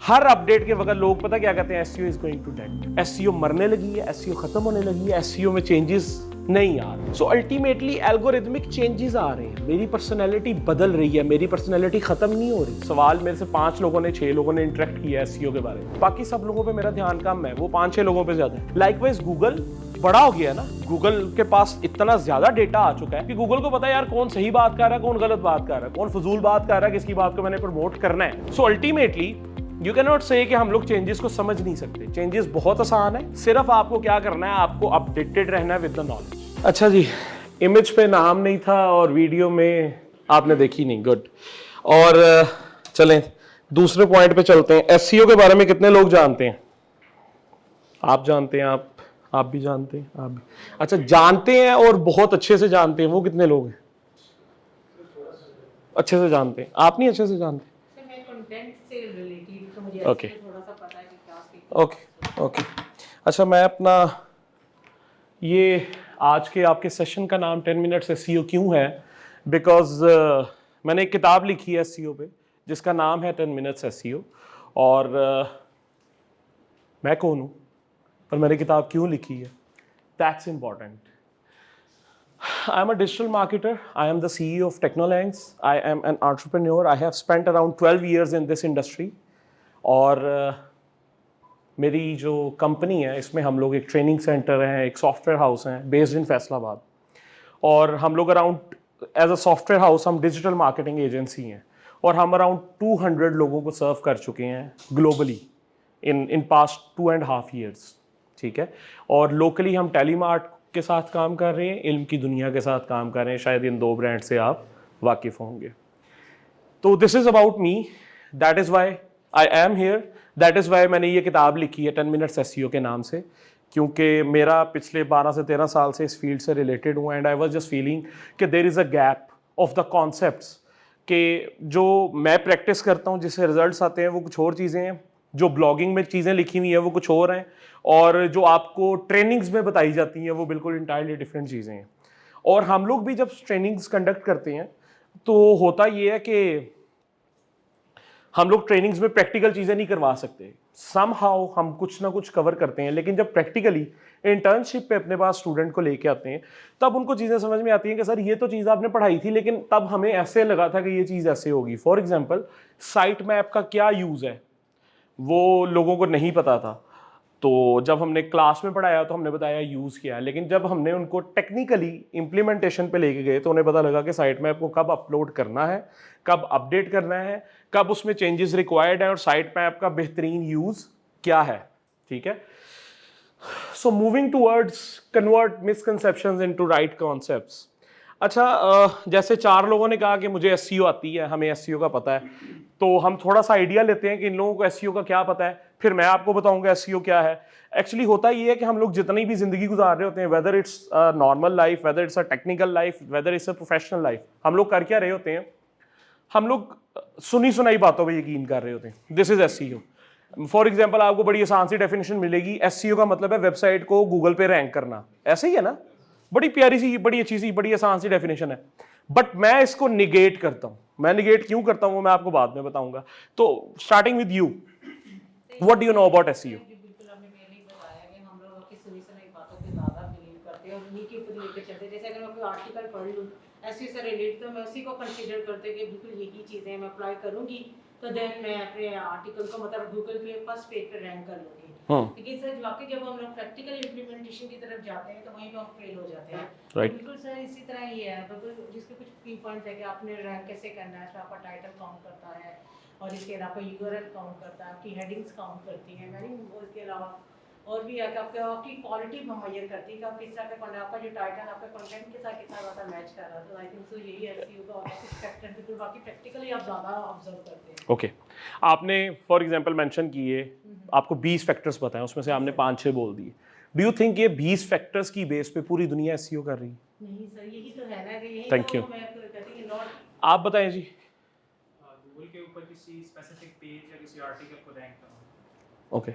हर update के वक्त लोग पता क्या कहते हैं, SEO is going to dead, SEO मरने लगी है, एसईओ खत्म होने लगी है, एसईओ में चेंजेस नहीं आ रहे। सो अल्टीमेटली एल्गोरिथमिक चेंजेस आ रहे हैं, मेरी पर्सनैलिटी बदल रही है, मेरी पर्सनैलिटी खत्म नहीं हो रही। सवाल मेरे से 5 लोगों ने 6 लोगों ने इंटरेक्ट किया है एसईओ के बारे में, बाकी सब लोगों पे मेरा ध्यान कम है, वो 5-6 लोगों पे ज्यादा है। लाइकवाइज गूगल बड़ा हो गया है ना, गूगल के पास इतना ज्यादा डेटा आ चुका है कि गूगल को पता है यार कौन सही बात कर रहा है, कौन गलत बात कर रहा है, कौन फजूल बात कर रहा है, किसकी बात को मैंने प्रमोट करना है। So ultimately you can not से कि हम लोग चेंजेस को समझ नहीं सकते। चेंजेस बहुत आसान है, सिर्फ आपको क्या करना है, आपको अपडेटेड रहना है विद द नॉलेज। अच्छा जी, इमेज पे नाम नहीं था और वीडियो में आपने देखी नहीं, गुड। और चलें दूसरे पॉइंट पे चलते हैं। एसईओ के बारे में कितने लोग जानते हैं? आप जानते हैं, आप भी जानते हैं, आप भी। अच्छा, जानते हैं और बहुत अच्छे से जानते हैं, वो कितने लोग हैं? अच्छे से जानते हैं, आप नहीं अच्छे से जानते? Okay okay okay. अच्छा, मैं अपना ये आज के आपके सेशन का नाम 10 मिनट्स एसईओ क्यों है, बिकॉज मैंने एक किताब लिखी है एसईओ पे जिसका नाम है 10 मिनट्स एसईओ। और मैं कौन हूँ और मैंने किताब क्यों लिखी है, that's important. I am a digital marketer. I am the CEO of Technolangs. I am an entrepreneur. I have spent around 12 years in this industry. और मेरी जो कंपनी है इसमें हम लोग एक ट्रेनिंग सेंटर हैं, एक सॉफ्टवेयर हाउस हैं बेस्ड इन फैसलाबाद। और हम लोग around as a software house हम डिजिटल मार्केटिंग एजेंसी हैं और हम अराउंड 200 लोगों को सर्व कर चुके हैं ग्लोबली इन पास्ट 2.5 years। ठीक है, और लोकली हम टेलीमार्ट के साथ काम कर रहे हैं, इल्म की दुनिया के साथ काम कर रहे हैं, शायद इन 2 ब्रांड से आप वाकिफ होंगे। तो this is about me, that is why I am here, that is why मैंने ये किताब लिखी है 10 मिनट्स एसईओ के नाम से, क्योंकि मेरा पिछले 12 से 13 साल से इस फील्ड से रिलेटेड हूँ and I was just feeling कि there is a gap of the concepts, कि जो मैं प्रैक्टिस करता हूँ जिससे रिजल्ट्स आते हैं वो कुछ और चीज़ें हैं, जो ब्लॉगिंग में चीज़ें लिखी हुई हैं वो कुछ और हैं, और जो आपको ट्रेनिंग्स में बताई जाती हैं वो बिल्कुल इंटायरली डिफरेंट चीज़ें हैं। और हम लोग भी जब ट्रेनिंग्स कंडक्ट करते हैं तो होता ये है कि हम लोग ट्रेनिंग्स में प्रैक्टिकल चीज़ें नहीं करवा सकते, समहाउ हम कुछ ना कुछ कवर करते हैं, लेकिन जब प्रैक्टिकली इंटर्नशिप पे अपने पास स्टूडेंट को लेके आते हैं तब उनको चीज़ें समझ में आती हैं कि सर ये तो चीज़ आपने पढ़ाई थी लेकिन तब हमें ऐसे लगा था कि ये चीज़ ऐसे होगी। फॉर एग्जांपल, साइट मैप का क्या यूज़ है वो लोगों को नहीं पता था, तो जब हमने क्लास में पढ़ाया तो हमने बताया यूज़ किया, लेकिन जब हमने उनको टेक्निकली इम्प्लीमेंटेशन पे लेके गए तो उन्हें पता लगा कि साइट मैप को कब अपलोड करना है, कब अपडेट करना है, कब उसमें चेंजेस रिक्वायर्ड है और साइट मैप का बेहतरीन यूज़ क्या है। ठीक है, so moving towards convert misconceptions into right concepts. अच्छा, जैसे 4 लोगों ने कहा कि मुझे एसईओ आती है, हमें एसईओ का पता है, तो हम थोड़ा सा आइडिया लेते हैं कि इन लोगों को एसईओ का क्या पता है, फिर मैं आपको बताऊंगा एसईओ क्या है। एक्चुअली होता ये है कि हम लोग जितनी भी जिंदगी गुजार रहे होते हैं, whether it's normal life, whether it's a technical life, whether it's a professional life, हम लोग कर क्या रहे होते हैं, हम लोग सुनी सुनाई बातों पर यकीन कर रहे होते हैं। This is SEO. For example, आपको बड़ी आसान सी डेफिनेशन मिलेगी, एसईओ का मतलब है वेबसाइट को गूगल पे रैंक करना, ऐसे ही है ना, बड़ी प्यारी सी, बड़ी अच्छी सी, बड़ी आसान सी डेफिनेशन है। बट मैं इसको निगेट करता हूं। मैं निगेट क्यों करता हूं मैं आपको बाद में बताऊंगा। तो starting with you, what do you know about SEO? बिल्कुल, आपने पहले ही बताया कि हम लोग आपकी सुनी सुनाई बातों पे ज़्यादा बिलीव करते हैं और उन्हीं के ऊपर लेकर चलते हैं। जैसे अगर मैं कोई आर्टिकल पढ़ लूँ एसईओ से रिलेटेड, तो मैं उसी को कंसीडर करते कि बिल्कुल यही चीज़ें मैं अप्लाई करूँगी तो देन मैं अपने आर्टिकल को मतलब गूगल पे फर्स्ट पेज पे रैंक कर लूँगी। लेकिन सर वाकई जब हम लोग प्रैक्टिकल इम्प्लीमेंटेशन की तरफ जाते हैं तो वहीं पे हम फेल हो जाते हैं। राइट। बिल्कुल सर, इसी तरह ही है, बिल्कुल जिसके कुछ की पॉइंट्स है कि आपने रैंक कैसे करना है, इसमें आपका टाइटल काउंट करता है और इसके अलावा यूआरएल काउंट करता है, आपकी हेडिंग्स काउंट करती हैं, मैंने उसके अलावा और भी है कि आपकी क्वालिटी मुहैया करती है कि आप किस तरह का कंटेंट, आपका जो टाइटल आपके कंटेंट के साथ कितना ज़्यादा मैच कर रहा है। तो आई थिंक सो यही एसईओ का और कुछ फैक्टर बिल्कुल बाकी प्रैक्टिकली आप ज़्यादा ऑब्जर्व करते हैं। ओके, आपने फॉर एग्जांपल मेंशन किए, आपको 20 फैक्टर्स बताएं, उसमें से आपने 5-6 बोल दिए। डू यू थिंक ये 20 फैक्टर्स की बेस पे पूरी दुनिया एसईओ कर रही है? नहीं सर, यही तो है ना कि यही थैंक यू। तो मैं कहती हूँ नॉट। आप बताएं जी। गूगल के ऊपर किसी स्पेसिफिक पेज या किसी आर्टिकल को रैंक करना। ओके।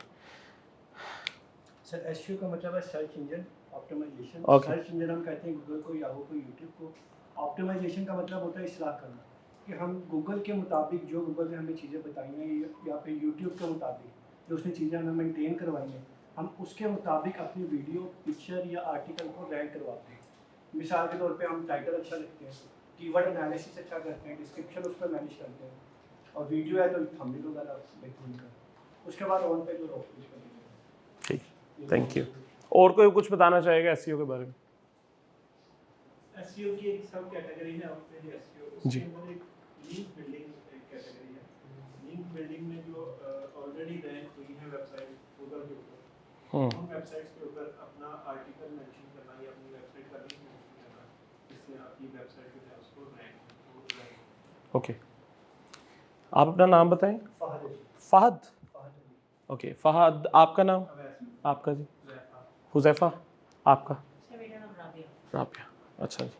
सर, एसईओ का मतलब है search engine optimization. Okay. Search engine हम कहते हैं गूगल को, याहू को, यूट्यूब को। ऑप्टिमाइजेशन का मतलब होता है इस्लाह करना। कि हम गूगल के मुताबिक जो गूगल ने हमें चीज़ें बताई हैं या फिर यूट्यूब के मुताबिक जो उसने चीज़ें हमें मेंटेन करवाई हैं, हम उसके मुताबिक अपनी वीडियो, पिक्चर या आर्टिकल को रैंक करवाते हैं। मिसाल के तौर पे हम टाइटल अच्छा लिखते हैं, कीवर्ड एनालिसिस अच्छा करते हैं, डिस्क्रिप्शन उस पर मैनेज करते हैं, और वीडियो है तो थंबनेल वगैरह बेहतरीन करते हैं। उसके बाद ऑन पेज और ऑफ पेज कर देते हैं। ठीक, थैंक यू। और कोई कुछ बताना चाहेगा एसईओ के बारे में? एसईओ की एक सब कैटेगरी है अपने एसईओ, जी। उसके अंदर एक लिंक बिल्डिंग एक कैटेगरी है। लिंक बिल्डिंग में जो ऑलरेडी रैंक हुई है वेबसाइट गूगल के ऊपर, उन वेबसाइट्स के ऊपर अपना आर्टिकल मेंशन करना या अपनी वेबसाइट का लिंक मेंशन करना, जिससे आपकी वेबसाइट जो है उसको रैंक। ओके, आप अपना नाम बताएं। फहद अली। फहद। फहद अली। ओके फहद, आपका नाम? आपका जी? हुज़ैफा। आपका? मेरा नाम राबिया। राबिया, अच्छा जी।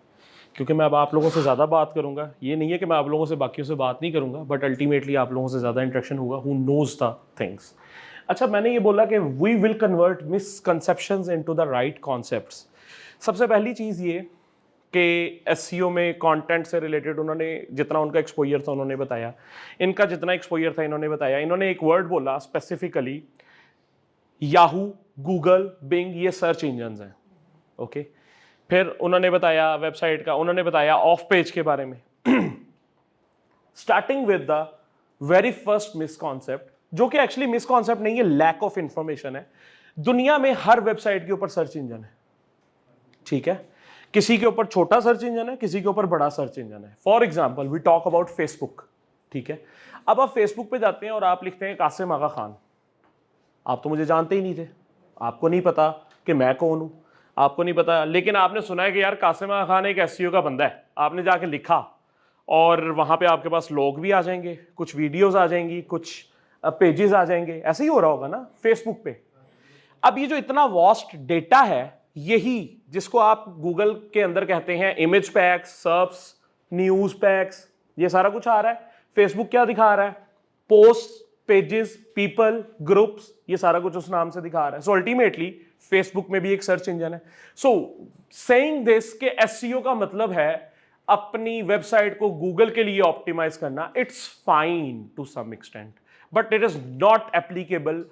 क्योंकि मैं अब आप लोगों से ज़्यादा बात करूंगा, ये नहीं है कि मैं आप लोगों से बाकियों से बात नहीं करूंगा, बट अल्टीमेटली आप लोगों से ज़्यादा इंटरेक्शन होगा, हु नोज द थिंग्स। अच्छा, मैंने ये बोला कि we will convert misconceptions into the right concepts. सबसे पहली चीज़ ये कि एसईओ में कंटेंट से रिलेटेड उन्होंने जितना उनका एक्सपोजर था उन्होंने बताया, इनका जितना एक्सपोजर था इन्होंने बताया। इन्होंने एक वर्ड बोला स्पेसिफिकली, याहू, गूगल, बिंग, ये सर्च इंजन्स हैं। ओके, फिर उन्होंने बताया वेबसाइट का, उन्होंने बताया ऑफ पेज के बारे में। Starting with the very first misconcept, जो कि एक्चुअली मिसकॉन्सेप्ट नहीं है, लैक ऑफ इंफॉर्मेशन है। दुनिया में हर वेबसाइट के ऊपर सर्च इंजन है, ठीक है? किसी के ऊपर छोटा सर्च इंजन है, किसी के ऊपर बड़ा सर्च इंजन है। For example we talk about Facebook, ठीक है? अब आप फेसबुक पे जाते हैं और आप लिखते हैं कासिम आगा खान, आप तो मुझे जानते ही नहीं थे, आपको नहीं पता कि मैं कौन हूं, आपको नहीं पता, लेकिन आपने सुना है कि यार कासिम आगा खान एक एसईओ का बंदा है, आपने जाके लिखा और वहां पे आपके पास लोग भी आ जाएंगे, कुछ वीडियोस आ जाएंगी, कुछ पेजेस आ जाएंगे, ऐसे ही हो रहा होगा ना फेसबुक पे। अब ये जो इतना वास्ट डेटा है, यही जिसको आप गूगल के अंदर कहते हैं इमेज पैक्स, सर्प्स, न्यूज पैक्स, ये सारा कुछ आ रहा है। फेसबुक क्या दिखा रहा है? पोस्ट, पेजेस, पीपल, ग्रुप्स, ये सारा कुछ उस नाम से दिखा रहा है। सो अल्टीमेटली फेसबुक में भी एक सर्च इंजन है। सो सेइंग दिस के एसईओ का मतलब है अपनी वेबसाइट को गूगल के लिए ऑप्टिमाइज करना। It's fine to some extent, but it is not applicable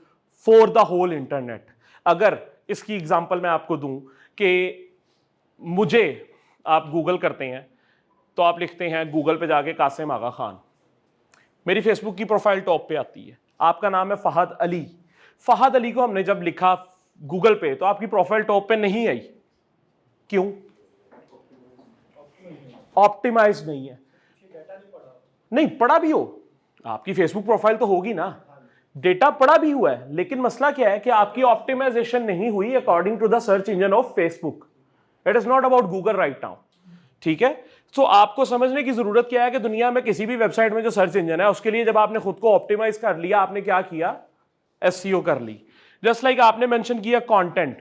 for the whole internet. अगर इसकी एग्जांपल मैं आपको दूं कि मुझे आप गूगल करते हैं तो आप लिखते हैं गूगल पे जाके कासिम आगा खान, मेरी फेसबुक की प्रोफाइल टॉप पे आती है, आपका नाम है फहद अली। फहद अली को हमने जब लिखा गूगल पे तो आपकी प्रोफाइल टॉप पे नहीं आई, क्यों? ऑप्टिमाइज नहीं है। नहीं पढ़ा भी हो, आपकी फेसबुक प्रोफाइल तो होगी ना, डेटा पड़ा भी हुआ है, लेकिन मसला क्या है कि आपकी ऑप्टिमाइजेशन नहीं हुई according to the search engine of Facebook. It is not about Google right now, ठीक है? सो आपको समझने की जरूरत क्या है कि दुनिया में किसी भी वेबसाइट में जो सर्च इंजन है उसके लिए जब आपने खुद को ऑप्टिमाइज कर लिया, आपने क्या किया? एसईओ कर ली। जस्ट लाइक आपने मेंशन किया content,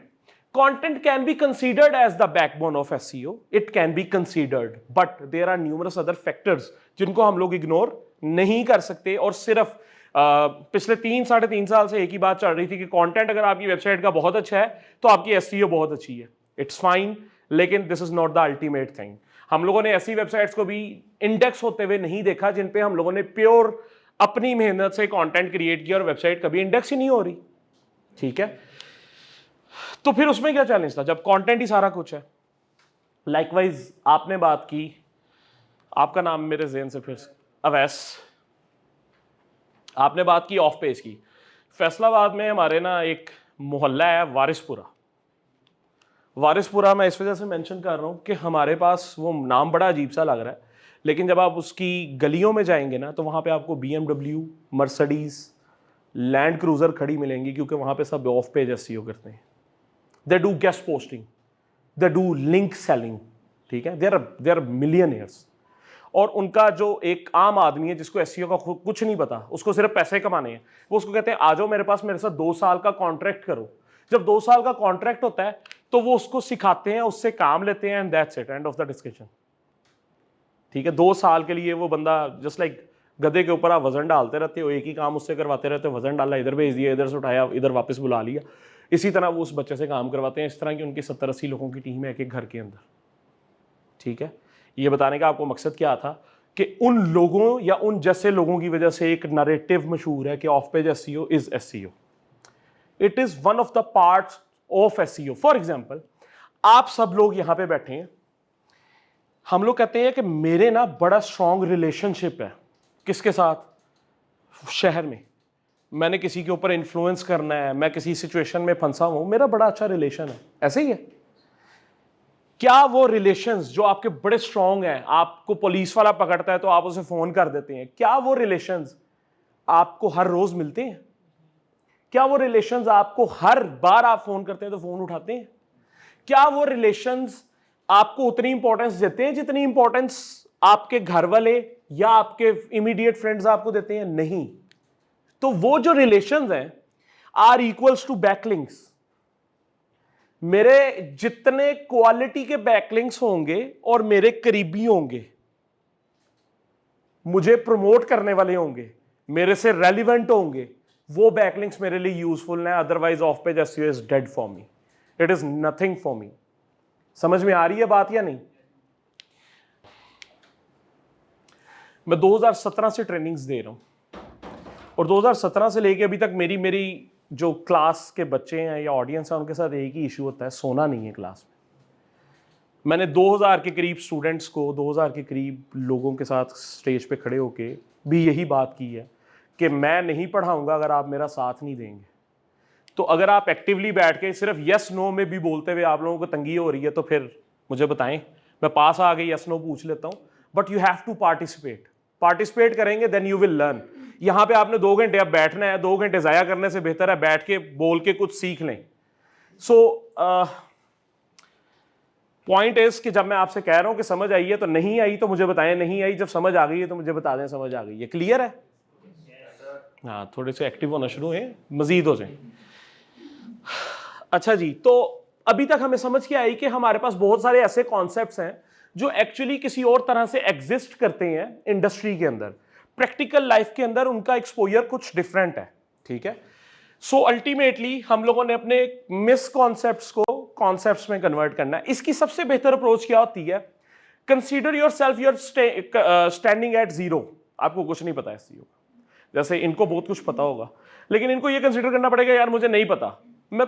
content can be considered as the backbone of SEO. It can be considered, but there are numerous other factors जिनको हम लोग इग्नोर नहीं कर सकते। और सिर्फ पिछले 3-3.5 साल से एक ही बात चल रही थी कि कंटेंट अगर आपकी वेबसाइट का बहुत अच्छा है तो आपकी एसईओ बहुत अच्छी है। इट्स फाइन, लेकिन this is not the ultimate thing. हम लोगों ने ऐसी वेबसाइट्स को भी इंडेक्स होते हुए नहीं देखा जिन पे हम लोगों ने प्योर अपनी मेहनत से कंटेंट क्रिएट किया और वेबसाइट कभी इंडेक्स ही नहीं हो रही, ठीक है? तो फिर उसमें क्या चैलेंज था जब कंटेंट ही सारा कुछ है? लाइकवाइज आपने बात की, आपका नाम मेरे ज़हन से फिर अवैस, आपने बात की ऑफ पेज की। फैसलाबाद में हमारे ना एक मोहल्ला है वारिसपुरा। वारिसपुरा मैं इस वजह से मेंशन कर रहा हूँ कि हमारे पास वो नाम बड़ा अजीब सा लग रहा है, लेकिन जब आप उसकी गलियों में जाएंगे ना तो वहाँ पे आपको BMW, मर्सिडीज, लैंड क्रूजर खड़ी मिलेंगी, क्योंकि वहाँ पे सब ऑफ पेज एसईओ करते हैं। They do guest posting, they do link selling, ठीक है? They are millionaires. और उनका जो एक आम आदमी है जिसको एसईओ का कुछ नहीं पता, उसको सिर्फ पैसे कमाने हैं, वो उसको कहते हैं आ जाओ मेरे पास, मेरे साथ 2 साल का कॉन्ट्रैक्ट करो। जब 2 साल का कॉन्ट्रैक्ट होता है तो वो उसको सिखाते हैं, उससे काम लेते हैं, and that's it, end of the discussion, ठीक है? 2 साल के लिए वो बंदा जस्ट लाइक गधे के ऊपर आप वजन डालते रहते हो, एक ही काम उससे करवाते रहते हो, वजन डाला, इधर भेज दिया, इधर से उठाया, इधर वापस बुला लिया। इसी तरह वो उस बच्चे से काम करवाते हैं। इस तरह की उनकी 70-80 लोगों की टीम है एक एक घर के अंदर, ठीक है? ये बताने का आपको मकसद क्या था कि उन लोगों या उन जैसे लोगों की वजह से एक नैरेटिव मशहूर है कि of page SEO is SEO. It is one of the parts of SEO. For example, आप सब लोग यहां पे बैठे हैं, हम लोग कहते हैं कि मेरे ना बड़ा स्ट्रांग रिलेशनशिप है किसके साथ, शहर में, मैंने किसी के ऊपर इन्फ्लुएंस करना है, मैं किसी सिचुएशन में फंसा हूं, मेरा बड़ा अच्छा रिलेशन है, ऐसे ही है। क्या वो रिलेशंस जो आपके बड़े स्ट्रांग हैं, आपको पुलिस वाला पकड़ता है तो आप उसे फोन कर देते हैं, क्या वो रिलेशंस आपको हर रोज मिलते हैं? क्या वो रिलेशंस आपको हर बार आप फोन करते हैं तो फोन उठाते हैं? क्या वो रिलेशंस आपको उतनी इंपॉर्टेंस देते हैं जितनी इंपॉर्टेंस आपके घर वाले या आपके इमीडिएट फ्रेंड्स आपको देते हैं? नहीं। तो वो जो रिलेशंस हैं आर इक्वल्स टू बैकलिंक्स। मेरे जितने क्वालिटी के बैकलिंक्स होंगे और मेरे करीबी होंगे, मुझे प्रमोट करने वाले होंगे, मेरे से रेलिवेंट होंगे, वो बैकलिंक्स मेरे लिए यूजफुल हैं। Otherwise of page SEO is dead for me, it is nothing for me. समझ में आ रही है बात या नहीं? मैं 2017 से ट्रेनिंग्स दे रहा हूं और 2017 से लेके अभी तक मेरी जो क्लास के बच्चे हैं या ऑडियंस है उनके साथ एक ही इशू होता है, सोना नहीं है क्लास में। मैंने 2000 के करीब स्टूडेंट्स को, 2000 के करीब लोगों के साथ स्टेज पे खड़े होके भी यही बात की है कि मैं नहीं पढ़ाऊंगा अगर आप मेरा साथ नहीं देंगे। तो अगर आप एक्टिवली बैठ के सिर्फ यस नो में भी बोलते हुए आप लोगों को तंगी हो रही है तो फिर मुझे बताएं, मैं पास आ गई, यस नो पूछ लेता हूं। But you have to participate करेंगे देन यू विल लर्न। यहां पे आपने 2 घंटे अब बैठना है, 2 घंटे जाया करने से बेहतर है बैठ के बोल के कुछ सीख लें। सो पॉइंट इज कि जब मैं आपसे कह रहा हूं कि समझ आई है तो नहीं आई तो मुझे बताएं, नहीं आई जब समझ आ गई है तो मुझे बता दें समझ आ गई है। क्लियर है? हाँ, थोड़े से एक्टिव होना शुरू है, मजीद हो जाए। अच्छा जी, तो अभी तक हमें समझ के आई कि हमारे पास बहुत सारे ऐसे कॉन्सेप्ट्स हैं जो एक्चुअली किसी और तरह से एग्जिस्ट करते हैं इंडस्ट्री के अंदर, प्रैक्टिकल लाइफ के अंदर उनका एक्सपोजर कुछ डिफरेंट है। ठीक है? सो अल्टीमेटली हम लोगों ने अपने मिस कॉन्सेप्ट्स को कॉन्सेप्ट्स में कन्वर्ट करना है। इसकी सबसे बेहतर अप्रोच क्या होती है? Consider yourself your standing at zero. आपको कुछ नहीं पता है एसईओ, जैसे इनको बहुत कुछ पता होगा, लेकिन इनको ये कंसीडर करना पड़ेगा यार मुझे नहीं पता। मैं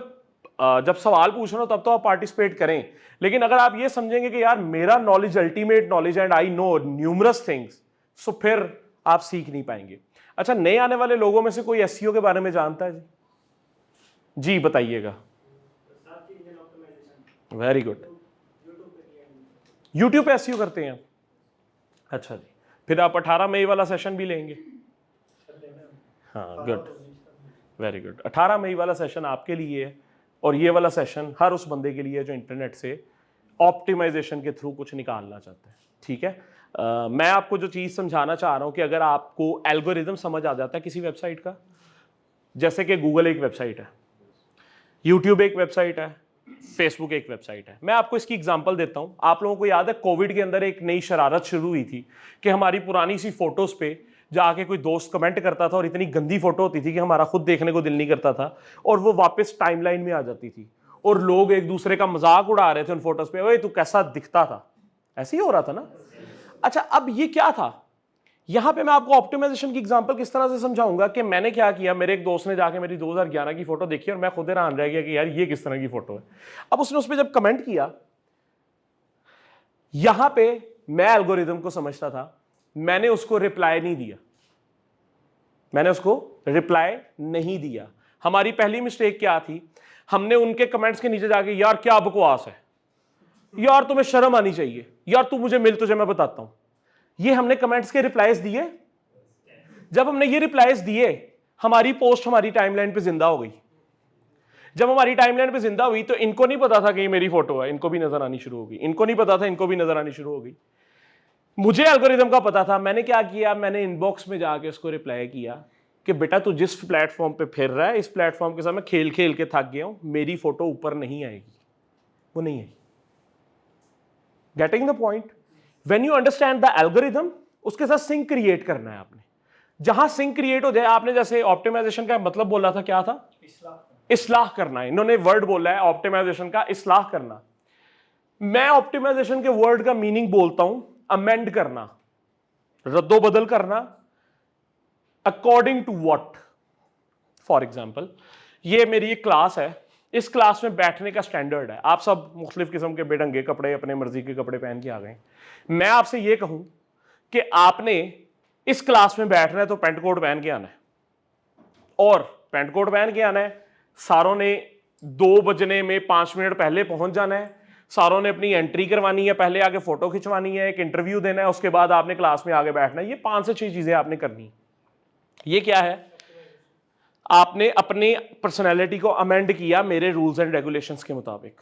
जब सवाल पूछ रहा हूं तब तो आप पार्टिसिपेट करें, लेकिन अगर आप ये समझेंगे कि यार मेरा knowledge ultimate knowledge and I know numerous things, so फिर आप सीख नहीं पाएंगे। अच्छा, नए आने वाले लोगों में से कोई एसईओ के बारे में जानता है? जी बताइएगा। Very good. यूट्यूब पे एसईओ करते हैं? अच्छा जी, फिर आप 18 मई वाला सेशन भी लेंगे? हाँ, गुड, वेरी गुड। 18 मई वाला सेशन आपके लिए है और ये वाला सेशन हर उस बंदे के लिए है जो इंटरनेट से ऑप्टिमाइजेशन के थ्रू कुछ निकालना चाहता है। ठीक है? मैं आपको जो चीज़ समझाना चाह रहा हूँ कि अगर आपको एल्गोरिदम समझ आ जाता है किसी वेबसाइट का, जैसे कि गूगल एक वेबसाइट है, यूट्यूब एक वेबसाइट है, फेसबुक एक वेबसाइट है। मैं आपको इसकी एग्जांपल देता हूँ। आप लोगों को याद है कोविड के अंदर एक नई शरारत शुरू हुई थी कि हमारी पुरानी सी फोटोज़ पे जाके कोई दोस्त कमेंट करता था और इतनी गंदी फोटो होती थी कि हमारा खुद देखने को दिल नहीं करता था, और वो वापस टाइमलाइन में आ जाती थी और लोग एक दूसरे का मजाक उड़ा रहे थे उन फोटोज पे, ओए तू कैसा दिखता था। ऐसे ही हो रहा था ना? अच्छा, अब ये क्या था? यहां पे मैं आपको ऑप्टिमाइजेशन की एग्जांपल किस तरह से समझाऊंगा कि मैंने क्या किया। मेरे एक दोस्त ने जाके मेरी 2011 की फोटो देखी और मैं खुद हैरान रह गया कि यार ये किस तरह की फोटो है। अब उसने उस पर जब कमेंट किया, यहां पे मैं एल्गोरिदम को समझता था, मैंने उसको रिप्लाई नहीं दिया। हमारी पहली मिस्टेक क्या थी? हमने उनके कमेंट्स के नीचे जाके यार क्या बकवास है, यार तुम्हें शर्म आनी चाहिए, यार तू मुझे मिल, तुझे मैं बताता हूं, ये हमने कमेंट्स के रिप्लाईज दिए। जब हमने ये रिप्लाईज दिए, हमारी पोस्ट हमारी टाइमलाइन पे जिंदा हो गई। जब हमारी टाइमलाइन पे जिंदा हुई तो इनको नहीं पता था कि ये मेरी फोटो है, इनको भी नजर आनी शुरू हो गई, इनको नहीं पता था, इनको भी नजर आनी शुरू हो गई। मुझे एल्गोरिदम का पता था। मैंने क्या किया? मैंने इनबॉक्स में जाके उसको रिप्लाई किया कि बेटा तू जिस प्लेटफॉर्म पे फिर रहा है, इस प्लेटफॉर्म के साथ मैं खेल खेल के थक गया हूं, मेरी फोटो ऊपर नहीं आएगी, वो नहीं आई। Getting the point? When you understand the algorithm, उसके साथ सिंक क्रिएट करना है आपने। जहां सिंक क्रिएट हो जाए, आपने जैसे ऑप्टिमाइजेशन का मतलब बोला था, क्या था? इस्लाह करना है। इन्होंने वर्ड बोला है ऑप्टिमाइजेशन का, इस्लाह करना। मैं ऑप्टिमाइजेशन के वर्ड का मीनिंग बोलता हूं अमेंड करना। रद्दोबदल करना according to what. For example, ये मेरी एक क्लास है, इस क्लास में बैठने का स्टैंडर्ड है, आप सब मुख्तलिफ किस्म के बेढंगे कपड़े, अपने मर्जी के कपड़े पहन के आ गए। मैं आपसे ये कहूं कि आपने इस क्लास में बैठना है तो पेंट कोट पहन के आना है, और पेंट कोट पहन के आना है, सारों ने 2 बजने में 5 मिनट पहले पहुंच जाना है, सारों ने अपनी एंट्री करवानी है, पहले आगे फोटो खिंचवानी है, एक इंटरव्यू देना है, उसके बाद आपने क्लास में आगे बैठना है। ये 5 से 6 चीजें आपने करनी है। ये क्या है? आपने अपनी पर्सनैलिटी को अमेंड किया मेरे रूल्स एंड रेगुलेशंस के मुताबिक।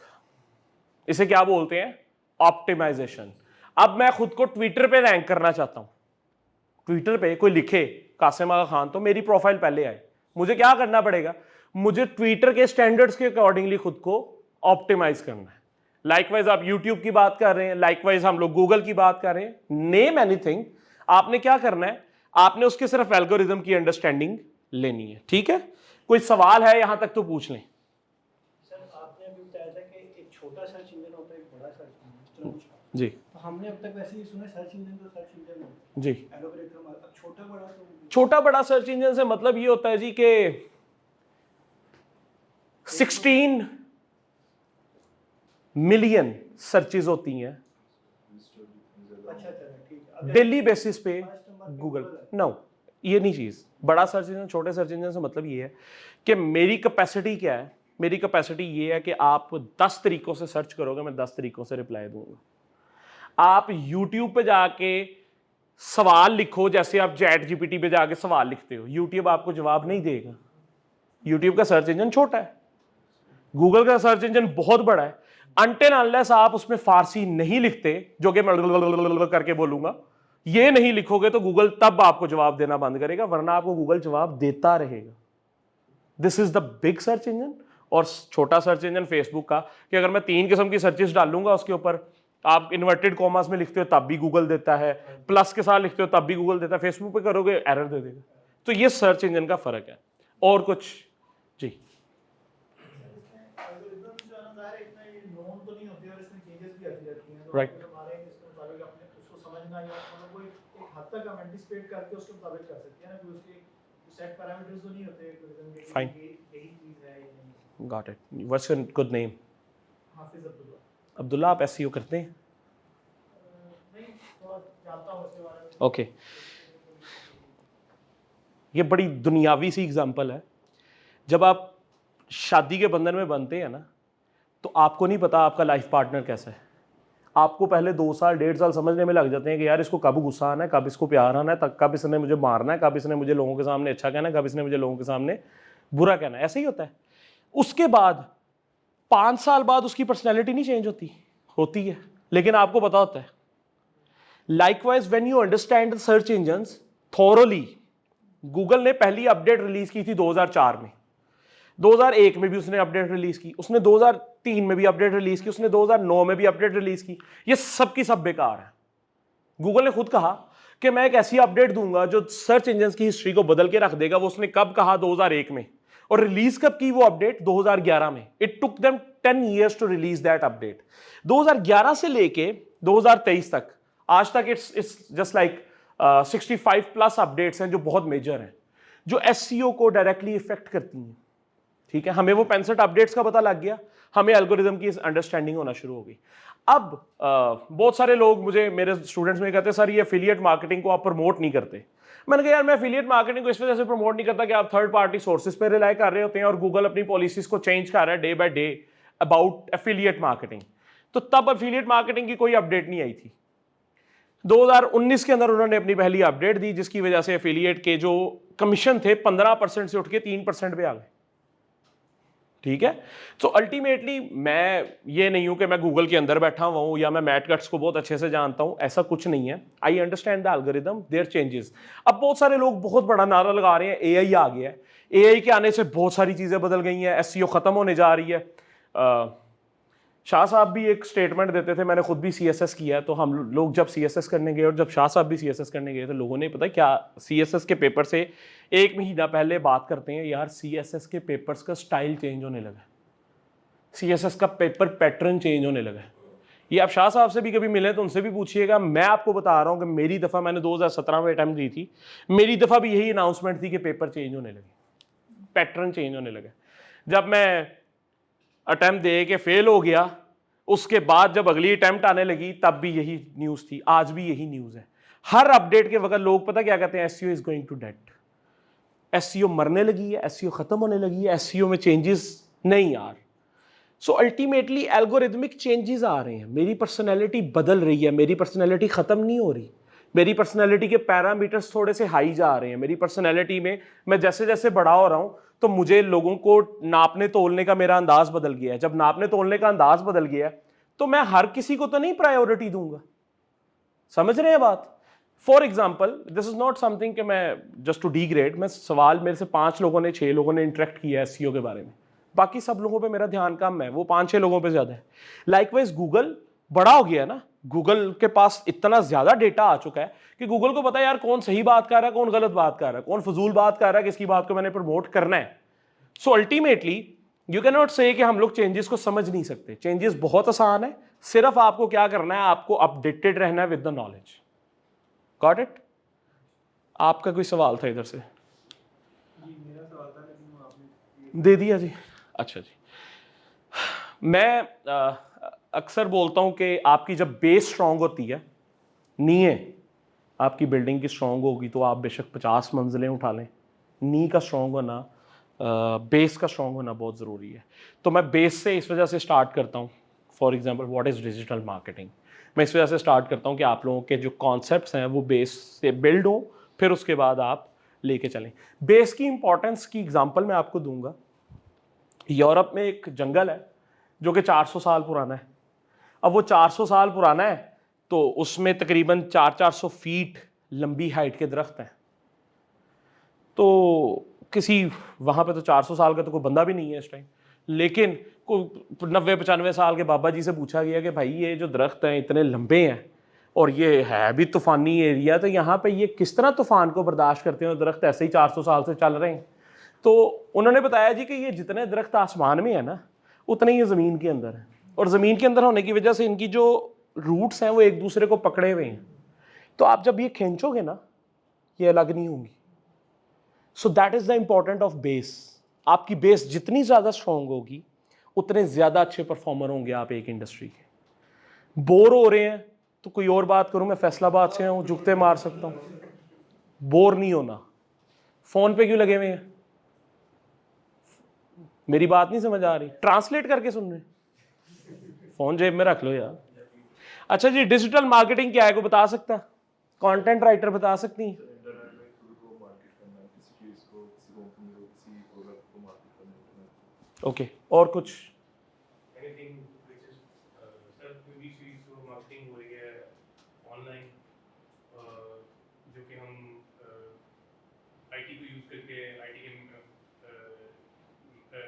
इसे क्या बोलते हैं? ऑप्टिमाइजेशन। अब मैं खुद को ट्विटर पे रैंक करना चाहता हूं, ट्विटर पे कोई लिखे कासिम आगा खान तो मेरी प्रोफाइल पहले आए। मुझे क्या करना पड़ेगा? मुझे ट्विटर के स्टैंडर्ड्स के अकॉर्डिंगली खुद को ऑप्टिमाइज करना है। लाइकवाइज आप यूट्यूब की बात कर रहे हैं, लाइकवाइज हम लोग गूगल की बात कर रहे हैं, नेम एनीथिंग। आपने क्या करना है? आपने उसके सिर्फ एल्गोरिदम की अंडरस्टैंडिंग लेनी है। ठीक है, कोई सवाल है यहां तक तो पूछ लें। सर आपने अभी बताया था कि एक छोटा सर्च इंजन होता है, एक बड़ा सर्च इंजन जी तो हमने अब तक वैसे ही सुना सर्च इंजन तो सर्च इंजन है जी। एल्गोरिथम। अब छोटा बड़ा तो छोटा बड़ा सर्च इंजन से मतलब ये होता है जी कि 16 मिलियन सर्चेज होती हैं अच्छा ठीक है। डेली बेसिस पे गूगल। नो, ये नहीं चीज। बड़ा सर्च इंजन छोटे सर्च इंजन से मतलब ये है कि मेरी कैपेसिटी क्या है? मेरी कैपेसिटी ये है कि आप 10 तरीकों से सर्च करोगे, मैं 10 तरीकों से रिप्लाई दूंगा। आप YouTube पे जाके सवाल लिखो, जैसे आप चैट जीपीटी पे जाके सवाल लिखते हो, YouTube आपको जवाब नहीं देगा। YouTube का सर्च इंजन छोटा है, गूगल का सर्च इंजन बहुत बड़ा है। अनटिल अनलेस आप उसमें फारसी नहीं लिखते, जो कि मैं करके बोलूंगा, ये नहीं लिखोगे तो गूगल तब आपको जवाब देना बंद करेगा, वरना आपको गूगल जवाब देता रहेगा। This is the big search engine. और छोटा सर्च इंजन फेसबुक का, कि अगर मैं 3 किस्म की सर्चेस डालूंगा उसके ऊपर, आप इन्वर्टेड कॉमास में लिखते हो तब भी गूगल देता है, प्लस के साथ लिखते हो तब भी गूगल देता है, फेसबुक पे करोगे एरर दे देगा। तो ये सर्च इंजन का फर्क है। और कुछ? जी एल्गोरिथम जो है ना ज़ाहिर है इतना ये नोन तो नहीं होती और इसमें चेंजेस भी आती रहती हैं, तो Right. आपको हमारे इसके मुताबिक अपने उसको समझना या मतलब कोई एक हद तक हम एंटिसिपेट करके उसके मुताबिक कर सकते हैं ना, कि उसके सेट पैरामीटर्स तो नहीं होते एल्गोरिथम के कि Fine. यही चीज़ है या नहीं। Got it. What's your good name? Hafiz Abdullah. Abdullah. आप एसईओ करते हैं? नहीं, थोड़ा जानता हूँ उसके बारे में। ओके। ये बड़ी दुनियावी सी एग्जांपल है। जब आप शादी के बंधन में बनते हैं ना, तो आपको नहीं पता आपका लाइफ पार्टनर कैसा है। आपको पहले 2 साल 1.5 साल समझने में लग जाते हैं कि यार इसको कब गुस्सा आना है, कब इसको प्यार आना है, तब कब इसने मुझे मारना है, कब इसने मुझे लोगों के सामने अच्छा कहना है, कब इसने मुझे लोगों के सामने बुरा कहना है। ऐसे ही होता है। उसके बाद 5 साल बाद उसकी पर्सनैलिटी नहीं चेंज होती है, लेकिन आपको पता होता है। Likewise when you understand the search engines thoroughly, Google ने पहली अपडेट रिलीज की थी 2004 में, 2001 में भी उसने अपडेट रिलीज की, उसने 2003 में भी अपडेट रिलीज की, उसने 2009 में भी अपडेट रिलीज की। ये सब की सब बेकार है। गूगल ने खुद कहा कि मैं एक ऐसी अपडेट दूंगा जो सर्च इंजन की हिस्ट्री को बदल के रख देगा। वो उसने कब कहा? 2001 में। और रिलीज कब की वो अपडेट? 2011 में। It took them 10 years to release that update. 2011 से लेके 2023 तक, आज तक इट्स जस्ट लाइक 65+ अपडेट्स हैं जो बहुत मेजर हैं, जो एसईओ को डायरेक्टली इफेक्ट करती हैं। ठीक है, हमें वो 65 अपडेट्स का पता लग गया, हमें एल्गोरिदम की अंडरस्टैंडिंग होना शुरू हो गई। अब बहुत सारे लोग मुझे, मेरे स्टूडेंट्स में कहते हैं सर ये एफिलिएट मार्केटिंग को आप प्रमोट नहीं करते। मैंने कहा यार मैं एफिलिएट मार्केटिंग को इस वजह से प्रमोट नहीं करता कि आप थर्ड पार्टी सोर्सेज पे रिलाई कर रहे होते हैं और गूगल अपनी पॉलिसीज को चेंज कर रहा है day by day about affiliate marketing. तो तब एफिलिएट मार्केटिंग की कोई अपडेट नहीं आई थी। 2019 के अंदर उन्होंने अपनी पहली अपडेट दी, जिसकी वजह से एफिलिएट के जो कमीशन थे 15% से उठ के 3% पे आ गए। ठीक है, तो अल्टीमेटली मैं ये नहीं हूं कि मैं गूगल के अंदर बैठा हुआ हूं या मैं मैट कट्स को बहुत अच्छे से जानता हूं, ऐसा कुछ नहीं है। I understand the algorithm, their changes. अब बहुत सारे लोग बहुत बड़ा नारा लगा रहे हैं एआई आ गया है, एआई के आने से बहुत सारी चीजें बदल गई हैं, एसईओ खत्म होने जा रही है। शाह साहब भी एक स्टेटमेंट देते थे, मैंने खुद भी सीएसएस किया है, तो हम लोग जब सीएसएस करने गए और जब शाह साहब भी सीएसएस करने गए तो लोगों ने पता क्या सीएसएस के पेपर से 1 महीना पहले बात करते हैं, यार सीएसएस के पेपर्स का स्टाइल चेंज होने लगा है, सीएसएस का पेपर पैटर्न चेंज होने लगा है। ये आप शाह साहब से भी कभी मिले तो उनसे भी पूछिएगा। मैं आपको बता रहा हूँ कि मेरी दफ़ा मैंने 2017 में अटैम्प्ट दी थी, मेरी दफ़ा भी यही अनाउंसमेंट थी कि पेपर चेंज होने लगे, पैटर्न चेंज होने लगे। जब मैं अटैम्प्ट दे के फेल हो गया, उसके बाद जब अगली अटैम्प्ट आने लगी तब भी यही न्यूज़ थी, आज भी यही न्यूज़ है। हर अपडेट के वक्त लोग पता क्या कहते हैं, SEO is going to dead, SEO मरने लगी है, एसईओ खत्म होने लगी है, एसईओ में चेंजेस नहीं यार। सो अल्टीमेटली एल्गोरिथमिक चेंजेस आ रहे हैं, मेरी पर्सनैलिटी बदल रही है, मेरी पर्सनैलिटी ख़त्म नहीं हो रही, मेरी पर्सनैलिटी के पैरामीटर्स थोड़े से हाई जा रहे हैं। मेरी पर्सनैलिटी में मैं जैसे जैसे बड़ा हो रहा हूँ तो मुझे लोगों को नापने तोलने का मेरा अंदाज बदल गया है। जब नापने तोलने का अंदाज बदल गया है तो मैं हर किसी को तो नहीं प्रायोरिटी दूंगा, समझ रहे हैं बात। For example this is not something कि मैं जस्ट टू डिग्रेड, मैं सवाल मेरे से 5 लोगों ने 6 लोगों ने इंटरेक्ट किया है एसईओ के बारे में, बाकी सब लोगों पे मेरा ध्यान कम है, वो 5-6 लोगों पे ज्यादा है। लाइकवाइज गूगल बड़ा हो गया ना, गूगल के पास इतना ज्यादा डेटा आ चुका है कि गूगल को पता है यार कौन सही बात कर रहा है, कौन गलत बात कर रहा है, कौन फजूल बात कर रहा है, किसकी बात को मैंने प्रमोट करना है। So ultimately you can not से कि हम लोग चेंजेस को समझ नहीं सकते। चेंजेस बहुत आसान है, सिर्फ आपको क्या करना है, आपको अपडेटेड रहना है with the knowledge. Got it. आपका कोई सवाल था इधर से? जी मेरा सवाल था लेकिन वो आपने दे दिया जी। अच्छा जी, मैं अक्सर बोलता हूं कि आपकी जब बेस स्ट्रांग होती है, नींव आपकी बिल्डिंग की स्ट्रांग होगी तो आप बेशक 50 मंजिलें उठा लें, नी का स्ट्रांग होना, बेस का स्ट्रांग होना बहुत ज़रूरी है। तो मैं बेस से इस वजह से स्टार्ट करता हूँ। For example what is digital marketing, मैं इस वजह से स्टार्ट करता हूँ कि आप लोगों के जो कॉन्सेप्ट्स हैं वो बेस से बिल्ड हो, फिर उसके बाद आप लेके चलें। बेस की इंपॉर्टेंस की एग्जांपल मैं आपको दूंगा। यूरोप में एक जंगल है जो कि 400 साल पुराना है। अब वो 400 साल पुराना है तो उसमें तकरीबन 400 फीट लंबी हाइट के दरख्त हैं। तो किसी वहाँ पे तो 400 साल का तो कोई बंदा भी नहीं है इस टाइम, लेकिन को 90-95 साल के बाबा जी से पूछा गया कि भाई ये जो दरख्त हैं इतने लंबे हैं और ये है भी तूफ़ानी एरिया, तो यहाँ पे ये किस तरह तूफ़ान को बर्दाश्त करते हैं, दरख्त ऐसे ही 400 साल से चल रहे हैं। तो उन्होंने बताया जी कि ये जितने दरख्त आसमान में है ना उतने ही ज़मीन के अंदर है, और ज़मीन के अंदर होने की वजह से इनकी जो रूट्स हैं वो एक दूसरे को पकड़े हुए हैं। तो आप जब ये खींचोगे ना ये अलग नहीं होंगी। So that is the important of base. आपकी बेस जितनी ज़्यादा स्ट्रॉन्ग होगी उतने ज़्यादा अच्छे परफॉर्मर होंगे आप एक इंडस्ट्री के। बोर हो रहे हैं तो कोई और बात करूँ, मैं फैसलाबाद से हूँ, जुगते मार सकता हूँ, बोर नहीं होना। फ़ोन पे क्यों लगे हुए हैं? मेरी बात नहीं समझ आ रही, ट्रांसलेट करके सुन रहे, फ़ोन जेब में रख लो यार। अच्छा जी, डिजिटल मार्केटिंग क्या है, को बता सकता है? कंटेंट राइटर बता सकती हैं? ओके, और कुछ? Anything which is sir TV series जो मार्केटिंग हो रही है ऑनलाइन, जो कि हम आईटी को यूज करके, आईटी के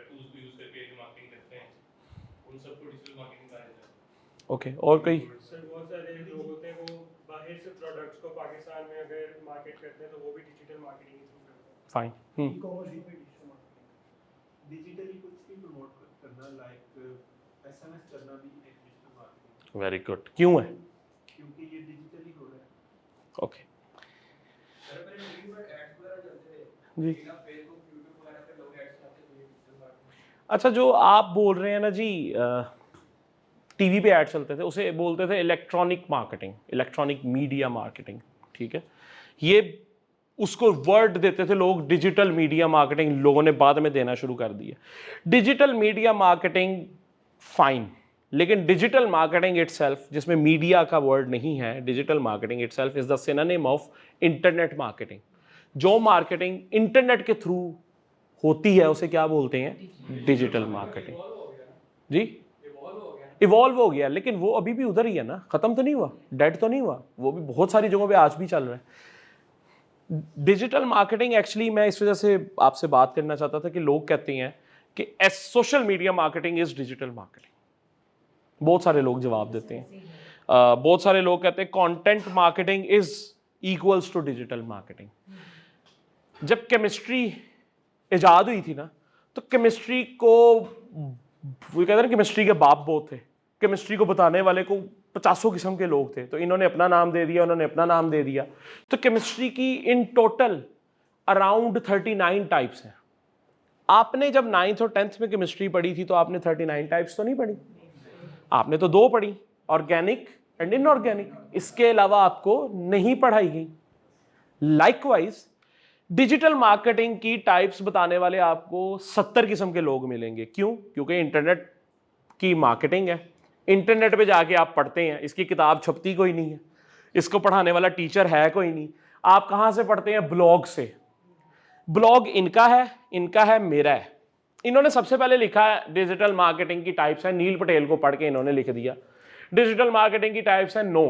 टूल्स को यूज करके जो मार्केटिंग करते हैं उन सबको डिजिटल मार्केटिंग कहा जाता है। ओके, और कोई? सर बहुत सारे लोग होते हैं वो बाहर से प्रोडक्ट्स को पाकिस्तान में अगर मार्केट करते हैं तो वो भी डिजिटल मार्केटिंग ही थ्रू करते हैं। फाइन। ई कॉमर्स भी डिजिटल मार्केटिंग। डिजिटली कुछ भी प्रमोट करना, लाइक एसएमएस करना भी एक डिजिटल मार्केटिंग, वेरी गुड। क्यों है? क्योंकि ये डिजिटली हो रहा है। ओके सर पहले टीवी पर एड्स वगैरह चलते थे, जी। लेकिन अब फेसबुक यूट्यूब वगैरह पे लोग एड्स चलाते हैं, तो ये डिजिटल मार्केटिंग। अच्छा, जो आप बोल रहे हैं ना जी, टीवी पे ऐड चलते थे उसे बोलते थे electronic marketing, electronic media marketing, ठीक है। ये उसको वर्ड देते थे लोग डिजिटल मीडिया मार्केटिंग, लोगों ने बाद में देना शुरू कर दिया। डिजिटल मीडिया मार्केटिंग फाइन, लेकिन डिजिटल मार्केटिंग इटसेल्फ, जिसमें मीडिया का वर्ड नहीं है, digital marketing itself is the synonym of internet marketing. जो मार्केटिंग इंटरनेट के थ्रू होती है उसे क्या बोलते हैं? Digital marketing. जी, इवॉल्व हो गया, लेकिन वो अभी भी उधर ही है ना, खत्म तो नहीं हुआ, डेड तो नहीं हुआ, वो भी बहुत सारी जगहों पे आज भी चल रहा है। डिजिटल मार्केटिंग एक्चुअली मैं इस वजह से आपसे बात करना चाहता था कि लोग कहते हैं कि social media marketing is digital marketing. बहुत सारे लोग जवाब देते हैं। बहुत सारे लोग कहते हैं content marketing is equals to digital marketing. जब केमिस्ट्री इजाद हुई थी ना, तो केमिस्ट्री को वो कहते हैं ना, केमिस्ट्री के बाप बहुत थे, केमिस्ट्री को बताने वाले को 50 किस्म के लोग थे, तो इन्होंने अपना नाम दे दिया, उन्होंने अपना नाम दे दिया। तो केमिस्ट्री की इन टोटल अराउंड 39 टाइप्स हैं। आपने जब 9th और 10th में केमिस्ट्री पढ़ी थी तो आपने 39 टाइप्स तो नहीं पढ़ी, आपने तो 2 पढ़ी, ऑर्गेनिक एंड इनऑर्गेनिक। इसके अलावा आपको नहीं पढ़ाई गई। लाइकवाइज डिजिटल मार्केटिंग की टाइप्स बताने वाले आपको 70 किस्म के लोग मिलेंगे। क्यों? क्योंकि इंटरनेट की मार्केटिंग है, इंटरनेट पे जाके आप पढ़ते हैं, इसकी किताब छपती कोई नहीं है, इसको पढ़ाने वाला टीचर है कोई नहीं। आप कहाँ से पढ़ते हैं? ब्लॉग से। ब्लॉग इनका है, मेरा है। इन्होंने सबसे पहले लिखा है डिजिटल मार्केटिंग की टाइप्स है, नील पटेल को पढ़ के इन्होंने लिख दिया डिजिटल मार्केटिंग की टाइप्स है 9।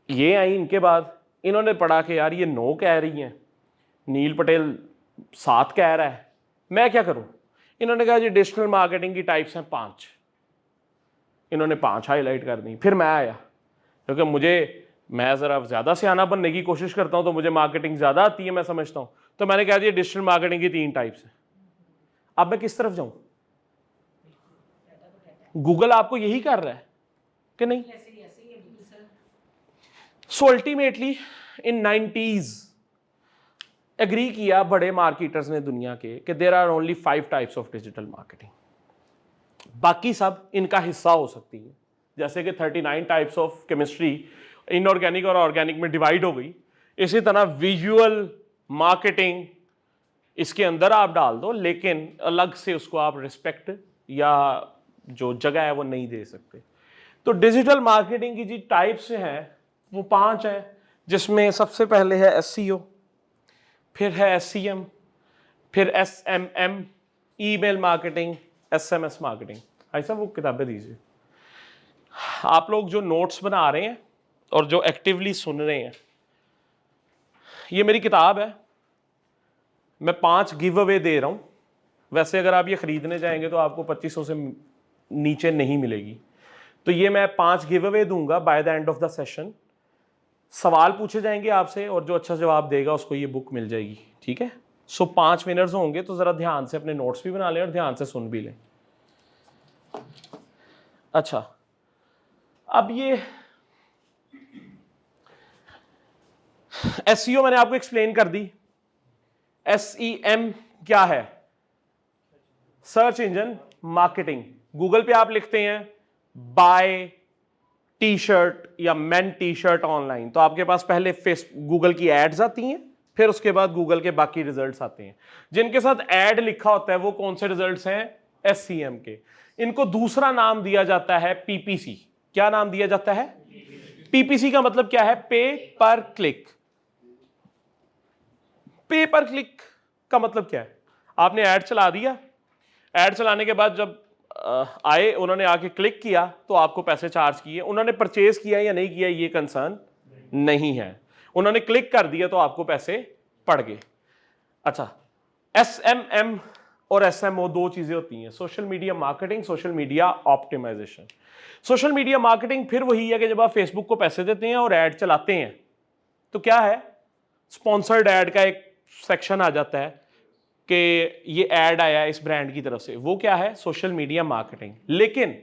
ये आई इनके बाद, इन्होंने पढ़ा कि यार ये 9 कह रही हैं, नील पटेल 7 कह रहा है, मैं क्या करूं? इन्होंने कहा जी डिजिटल मार्केटिंग की टाइप्स हैं 5। इन्होंने 5 हाईलाइट कर दी। फिर मैं आया, क्योंकि मैं ज़रा ज़्यादा सियाना बनने की कोशिश करता हूं, तो मुझे मार्केटिंग ज़्यादा आती है, मैं समझता हूं। तो मैंने कहा जी डिजिटल मार्केटिंग की 3 टाइप्स हैं। अब मैं किस तरफ जाऊं? गूगल आपको यही कर रहा है कि नहीं? ऐसे ही है बिल्कुल sir. So ultimately in 90s agree किया बड़े मार्केटर्स ने दुनिया के कि there are only 5 types of digital marketing, बाकी सब इनका हिस्सा हो सकती है। जैसे कि 39 टाइप्स ऑफ केमिस्ट्री इनऑर्गेनिक और ऑर्गेनिक में डिवाइड हो गई, इसी तरह विजुअल मार्केटिंग इसके अंदर आप डाल दो, लेकिन अलग से उसको आप रिस्पेक्ट या जो जगह है वो नहीं दे सकते। तो डिजिटल मार्केटिंग की जी टाइप्स हैं वो 5 हैं, जिसमें सबसे पहले है SEO, फिर है SEM, फिर SMM, email marketing, SMS marketing. ऐसा वो किताबें दीजिए। आप लोग जो नोट्स बना रहे हैं और जो एक्टिवली सुन रहे हैं, ये मेरी किताब है, मैं 5 गिव अवे दे रहा हूं। वैसे अगर आप ये खरीदने जाएंगे तो आपको 2500 से नीचे नहीं मिलेगी। तो ये मैं 5 गिव अवे दूंगा by the end of the session. सवाल पूछे जाएंगे आपसे और जो अच्छा जवाब देगा उसको ये बुक मिल जाएगी, ठीक है? सो 5 विनर्स होंगे, तो जरा ध्यान से अपने नोट्स भी बना लें और ध्यान से सुन भी लें। अच्छा, अब ये SEO मैंने आपको एक्सप्लेन कर दी। SEM क्या है? Search engine marketing. गूगल पे आप लिखते हैं बाय टी शर्ट या मेन टी शर्ट ऑनलाइन, तो आपके पास पहले गूगल की एड्स आती हैं, फिर उसके बाद गूगल के बाकी रिजल्ट्स आते हैं। जिनके साथ एड लिखा होता है वो कौन से रिजल्ट्स हैं? SEM के। इनको दूसरा नाम दिया जाता है PPC। क्या नाम दिया जाता है? PPC का मतलब क्या है? पे पर क्लिक। पे पर क्लिक का मतलब क्या है? आपने ऐड चला दिया, ऐड चलाने के बाद जब आए, उन्होंने आके क्लिक किया तो आपको पैसे चार्ज किए। उन्होंने परचेज किया या नहीं किया ये कंसर्न नहीं है, उन्होंने क्लिक कर दिया तो आपको पैसे पड़ गए। अच्छा, SMM और SMO 2 चीजें होती हैं, social media marketing, social media optimization. Social media marketing फिर वही है कि जब आप फेसबुक को पैसे देते हैं और ऐड चलाते हैं तो क्या है? स्पॉन्सर्ड ऐड का एक सेक्शन आ जाता है कि ये ऐड आया है इस ब्रांड की तरफ से, वो क्या है? Social media marketing. लेकिन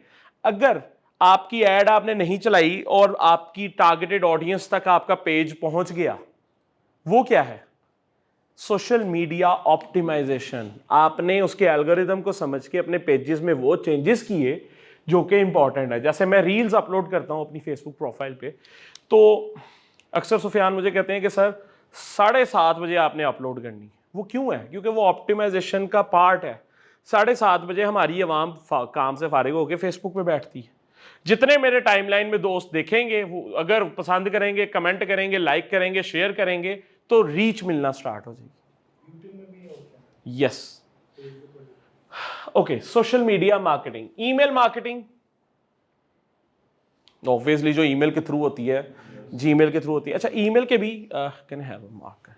अगर आपकी ऐड आपने नहीं चलाई और आपकी टारगेटेड ऑडियंस तक आपका पेज पहुंच गया, वो क्या है? Social media optimization. आपने उसके एल्गोरिदम को समझ के अपने पेजेस में वो चेंजेस किए जो कि इंपॉर्टेंट है। जैसे मैं रील्स अपलोड करता हूं अपनी फेसबुक प्रोफाइल पे, तो अक्सर सुफियान मुझे कहते हैं कि सर 7:30 बजे आपने अपलोड करनी है। वो क्यों है? क्योंकि वो ऑप्टिमाइजेशन का पार्ट है। 7:30 बजे हमारी आवाम काम से फारिग होकर फेसबुक पे बैठती है। जितने मेरे टाइमलाइन में दोस्त देखेंगे, वो अगर पसंद करेंगे, कमेंट करेंगे, लाइक करेंगे, शेयर करेंगे, तो रीच मिलना स्टार्ट हो जाएगी। Yes, okay. Social media marketing, email marketing obviously जो ईमेल के थ्रू होती है, जीमेल के थ्रू होती है। अच्छा, ईमेल के भी can have a mark.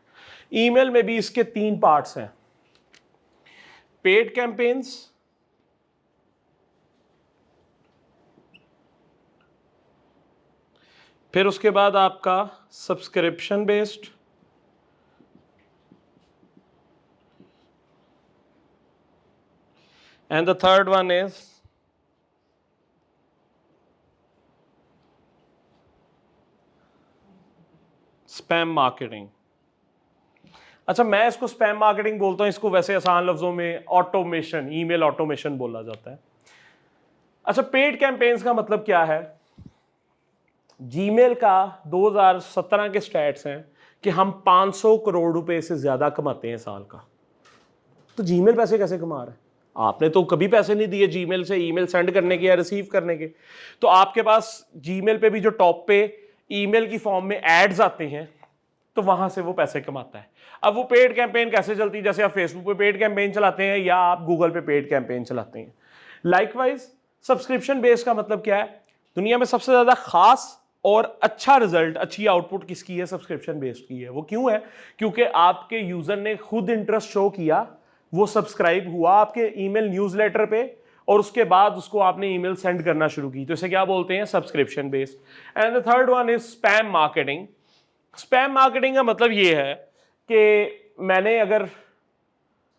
Email में भी इसके 3 पार्ट्स हैं, पेड कैंपेन्स, फिर उसके बाद आपका subscription based, and the third one is spam marketing. अच्छा, मैं इसको स्पैम मार्केटिंग बोलता हूं, इसको वैसे आसान लफ्जों में ऑटोमेशन, ईमेल ऑटोमेशन बोला जाता है। अच्छा, पेड कैंपेन्स का मतलब क्या है? जीमेल का 2017 के स्टैट्स हैं कि हम 500 करोड़ रुपए से ज्यादा कमाते हैं साल का। तो जीमेल पैसे कैसे कमा रहा है? आपने तो कभी पैसे नहीं दिए जीमेल से ईमेल सेंड करने के या रिसीव करने के। तो आपके पास जीमेल पे भी जो टॉप पे ईमेल की फॉर्म में एड्स आते हैं, तो वहां से वो पैसे कमाता है। अब वो पेड कैंपेन कैसे चलती है? जैसे आप फेसबुक पे पेड कैंपेन चलाते हैं या आप गूगल पे पेड कैंपेन चलाते हैं। लाइकवाइज सब्सक्रिप्शन बेस का मतलब क्या है? दुनिया में सबसे ज्यादा खास और अच्छा रिजल्ट, अच्छी आउटपुट किसकी है? सब्सक्रिप्शन बेस्ड की है। वो क्यों है? क्योंकि आपके यूजर ने खुद इंटरेस्ट शो किया, वो सब्सक्राइब हुआ आपके ईमेल न्यूज़लेटर पे, और उसके बाद उसको आपने ईमेल सेंड करना शुरू की। तो इसे क्या बोलते हैं? Subscription based. And the third one is spam marketing. Spam marketing का मतलब ये है कि मैंने अगर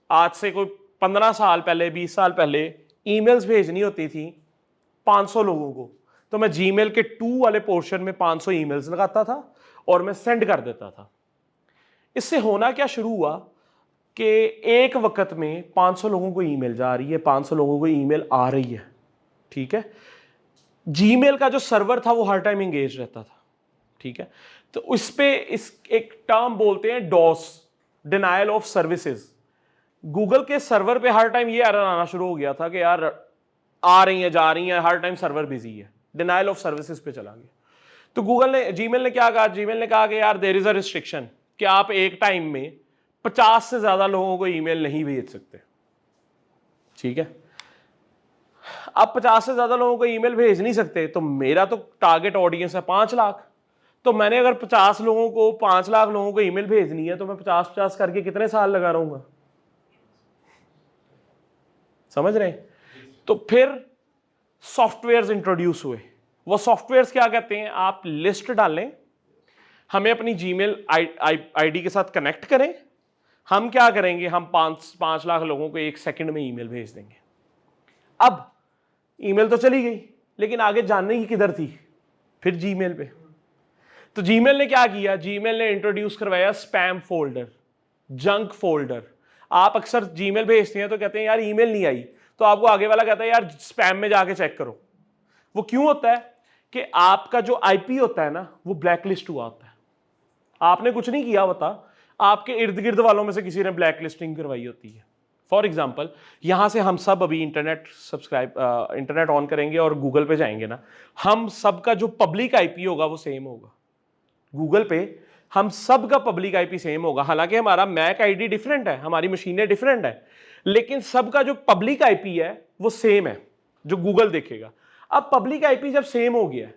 आज से कोई 15 साल पहले, 20 साल पहले ईमेल्स भेजनी होती थी 500 लोगों को, तो मैं जीमेल के टू वाले पोर्शन में 500 ईमेल्स लगाता था और मैं सेंड कर देता था। इससे होना क्या शुरू हुआ कि एक वक्त में 500 लोगों को ईमेल जा रही है, 500 लोगों को ईमेल आ रही है, ठीक है। जीमेल का जो सर्वर था वो हर टाइम एंगेज रहता था, ठीक है। तो उस पे इस एक टर्म बोलते हैं DoS, denial of services. Google के सर्वर पे हर टाइम ये एरर आना शुरू हो गया था कि यार आ रही है, जा रही है, हर टाइम सर्वर बिजी है, डिनायल ऑफ सर्विसेज पे चला गया। तो गूगल ने, जीमेल ने क्या कहा? जीमेल ने कहा कि यार देयर इज अ रिस्ट्रिक्शन कि आप एक टाइम में 50 से ज्यादा लोगों को ईमेल नहीं भेज सकते, ठीक है। अब 50 से ज्यादा लोगों को ईमेल भेज नहीं सकते, तो मेरा तो टारगेट ऑडियंस है 5 लाख। तो मैंने अगर 50 लोगों को, 5 लाख लोगों को ईमेल भेजनी है, तो मैं 50-50 करके कितने साल लगा रहूंगा? समझ रहे हैं? तो फिर सॉफ्टवेयर्स इंट्रोड्यूस हुए। वो सॉफ्टवेयर्स क्या कहते हैं? आप लिस्ट डालें, हमें अपनी जीमेल आईडी के साथ कनेक्ट करें, हम क्या करेंगे? हम 5 लाख लोगों को 1 सेकंड में ईमेल भेज देंगे। अब ईमेल तो चली गई, लेकिन आगे जानने की किधर थी? फिर जीमेल पे। तो जीमेल ने क्या किया? जीमेल ने इंट्रोड्यूस करवाया स्पैम फोल्डर, जंक फोल्डर। आप अक्सर जीमेल भेजते हैं तो कहते हैं यार ईमेल नहीं आई, तो आपको आगे वाला कहता है यार स्पैम में जाके चेक करो। वो क्यों होता है? कि आपका जो आईपी होता है ना, वो ब्लैकलिस्ट हुआ होता है। आपने कुछ नहीं किया होता, आपके इर्द गिर्द वालों में से किसी ने ब्लैक लिस्टिंग करवाई होती है। फॉर एग्जाम्पल, यहां से हम सब अभी इंटरनेट ऑन करेंगे और गूगल पे जाएंगे ना, हम सब का जो पब्लिक आईपी होगा वो सेम होगा। गूगल पे हम सब का पब्लिक आईपी सेम होगा। हालांकि हमारा मैक आईडी डिफरेंट है, हमारी मशीनें डिफरेंट है, लेकिन सबका जो पब्लिक आईपी है वो सेम है, जो गूगल देखेगा। अब पब्लिक आईपी जब सेम हो गया,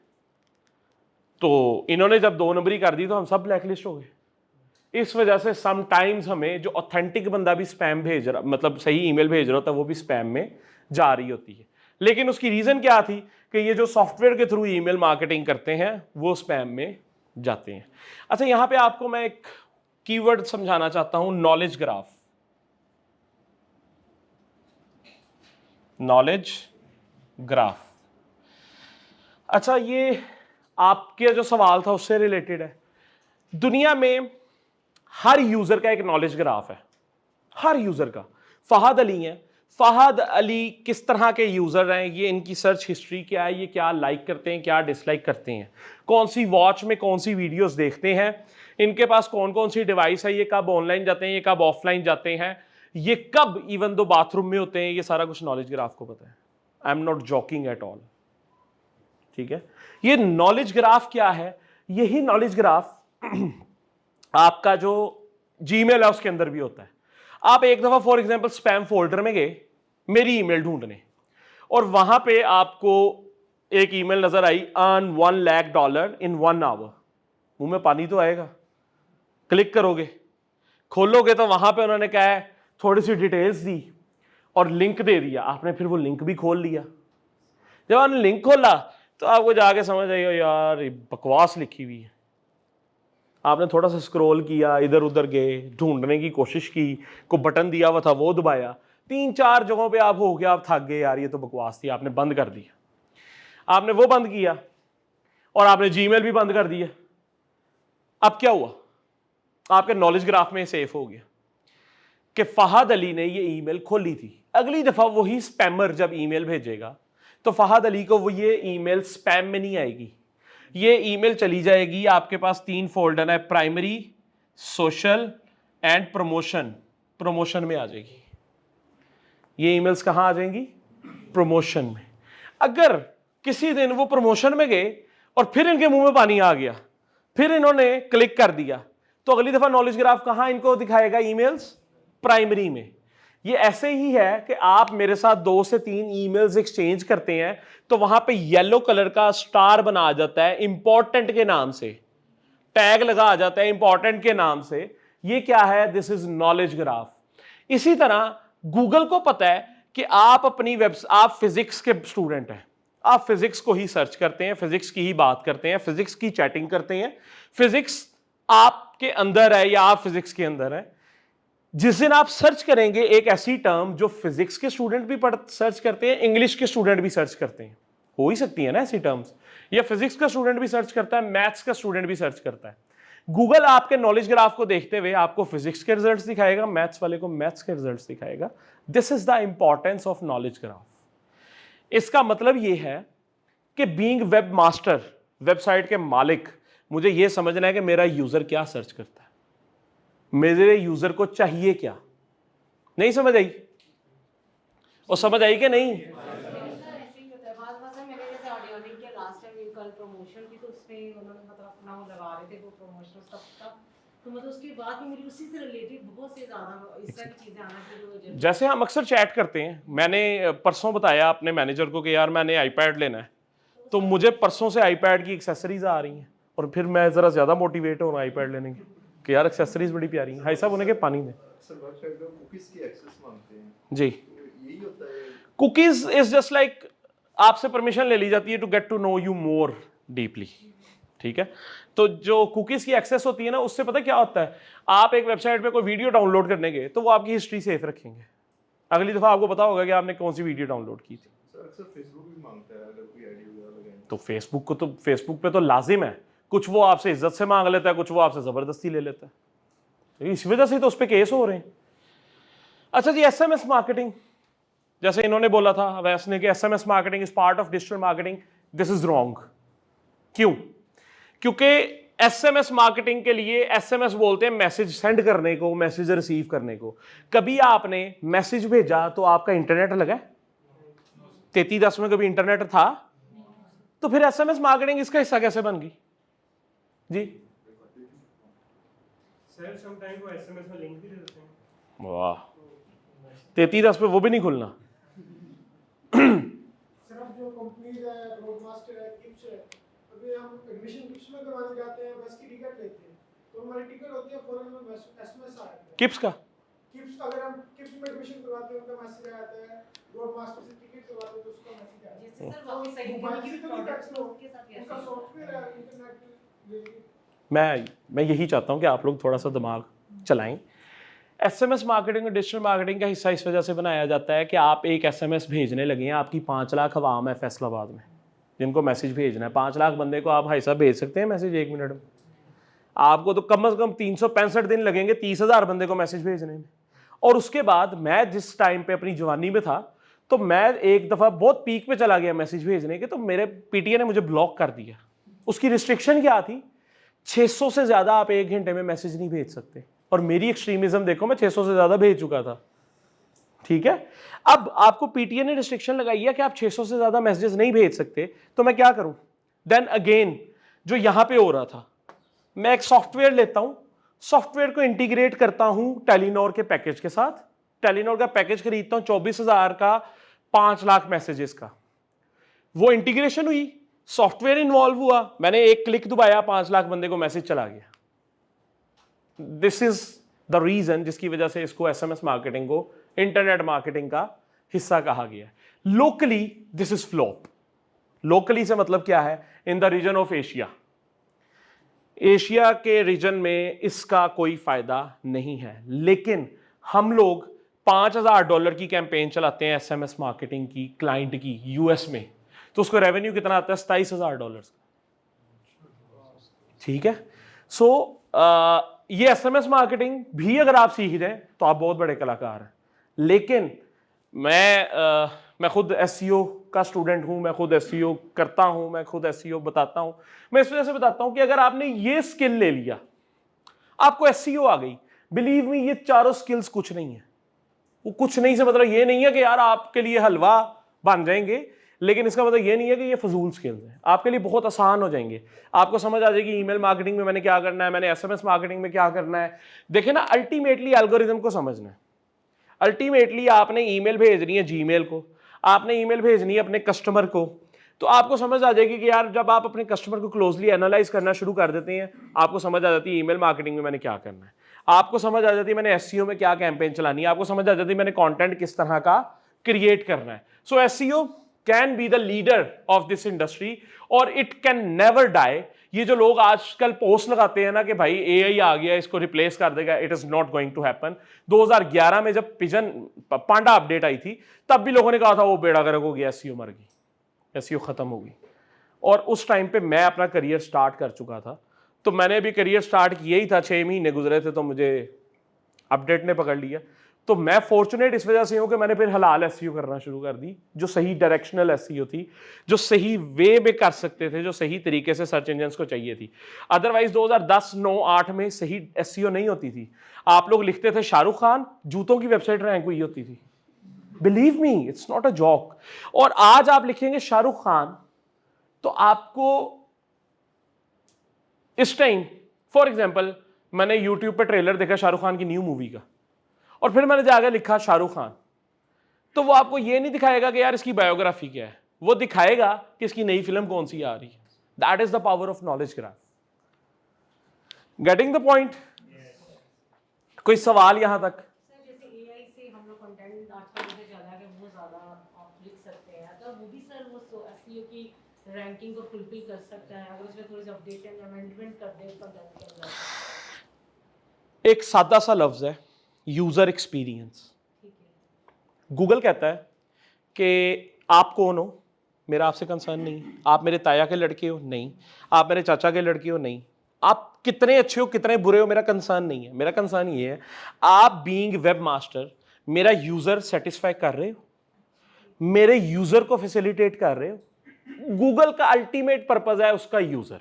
तो इन्होंने जब 2 नंबरी कर दी, तो हम सब ब्लैकलिस्ट हो गए। इस वजह से समटाइम्स हमें जो ऑथेंटिक बंदा भी स्पैम भेज रहा, मतलब सही ईमेल भेज रहा होता है, वो भी स्पैम में जा रही होती है। लेकिन उसकी रीजन क्या थी? कि ये जो सॉफ्टवेयर के थ्रू ईमेल मार्केटिंग करते हैं वो स्पैम में जाते हैं। अच्छा, यहां पे आपको मैं एक कीवर्ड समझाना चाहता हूं, नॉलेज ग्राफ। Knowledge graph. अच्छा, ये आपके जो सवाल था उससे रिलेटेड है। दुनिया में हर यूजर का एक नॉलेज ग्राफ है, हर यूजर का। फहद अली हैं, फहद अली किस तरह के यूजर हैं, ये इनकी सर्च हिस्ट्री क्या है, ये क्या लाइक करते हैं, क्या डिसलाइक करते हैं, कौन सी वॉच में कौन सी वीडियोस देखते हैं, इनके पास कौन कौन सी डिवाइस है, ये कब ऑनलाइन जाते हैं, ये कब ऑफलाइन जाते हैं, ये कब इवन दो बाथरूम में होते हैं, ये सारा कुछ नॉलेज ग्राफ को पता है। I am not joking at all, ठीक है। ये नॉलेज ग्राफ क्या है? यही नॉलेज ग्राफ आपका जो जीमेल है उसके अंदर भी होता है। आप एक दफा फॉर एग्जांपल स्पैम फोल्डर में गए मेरी ईमेल ढूंढने, और वहां पे आपको एक ईमेल नजर आई, अर्न $1 लाख इन 1 आवर। मुंह में पानी तो आएगा। क्लिक करोगे, खोलोगे तो वहां पे उन्होंने क्या है, थोड़ी सी डिटेल्स दी और लिंक दे दिया। आपने फिर वो लिंक भी खोल लिया। जब आपने लिंक खोला तो आपको जाके समझ आई यार बकवास लिखी हुई है। आपने थोड़ा सा स्क्रॉल किया, इधर उधर गए, ढूंढने की कोशिश की, को बटन दिया हुआ था वो दबाया, 3-4 जगहों पे आप हो गया, आप थक गए, यार ये तो बकवास थी, आपने बंद कर दिया। आपने वो बंद किया और आपने जीमेल भी बंद कर दिया। अब क्या हुआ? आपके नॉलेज ग्राफ में सेव हो गया कि फहद अली ने ये ईमेल खोली थी। अगली दफा वही स्पैमर जब ईमेल भेजेगा तो फहद अली को वो ये ईमेल स्पैम में नहीं आएगी, ये ईमेल चली जाएगी आपके पास 3 फोल्डर है, primary, social and promotion, promotion में आ जाएगी। ये ईमेल्स कहाँ आ जाएंगी? प्रमोशन में। अगर किसी दिन वो प्रमोशन में गए और फिर इनके मुंह में पानी आ गया, फिर इन्होंने क्लिक कर दिया, तो अगली दफा नॉलेज ग्राफ कहाँ इनको दिखाएगा? ईमेल्स प्राइमरी में। ये ऐसे ही है कि आप मेरे साथ 2 से 3 ईमेल्स एक्सचेंज करते हैं तो वहां पे येलो कलर का स्टार बना आ जाता है इंपॉर्टेंट के नाम से, टैग लगा आ जाता है इंपॉर्टेंट के नाम से। ये क्या है? This is knowledge graph. इसी तरह गूगल को पता है कि आप अपनी आप फिजिक्स के स्टूडेंट हैं, आप फिजिक्स को ही सर्च करते हैं, फिजिक्स की ही बात करते हैं, फिजिक्स की चैटिंग करते हैं, फिजिक्स आपके अंदर है या आप फिजिक्स के अंदर है। जिस दिन आप सर्च करेंगे एक ऐसी टर्म जो फिजिक्स के स्टूडेंट भी सर्च करते हैं, इंग्लिश के स्टूडेंट भी सर्च करते हैं, हो ही सकती है ना ऐसी टर्म्स, या फिजिक्स का स्टूडेंट भी सर्च करता है, मैथ्स का स्टूडेंट भी सर्च करता है। गूगल आपके नॉलेज ग्राफ को देखते हुए आपको फिजिक्स के रिजल्ट्स दिखाएगा, मैथ्स वाले को मैथ्स के रिजल्ट्स दिखाएगा। This is the importance of knowledge graph. इसका मतलब यह है कि बीइंग वेब मास्टर, वेबसाइट के मालिक, मुझे यह समझना है कि मेरा यूजर क्या सर्च करता है, मेरे यूजर को चाहिए क्या। नहीं समझ आई? और समझ आई कि नहीं? प्रमोशन भी तो उसमें उन्होंने मतलब अपना वो लगा रहे थे, वो प्रमोशन सब था, तो मतलब उसके बाद भी मुझे उसी से रिलेटेड बहुत से ज्यादा इस तरह की चीजें आना शुरू हो जाती हैं। जैसे हम अक्सर चैट करते हैं, मैंने परसों बताया अपने मैनेजर को कि यार मैंने आईपैड लेना है, तो मुझे परसों से आईपैड की एक्सेसरीज आ रही हैं और फिर मैं ज़रा ज़्यादा मोटिवेट हो रहा हूँ आईपैड लेने की कि यार एक्सेसरीज बड़ी प्यारी हैं। हाई साहब उन्हें के पानी में जी, कुकीज़ इज जस्ट लाइक आपसे परमिशन ले ली जाती है to get to know you more deeply, ठीक है। तो जो कुकीज़ की एक्सेस होती है ना, उससे पता क्या होता है, आप एक वेबसाइट पे कोई वीडियो डाउनलोड करने गए तो वो आपकी हिस्ट्री सेफ रखेंगे, अगली दफ़ा आपको पता होगा कि आपने कौन सी वीडियो डाउनलोड की थी। फेसबुक भी मांगता है अगर कोई आईडी वगैरह लगाएं तो फेसबुक पे तो लाजिम है, कुछ वो आपसे इज्जत से मांग लेता है, कुछ वो आपसे ज़बरदस्ती ले लेता है, इस वजह से तो उस पर केस हो रहे हैं। अच्छा जी, SMS मार्केटिंग, जैसे इन्होंने बोला था वैसने कि SMS marketing is part of digital marketing, this is wrong. क्यों? क्योंकि SMS मार्केटिंग के लिए SMS बोलते हैं मैसेज सेंड करने को, मैसेज रिसीव करने को। कभी आपने मैसेज भेजा तो आपका इंटरनेट लगा? 3310 में कभी इंटरनेट था? तो फिर SMS मार्केटिंग इसका हिस्सा कैसे बन गई जी? सर समटाइम वो एसएमएस में लिंक भी दे देते हैं। वाह, 3310 पे वो भी नहीं खुलना। सर अब जो कंपनीज है, ब्रॉडकास्टर है, किप्स है, अभी हम एडमिशन किप्स में करवाने जाते हैं, बस की टिकट लेते हैं तो हमारी टिकट होती है, फौरन में एसएमएस आता है किप्स का? किप्स अगर हम किप्स में एडमिशन करवाते हैं उनका मैसेज आता है, ब्रॉडकास्टर से टिकट करवाते हैं तो उसका मैसेज आता है। जैसे सर वाकई सही मोबाइल है से कि तो नहीं टच लो, के साथ उनका ऐसे सॉफ्टवेयर है, इंटरनेट मैं यही चाहता हूं कि आप लोग थोड़ा सा दिमाग चलाएं। SMS मार्केटिंग और डिजिटल मार्केटिंग का हिस्सा इस वजह से बनाया जाता है कि आप एक SMS भेजने लगे हैं, आपकी 5 लाख अवाम है फैसलाबाद में जिनको मैसेज भेजना है। 5 लाख बंदे को आप हाई साहब भेज सकते हैं मैसेज 1 मिनट में? आपको तो कम से कम 365 दिन लगेंगे 30,000 बंदे को मैसेज भेजने में। और उसके बाद मैं जिस टाइम पे अपनी जवानी में था, तो मैं एक दफ़ा बहुत पीक पे चला गया मैसेज भेजने के, तो मेरे PTA ने मुझे ब्लॉक कर दिया। उसकी रिस्ट्रिक्शन क्या थी? 600 से ज़्यादा आप 1 घंटे में मैसेज नहीं भेज सकते। और मेरी एक्सट्रीमिज्म देखो, मैं 600 से ज़्यादा भेज चुका था, ठीक है। अब आपको PTA ने रिस्ट्रिक्शन लगाई है कि आप 600 से ज़्यादा मैसेजेस नहीं भेज सकते, तो मैं क्या करूं? देन अगेन जो यहाँ पे हो रहा था, मैं एक सॉफ्टवेयर लेता हूं, सॉफ्टवेयर को इंटीग्रेट करता हूं टेलीनॉर के पैकेज के साथ। टेलीनॉर का पैकेज खरीदता हूं 24,000 का, 5 लाख मैसेजेस का। वो इंटीग्रेशन हुई, सॉफ्टवेयर इन्वॉल्व हुआ, मैंने एक क्लिक दबाया, 5 लाख बंदे को मैसेज चला गया। दिस इज द रीजन जिसकी वजह से इसको SMS मार्केटिंग को इंटरनेट मार्केटिंग का हिस्सा कहा गया है। Locally this is flop. Locally से मतलब क्या है? In the region of Asia, Asia के रीजन में इसका कोई फायदा नहीं है। लेकिन हम लोग $5,000 की कैंपेन चलाते हैं SMS मार्केटिंग की, क्लाइंट की US में, तो उसको रेवेन्यू कितना आता है? $27,000। ठीक है। सो ये एसएमएस मार्केटिंग भी अगर आप सीख जाएं तो आप बहुत बड़े कलाकार हैं। लेकिन मैं खुद एसईओ का स्टूडेंट हूं, मैं खुद एसईओ करता हूं, मैं खुद एसईओ बताता हूं। मैं इस वजह से बताता हूं कि अगर आपने ये स्किल ले लिया, आपको एसईओ आ गई, बिलीव मी ये चारों स्किल्स कुछ नहीं है। वो कुछ नहीं से मतलब ये नहीं है कि यार आपके लिए हलवा बन जाएंगे, लेकिन इसका मतलब ये नहीं है कि ये फजूल स्किल्स हैं। आपके लिए बहुत आसान हो जाएंगे। आपको समझ आ जाएगी ईमेल मार्केटिंग में मैंने क्या करना है, मैंने एसएमएस मार्केटिंग में क्या करना है। देखिए ना, अल्टीमेटली एल्गोरिथम को समझना है। अल्टीमेटली आपने ईमेल भेजनी है जीमेल को, आपने ईमेल भेजनी है अपने कस्टमर को, तो आपको समझ आ जाएगी कि यार जब आप अपने कस्टमर को क्लोजली एनालाइज करना शुरू कर देते हैं, आपको समझ आ जाती है ईमेल मार्केटिंग में मैंने क्या करना है, आपको समझ आ जाती है मैंने एसईओ में क्या कैंपेन चलानी है, आपको समझ आ जाती है मैंने कंटेंट किस तरह का क्रिएट करना है। So SEO can be the leader of this industry और इट कैन नेवर डाई। ये जो लोग आजकल पोस्ट लगाते हैं ना कि भाई एआई आ गया इसको रिप्लेस कर देगा, it is not going to happen. 2011 में जब पिजन पांडा अपडेट आई थी तब भी लोगों ने कहा था वो बेड़ा गर्क हो गया, एसईओ मर गई, एसईओ खत्म हो गई। और उस टाइम पे मैं अपना करियर स्टार्ट कर चुका था, तो मैंने भी करियर स्टार्ट किया ही था, 6 महीने गुजरे थे तो मुझे अपडेट ने पकड़ लिया। तो मैं फॉर्चुनेट इस वजह से हूं कि मैंने फिर हलाल एसईओ करना शुरू कर दी, जो सही डायरेक्शनल एसईओ थी, जो सही वे में कर सकते थे, जो सही तरीके से सर्च इंजन्स को चाहिए थी। अदरवाइज 2010, 9, 8 में सही एसईओ नहीं होती थी। आप लोग लिखते थे शाहरुख खान, जूतों की वेबसाइट रैंक हुई होती थी। Believe me, it's not a joke. और आज आप लिखेंगे शाहरुख खान तो आपको इस टाइम फॉर एग्जाम्पल मैंने यूट्यूब पे ट्रेलर देखा शाहरुख खान की न्यू मूवी का, और फिर मैंने जाकर लिखा शाहरुख खान, तो वो आपको ये नहीं दिखाएगा कि यार इसकी बायोग्राफी क्या है, वो दिखाएगा कि इसकी नई फिल्म कौन सी आ रही है। That is the power of knowledge graph. Getting the point? कोई सवाल यहां तक? सर जैसे एआई से हम लोग कंटेंट आजकल जैसे चला है कि वो ज़्यादा आप लिख सकते हैं, तो वो भी सर वो एसईओ की रैंकिंग को फुलफिल कर सकता है अगर उसमें थोड़ी सी अपडेशन अमेंडमेंट कर दे कंटेंट के अंदर? एक सादा सा लफ्ज है यूजर एक्सपीरियंस। ठीक है। गूगल कहता है कि आप कौन हो, मेरा आपसे कंसर्न नहीं। आप मेरे ताया के लड़के हो, नहीं। आप मेरे चाचा के लड़के हो, नहीं। आप कितने अच्छे हो कितने बुरे हो, मेरा कंसर्न नहीं है। मेरा कंसर्न ये है आप बीइंग वेब मास्टर मेरा यूजर सेटिस्फाई कर रहे हो, मेरे यूजर को फैसिलिटेट कर रहे हो। गूगल का अल्टीमेट पर्पज है उसका यूजर।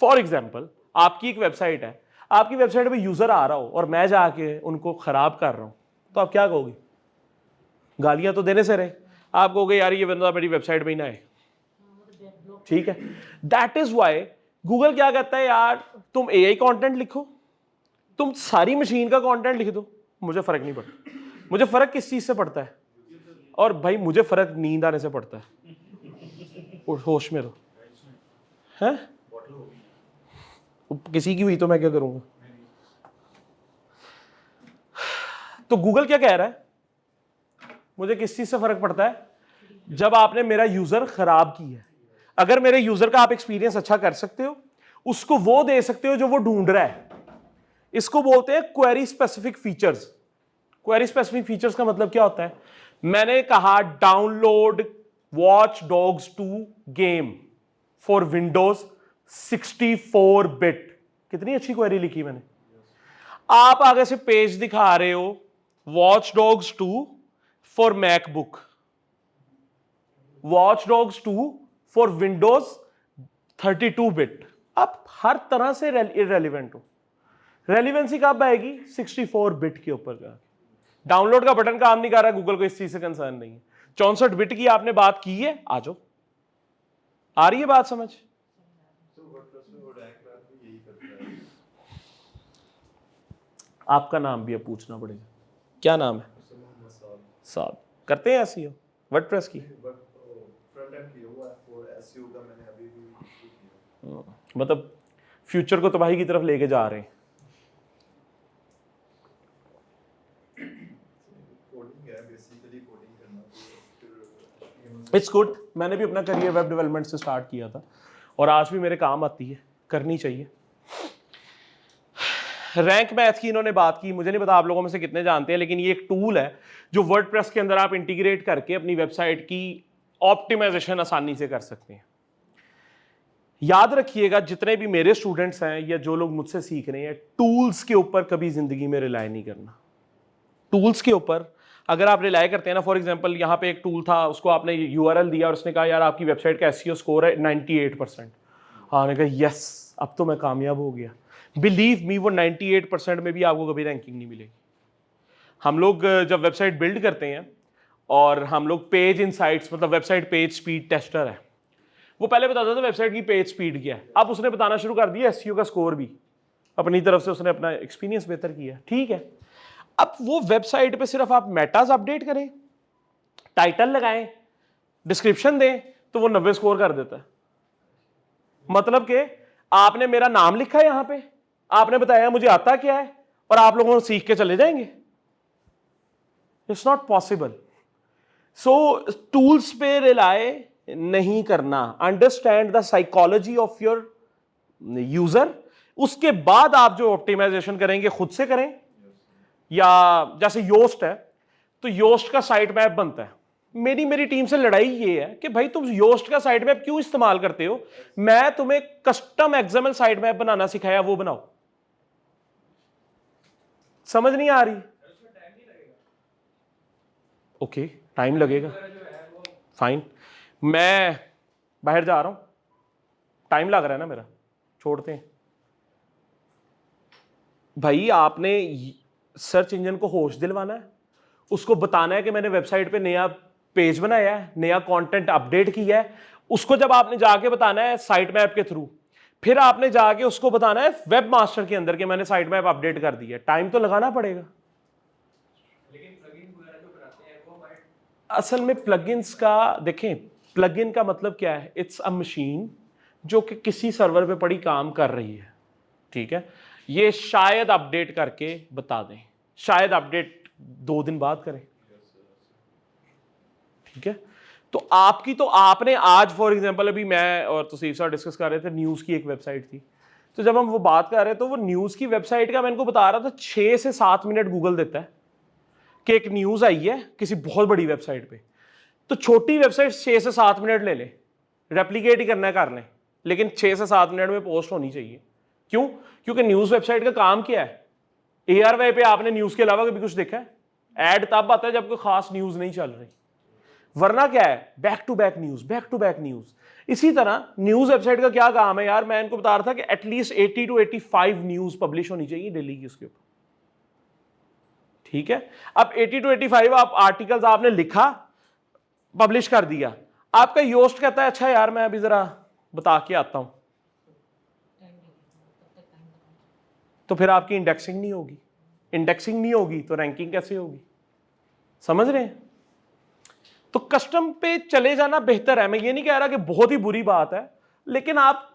फॉर एग्जाम्पल आपकी एक वेबसाइट है, आपकी वेबसाइट पे यूजर आ रहा हो और मैं जाके उनको खराब कर रहा हूं, तो आप क्या कहोगे? गालियां तो देने से रहे, आप कहोगे यार ये बंदा मेरी वेबसाइट पे ही ना आए। ठीक है, दैट इज वाई गूगल क्या कहता है, यार तुम एआई कंटेंट लिखो, तुम सारी मशीन का कंटेंट लिख दो, मुझे फर्क नहीं पड़ता। मुझे फर्क किस चीज से पड़ता है? और भाई मुझे फर्क नींद आने से पड़ता है। होश में रहो। हैं? किसी की हुई तो मैं क्या करूंगा? तो गूगल क्या कह रहा है, मुझे किस चीज से फर्क पड़ता है? जब आपने मेरा यूजर खराब किया है। अगर मेरे यूजर का आप एक्सपीरियंस अच्छा कर सकते हो, उसको वो दे सकते हो जो वो ढूंढ रहा है। इसको बोलते हैं query specific features. Query specific features का मतलब क्या होता है? मैंने कहा download watch dogs 2 game for Windows 64 bit. कितनी अच्छी क्वेरी लिखी मैंने। आप आगे से पेज दिखा रहे हो watch dogs 2 for MacBook, watch dogs 2 for Windows 32 bit. आप हर तरह से इररेलेवेंट हो। रेलिवेंसी कब आएगी? 64 बिट के ऊपर जाके। डाउनलोड का बटन काम नहीं कर रहा, गूगल को इस चीज से कंसर्न नहीं है। 64 बिट की आपने बात की है, आ जाओ। आ रही है बात समझ? आपका नाम भी अब पूछना पड़ेगा, क्या नाम है? साहब करते हैं एसईओ वर्डप्रेस की? मतलब फ्यूचर को तबाही की तरफ लेके जा रहे हैं। It's good. मैंने भी अपना करियर वेब डेवलपमेंट से स्टार्ट किया था और आज भी मेरे काम आती है, करनी चाहिए। रैंक मैथ की इन्होंने बात की, मुझे नहीं पता आप लोगों में से कितने जानते हैं, लेकिन ये एक टूल है जो वर्डप्रेस के अंदर आप इंटीग्रेट करके अपनी वेबसाइट की ऑप्टिमाइजेशन आसानी से कर सकते हैं। याद रखिएगा, जितने भी मेरे स्टूडेंट्स हैं या जो लोग मुझसे सीख रहे हैं, टूल्स के ऊपर कभी जिंदगी में रिलाय नहीं करना। टूल्स के ऊपर अगर आप रिलाय करते हैं ना, फॉर एग्जांपल यहाँ पे एक टूल था, उसको आपने यूआरएल दिया और उसने कहा यार आपकी वेबसाइट का एसईओ स्कोर है 98%। हाँ, मैंने कहा यस, अब तो मैं कामयाब हो गया। बिलीव मी, वो 98% में भी आपको कभी रैंकिंग नहीं मिलेगी। हम लोग जब वेबसाइट बिल्ड करते हैं और हम लोग पेज इनसाइट्स, मतलब वेबसाइट पेज स्पीड टेस्टर है, वो पहले बताता था वेबसाइट की पेज स्पीड क्या है, अब उसने बताना शुरू कर दिया एसईओ का स्कोर भी, अपनी तरफ से उसने अपना एक्सपीरियंस बेहतर किया। ठीक है, अब वो वेबसाइट पे सिर्फ आप मेटाज अपडेट करें, टाइटल लगाएं, डिस्क्रिप्शन दें, तो वो 90 स्कोर कर देता है। मतलब कि आपने मेरा नाम लिखा है यहां पे, आपने बताया मुझे आता क्या है, और आप लोगों को सीख के चले जाएंगे। It's not possible. So tools पे रिलाय नहीं करना। Understand the psychology of your user, उसके बाद आप जो ऑप्टिमाइजेशन करेंगे खुद से करें। या जैसे योस्ट है, तो योस्ट का साइट मैप बनता है। मेरी टीम से लड़ाई ये है कि भाई तुम योस्ट का साइट मैप क्यों इस्तेमाल करते हो, मैं तुम्हें कस्टम एक्सएमएल साइट मैप बनाना सिखाया, वो बनाओ। समझ नहीं आ रही? ओके, टाइम लगेगा, फाइन, मैं बाहर जा रहा हूं, टाइम लग रहा है ना मेरा, छोड़ते हैं। भाई आपने सर्च इंजन को होश दिलवाना है, उसको बताना है कि मैंने वेबसाइट पे नया पेज बनाया है, नया कंटेंट अपडेट किया है, उसको जब आपने जाके बताना है साइट मैप के थ्रू, फिर आपने जाके उसको बताना है वेब मास्टर के अंदर कि मैंने साइट मैप अपडेट कर दिया। टाइम तो लगाना पड़ेगा। लेकिन प्लगइन वगैरह जो बनाते हैं वो असल में प्लगइन्स का देखें, प्लगइन का मतलब क्या है, इट्स अ मशीन जो कि किसी सर्वर पे पड़ी काम कर रही है। ठीक है, ये शायद अपडेट करके बता दें, शायद अपडेट 2 दिन बाद करें। ठीक है, तो आपने आज फॉर एग्जांपल, अभी मैं और तौसीफ सर डिस्कस कर रहे थे, न्यूज़ की एक वेबसाइट थी, तो जब हम वो बात कर रहे थे तो वो न्यूज़ की वेबसाइट का मैं इनको बता रहा था, 6 से 7 मिनट गूगल देता है कि एक न्यूज़ आई है किसी बहुत बड़ी वेबसाइट पे। तो छोटी वेबसाइट 6 से 7 मिनट ले लें, रेप्लिकेट ही करना है कर लें, लेकिन 6 से 7 मिनट में पोस्ट होनी चाहिए। क्यों? क्योंकि न्यूज़ वेबसाइट का काम क्या है? ARY पे आपने न्यूज़ के अलावा कभी कुछ देखा है? ऐड तब आता है जब कोई खास न्यूज़ नहीं चल रही, वरना क्या है, back to back news, back to back news. इसी तरह न्यूज़ वेबसाइट का क्या काम है यार, मैं इनको बता रहा था कि एटलीस्ट 80 to 85 न्यूज़ पब्लिश होनी चाहिए डेली की उसके ऊपर। ठीक है, अब 80 to 85 आप आर्टिकल्स आपने लिखा, पब्लिश कर दिया, आपका योस्ट कहता है अच्छा यार मैं अभी जरा बता के आता हूं, तो फिर आपकी इंडेक्सिंग नहीं होगी। इंडेक्सिंग नहीं होगी तो रैंकिंग कैसे होगी? समझ रहे हैं? तो कस्टम पे चले जाना बेहतर है। मैं ये नहीं कह रहा कि बहुत ही बुरी बात है, लेकिन आप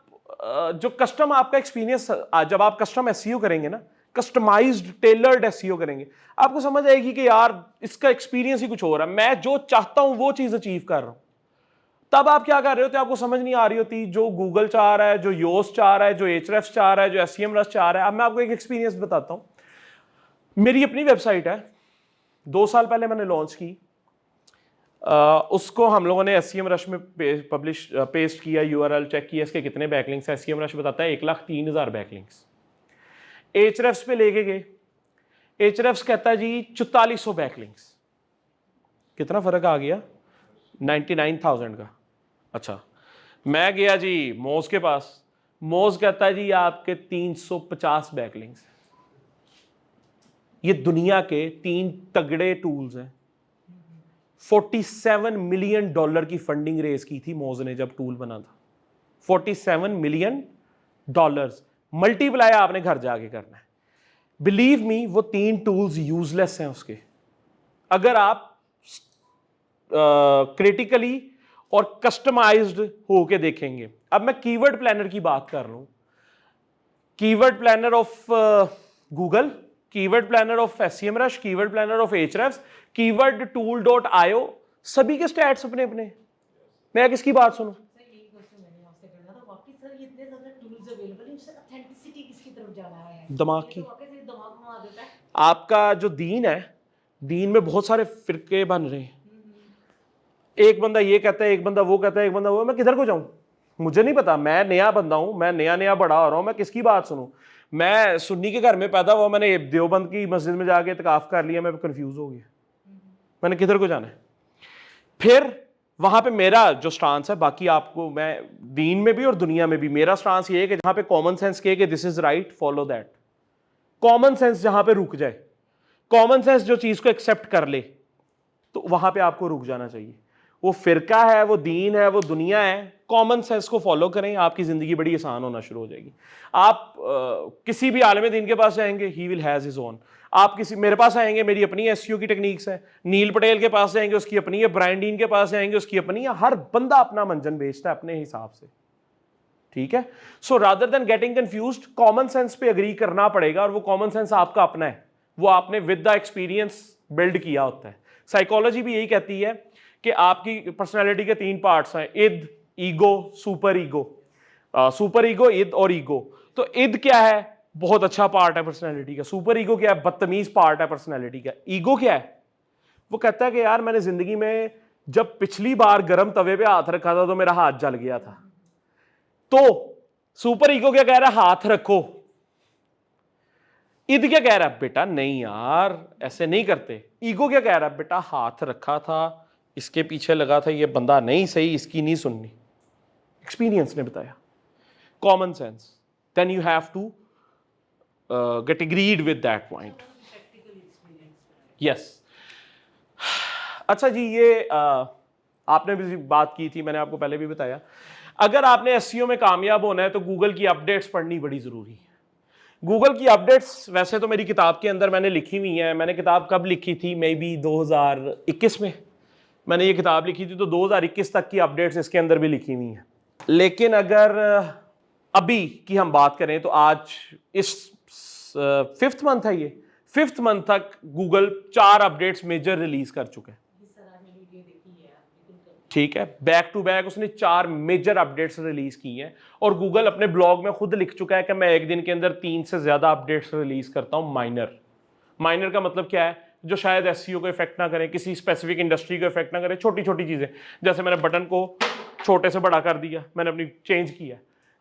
जो कस्टम आपका एक्सपीरियंस, जब आप कस्टम एसईओ करेंगे ना, कस्टमाइज्ड टेलर्ड एसईओ करेंगे, आपको समझ आएगी कि यार इसका एक्सपीरियंस ही कुछ हो रहा है, मैं जो चाहता हूं वो चीज अचीव कर रहा हूं। तब आप क्या कर रहे होते, आपको समझ नहीं आ रही होती जो गूगल चाह रहा है, जो योस्ट चाह रहा है, जो Ahrefs चाह रहा है, जो SEMrush चाह रहा है। अब मैं आपको एक एक्सपीरियंस बताता हूं। मेरी अपनी वेबसाइट है, 2 साल पहले मैंने लॉन्च की, उसको हम लोगों ने SEMrush में पेस्ट किया, URL चेक किया इसके कितने बैकलिंक्स है। SEMrush बताता है 1,03,000 बैकलिंक्स। Ahrefs पे लेके गए, Ahrefs कहता है जी 4400 बैकलिंक्स। कितना फर्क आ गया? 99,000 का। अच्छा, मैं गया जी मोज के पास, मोज कहता है जी आपके 350 बैकलिंक्स। ये दुनिया के 3 तगड़े टूल्स हैं। $47 मिलियन की फंडिंग रेज की थी मोज ने जब टूल बना था। $47 मिलियन, मल्टीप्लाई आपने घर जाके करना है। बिलीव मी, वो 3 टूल्स यूजलेस हैं उसके, अगर आप क्रिटिकली और कस्टमाइज्ड होके देखेंगे। अब मैं कीवर्ड प्लानर की बात कर रहा हूं, keyword planner of Google, keyword planner of SEMrush, keyword planner of Ahrefs, keyword tool.io, सभी के स्टैट्स अपने अपने। मैं किसकी बात सुनूं? सर यही क्वेश्चन मैंने आपसे करना था। वाकई सर ये इतने ज्यादा टूल्स अवेलेबल हैं, इससे ऑथेंटिसिटी किसकी तरफ जाना है? दिमाग की। ये तो वाकई से दिमाग घुमा देता है। आपका जो दीन है, दीन में बहुत सारे फिरके बन रहे हैं। एक बंदा ये कहता है, एक बंदा वो कहता है, एक बंदा वो, मैं किधर को जाऊं? मुझे नहीं पता, मैं नया बंदा हूं, मैं नया नया बड़ा हो रहा हूं, मैं किसकी बात सुनूं? मैं सुन्नी के घर में पैदा हुआ, मैंने देवबंद की मस्जिद में जाके इत्काफ कर लिया, मैं कंफ्यूज हो गया, मैंने किधर को जाना है? फिर वहां पे मेरा जो स्टांस है, बाकी आपको मैं दीन में भी और दुनिया में भी मेरा स्टांस ये है कि जहां पे कॉमन सेंस कहे कि this is right, follow that. Common sense जहां पे रुक जाए, कॉमन सेंस जो चीज को एक्सेप्ट कर ले, तो वहां पे आपको रुक जाना चाहिए। वो फिरका है, वो दीन है, वो दुनिया है, कॉमन सेंस को फॉलो करें, आपकी जिंदगी बड़ी आसान होना शुरू हो जाएगी। आप किसी भी आलम दीन के पास जाएंगे, he will has his own. आप किसी मेरे पास आएंगे, मेरी अपनी एसईओ की टेक्निक्स है। नील पटेल के पास जाएंगे, उसकी अपनी है। ब्रायन डीन के पास जाएंगे, उसकी अपनी है। हर बंदा अपना मंजन बेचता है अपने हिसाब से, ठीक है। So rather than getting confused, common sense पे अग्री करना पड़ेगा, और वो कॉमन सेंस आपका अपना है, वो आपने विद द एक्सपीरियंस बिल्ड किया होता है। साइकोलॉजी भी यही कहती है कि आपकी पर्सनैलिटी के 3 पार्ट्स हैं, id, ego, super ego. Super ego, id और ईगो। तो इद क्या है? बहुत अच्छा पार्ट है पर्सनैलिटी का। सुपर ईगो क्या है? बदतमीज पार्ट है पर्सनैलिटी का। ईगो क्या है? वो कहता है कि यार मैंने जिंदगी में जब पिछली बार गर्म तवे पे हाथ रखा था तो मेरा हाथ जल गया था। तो सुपर ईगो क्या कह रहा है? हाथ रखो। इद क्या कह रहा है? बेटा नहीं यार ऐसे नहीं करते। ईगो क्या कह रहा है? बेटा हाथ रखा था, इसके पीछे लगा था, ये बंदा नहीं सही, इसकी नहीं सुननी। एक्सपीरियंस ने बताया, common sense. Then you have to get agreed with that point. Yes. अच्छा जी, ये आपने भी बात की थी, मैंने आपको पहले भी बताया, अगर आपने एसईओ में कामयाब होना है तो गूगल की अपडेट्स पढ़नी बड़ी जरूरी है। गूगल की अपडेट्स वैसे तो मेरी किताब के अंदर मैंने लिखी हुई है। मैंने किताब कब लिखी थी? मे बी 2021 में मैंने ये किताब लिखी थी, तो 2021 तक की अपडेट्स इसके अंदर भी लिखी हुई हैं। लेकिन अगर अभी की हम बात करें तो आज इस 5th मंथ है, ये 5th मंथ तक गूगल 4 अपडेट्स मेजर रिलीज कर चुका है, ठीक है। बैक टू बैक उसने 4 मेजर अपडेट्स रिलीज की हैं। और गूगल अपने ब्लॉग में खुद लिख चुका है कि मैं एक दिन के अंदर 3 से ज्यादा अपडेट्स रिलीज करता हूं माइनर। माइनर का मतलब क्या है? जो शायद एसईओ को इफेक्ट ना करें, किसी स्पेसिफिक इंडस्ट्री को इफेक्ट ना करें, छोटी छोटी चीजें। जैसे मैंने बटन को छोटे से बड़ा कर दिया, मैंने अपनी चेंज किया।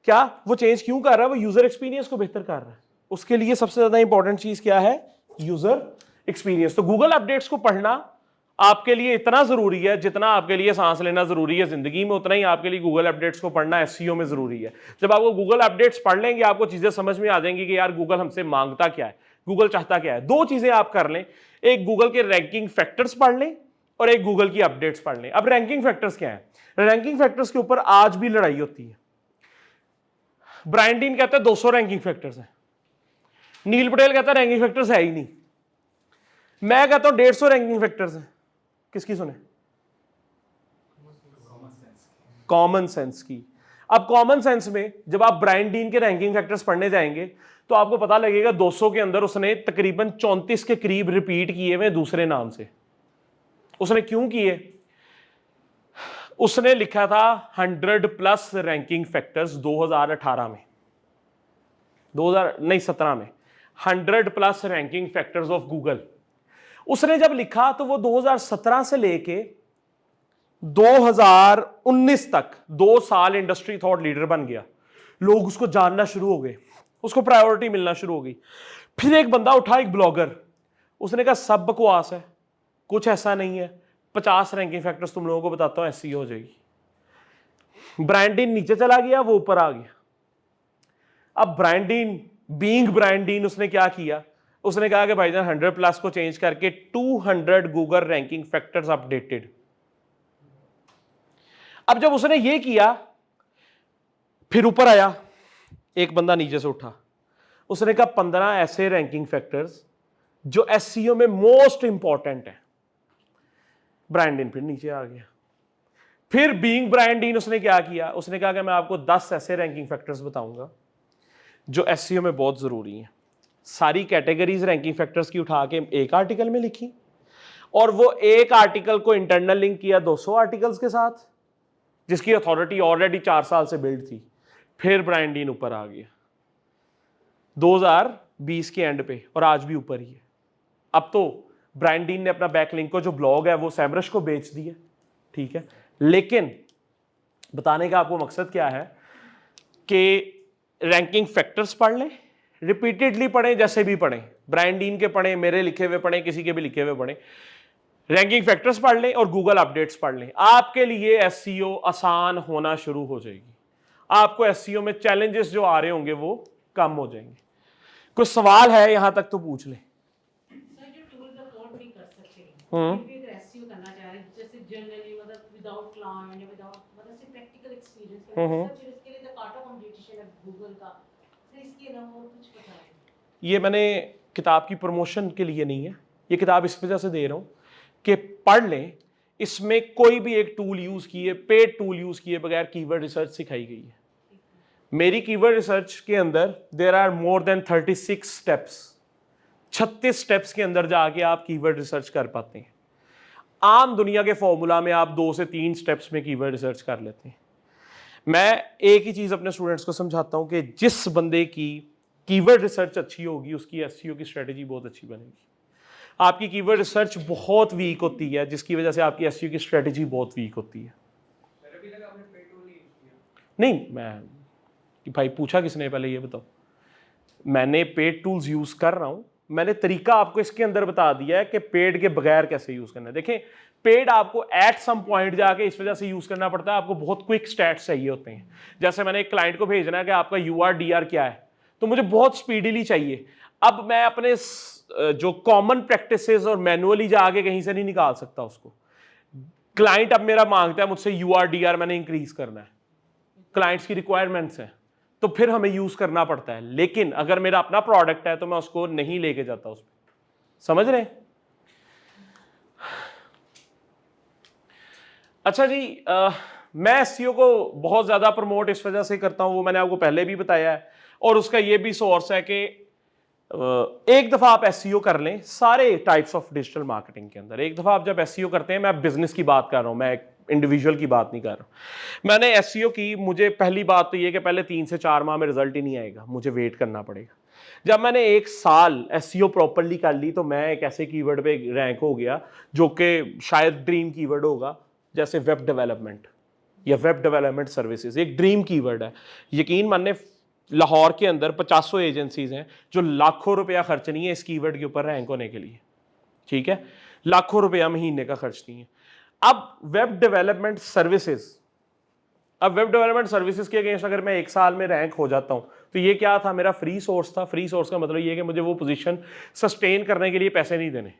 क्या वो चेंज क्यों कर रहा है? वो यूजर एक्सपीरियंस को बेहतर कर रहा है। उसके लिए सबसे ज्यादा इंपॉर्टेंट चीज क्या है? User experience. तो गूगल अपडेट्स को पढ़ना आपके लिए इतना जरूरी है जितना आपके लिए सांस लेना जरूरी है जिंदगी में, उतना ही आपके लिए गूगल अपडेट्स को पढ़ना एसईओ में जरूरी है। जब आप वो गूगल अपडेट्स पढ़ लेंगे, आपको चीजें समझ में आ जाएंगी कि यार गूगल हमसे मांगता क्या है, गूगल चाहता क्या है। 2 चीजें आप कर लें, एक गूगल के रैंकिंग फैक्टर्स पढ़ लें और एक गूगल की अपडेट्स पढ़ लें। अब रैंकिंग फैक्टर्स क्या है? रैंकिंग फैक्टर्स के ऊपर आज भी लड़ाई होती है। ब्रायन डीन कहता है 200 रैंकिंग फैक्टर्स हैं, नील पटेल कहता है रैंकिंग फैक्टर्स है ही नहीं, मैं कहता हूं 150 रैंकिंग फैक्टर्स हैं। किसकी सुने? कॉमन सेंस की। अब कॉमन सेंस में जब आप ब्रायन डीन के रैंकिंग फैक्टर्स पढ़ने जाएंगे तो आपको पता लगेगा 200 के अंदर उसने तकरीबन 34 के करीब रिपीट किए हुए दूसरे नाम से। उसने क्यों किए? उसने लिखा था 100+ रैंकिंग फैक्टर्स 2018 में, 2017 में 100+ रैंकिंग फैक्टर्स ऑफ गूगल। उसने जब लिखा तो वो 2017 से लेके 2019 तक 2 साल इंडस्ट्री थॉट लीडर बन गया। लोग उसको जानना शुरू हो गए, उसको प्रायोरिटी मिलना शुरू हो गई। फिर एक बंदा उठा, एक ब्लॉगर, उसने कहा सब बकवास है, कुछ ऐसा नहीं है, 50 रैंकिंग फैक्टर्स तुम लोगों को बताता हूं, ऐसी हो जाएगी। ब्रायन डीन नीचे चला गया, वो ऊपर आ गया। अब Brian Dean being Brian Dean उसने क्या किया? उसने कहा कि भाईजान 100+ को चेंज करके 200 गूगल रैंकिंग फैक्टर्स अपडेटेड। अब जब उसने ये किया, फिर ऊपर आया, एक बंदा नीचे से उठा, उसने कहा 15 ऐसे रैंकिंग फैक्टर्स जो एसईओ में मोस्ट इंपॉर्टेंट है। ब्रायन डीन फिर नीचे आ गया। फिर बीइंग ब्रायन डीन उसने क्या किया? उसने कहा कि मैं आपको 10 ऐसे रैंकिंग फैक्टर्स बताऊंगा जो एसईओ में बहुत जरूरी हैं। सारी कैटेगरीज रैंकिंग फैक्टर्स की उठा के एक आर्टिकल में लिखी, और वो एक आर्टिकल को इंटरनल लिंक किया 200 आर्टिकल्स के साथ, जिसकी अथॉरिटी ऑलरेडी 4 साल से बिल्ड थी। फिर ब्रायन डीन ऊपर आ गया 2020 के एंड पे, और आज भी ऊपर ही है। अब तो ब्रायन डीन ने अपना बैकलिंक को जो ब्लॉग है वो सैमरश को बेच दिया, ठीक है। लेकिन बताने का आपको मकसद क्या है कि रैंकिंग फैक्टर्स पढ़ लें, रिपीटेडली पढ़ें, जैसे भी पढ़ें, ब्रायन डीन के पढ़ें, मेरे लिखे हुए पढ़ें, किसी के भी लिखे हुए पढ़ें, रैंकिंग फैक्टर्स पढ़ लें और गूगल अपडेट्स पढ़ लें। आपके लिए एसईओ आसान होना शुरू हो जाएगी। आपको एसईओ में चैलेंजेस जो आ रहे होंगे वो कम हो जाएंगे। कोई सवाल है यहां तक तो पूछ लें। सर जो टूल अफोर्ड नहीं कर सकते, हम्म। फिर भी अगर एसईओ करना चाह रहे हैं, जैसे जनरली मतलब विदाउट क्लाइंट या विदाउट मतलब से प्रैक्टिकल एक्सपीरियंस के लिए, सर फिर इसके लिए तो काटा कंपटीशन है गूगल का, सर इसके अलावा और कुछ बताएं। ये मैंने किताब की प्रमोशन के लिए नहीं है, ये किताब इस वजह से दे रहा हूं कि पढ़ लें। इसमें कोई भी एक टूल यूज किए, पेड टूल यूज किए बगैर कीवर्ड रिसर्च सिखाई गई है। मेरी कीवर्ड रिसर्च के अंदर there are more than 36 steps. 36 steps के अंदर जाके आप कीवर्ड रिसर्च कर पाते हैं। आम दुनिया के फॉर्मूला में आप 2 से 3 स्टेप्स में कीवर्ड रिसर्च कर लेते हैं। मैं एक ही चीज अपने स्टूडेंट्स को समझाता हूं कि जिस बंदे की कीवर्ड रिसर्च अच्छी होगी उसकी एसईओ की स्ट्रेटेजी बहुत अच्छी बनेगी। आपकी कीवर्ड रिसर्च बहुत वीक होती है जिसकी वजह से आपकी एसईओ की स्ट्रेटेजी बहुत वीक होती है। अभी तक आपने पेड टूल नहीं यूज किया? नहीं, मैं कि भाई पूछा किसने, पहले ये बताओ। मैंने पेड टूल्स यूज कर रहा हूं, मैंने तरीका आपको इसके अंदर बता दिया है कि पेड के बगैर कैसे यूज करना है। देखें, पेड आपको एट सम पॉइंट जाके इस वजह से यूज करना पड़ता है, आपको बहुत क्विक स्टैट्स चाहिए होते हैं। जैसे मैंने एक क्लाइंट को भेजना है कि आपका URDR क्या है, तो मुझे बहुत स्पीडीली चाहिए। अब मैं अपने जो कॉमन प्रैक्टिसेस और मैनुअली जाके कहीं से नहीं निकाल सकता उसको। क्लाइंट अब मेरा मांगता है मुझसे URDR मैंने इंक्रीज करना है, क्लाइंट्स की रिक्वायरमेंट्स हैं, तो फिर हमें यूज करना पड़ता है। लेकिन अगर मेरा अपना प्रोडक्ट है तो मैं उसको नहीं लेके जाता उस पर। समझ रहे हैं? अच्छा जी, मैं एसईओ को बहुत ज्यादा प्रमोट इस वजह से करता हूं, वो मैंने आपको पहले भी बताया है, और उसका ये भी सोर्स है कि एक दफा आप एसईओ कर लें सारे टाइप्स ऑफ डिजिटल मार्केटिंग के अंदर। एक दफा आप जब एसईओ करते हैं, मैं बिजनेस की बात कर रहा हूं, मैं एक इंडिविजुअल की बात नहीं कर रहा हूं। मैंने एसईओ की, मुझे पहली बात तो ये कि पहले 3 से 4 माह में रिजल्ट ही नहीं आएगा, मुझे वेट करना पड़ेगा। जब मैंने 1 साल एसईओ प्रॉपर्ली कर ली तो मैं एक ऐसे कीवर्ड पे रैंक हो गया जो कि शायद ड्रीम कीवर्ड होगा, जैसे वेब डेवलपमेंट या वेब डेवलपमेंट सर्विसेज। एक ड्रीम कीवर्ड है। यकीन मानने, लाहौर के अंदर 50 एजेंसीज हैं जो लाखों रुपया खर्च नहीं है इस कीवर्ड के ऊपर रैंक होने के लिए। ठीक है, लाखों रुपया महीने का खर्च नहीं है। अब वेब डेवलपमेंट सर्विसेज, अब वेब डेवलपमेंट सर्विसेज के अगेंस्ट अगर मैं 1 साल में रैंक हो जाता हूं तो ये क्या था, मेरा फ्री सोर्स था। फ्री सोर्स का मतलब ये कि मुझे वो पोजीशन सस्टेन करने के लिए पैसे नहीं देने।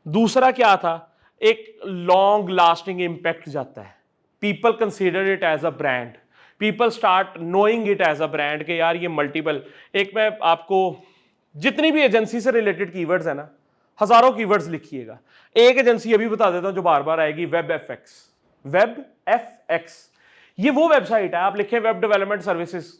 दूसरा क्या था, एक लॉन्ग लास्टिंग इंपैक्ट जाता है। People consider it as a brand, people start knowing it as a brand के यार ये मल्टीपल। एक मैं आपको जितनी भी एजेंसी से रिलेटेड कीवर्ड्स है ना, हजारों कीवर्ड्स लिखिएगा। एक एजेंसी अभी बता देता हूं जो बार बार आएगी, वेब एफएक्स। वेब एफएक्स ये वो वेबसाइट है, आप लिखें वेब डेवलपमेंट सर्विसेज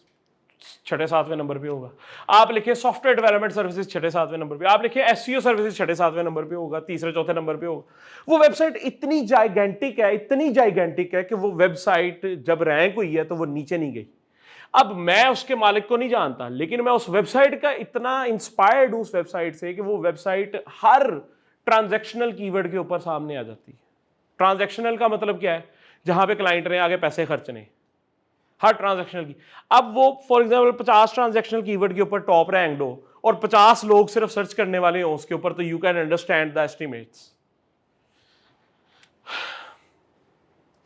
6-7वें नंबर पे होगा। आप लिखे सॉफ्टवेयर डेवलपमेंट सर्विसेज 6-7वें नंबर पे, आप लिखे एसईओ सर्विसेज 6-7वें नंबर पे होगा, 3-4 नंबर पे होगा। वो वेबसाइट इतनी जाइगेंटिक है, इतनी जाइगेंटिक है कि वो वेबसाइट जब रैंक हुई है तो वो नीचे नहीं गई। अब मैं उसके मालिक को नहीं जानता, लेकिन मैं उस वेबसाइट का इतना इंस्पायर्ड हूं उस वेबसाइट से कि वो वेबसाइट हर ट्रांजैक्शनल कीवर्ड के ऊपर सामने आ जाती है। ट्रांजैक्शनल का मतलब क्या है, जहां पे क्लाइंट ने आगे पैसे खर्चने, हर ट्रांजैक्शनल की। अब वो फॉर एग्जांपल 50 ट्रांजैक्शनल कीवर्ड के ऊपर टॉप रैंक्ड हो और 50 लोग सिर्फ सर्च करने वाले हो उसके ऊपर, तो you can understand the estimates.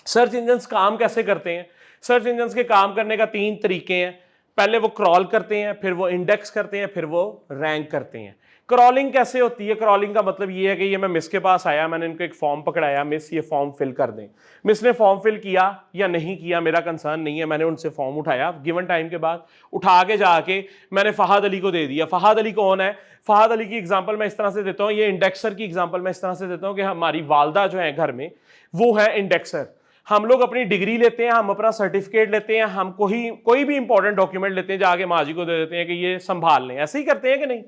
Search engines काम कैसे करते हैं? सर्च इंजन्स के काम करने का 3 तरीके हैं। पहले वो क्रॉल करते हैं, फिर वो इंडेक्स करते हैं, फिर वो रैंक करते हैं। क्रॉलिंग कैसे होती है? क्रॉलिंग का मतलब ये है कि ये मैं मिस के पास आया, मैंने इनको एक फॉर्म पकड़ाया, मिस ये फॉर्म फिल कर दें। मिस ने फॉर्म फिल किया या नहीं किया मेरा कंसर्न नहीं है, मैंने उनसे फॉर्म उठाया, गिवन टाइम के बाद उठा के जाके मैंने फहाद अली को दे दिया। फहाद अली कौन है? फहाद अली की एग्जांपल मैं इस तरह से देता हूँ, ये इंडेक्सर की एग्जांपल मैं इस तरह से देता हूँ कि हमारी वालदा जो है घर में वो है इंडेक्सर। हम लोग अपनी डिग्री लेते हैं, हम अपना सर्टिफिकेट लेते हैं, हम कोई भी इंपॉर्टेंट डॉक्यूमेंट लेते हैं, जाके माजी को दे देते हैं कि ये संभाल लें। ऐसे ही करते हैं कि नहीं?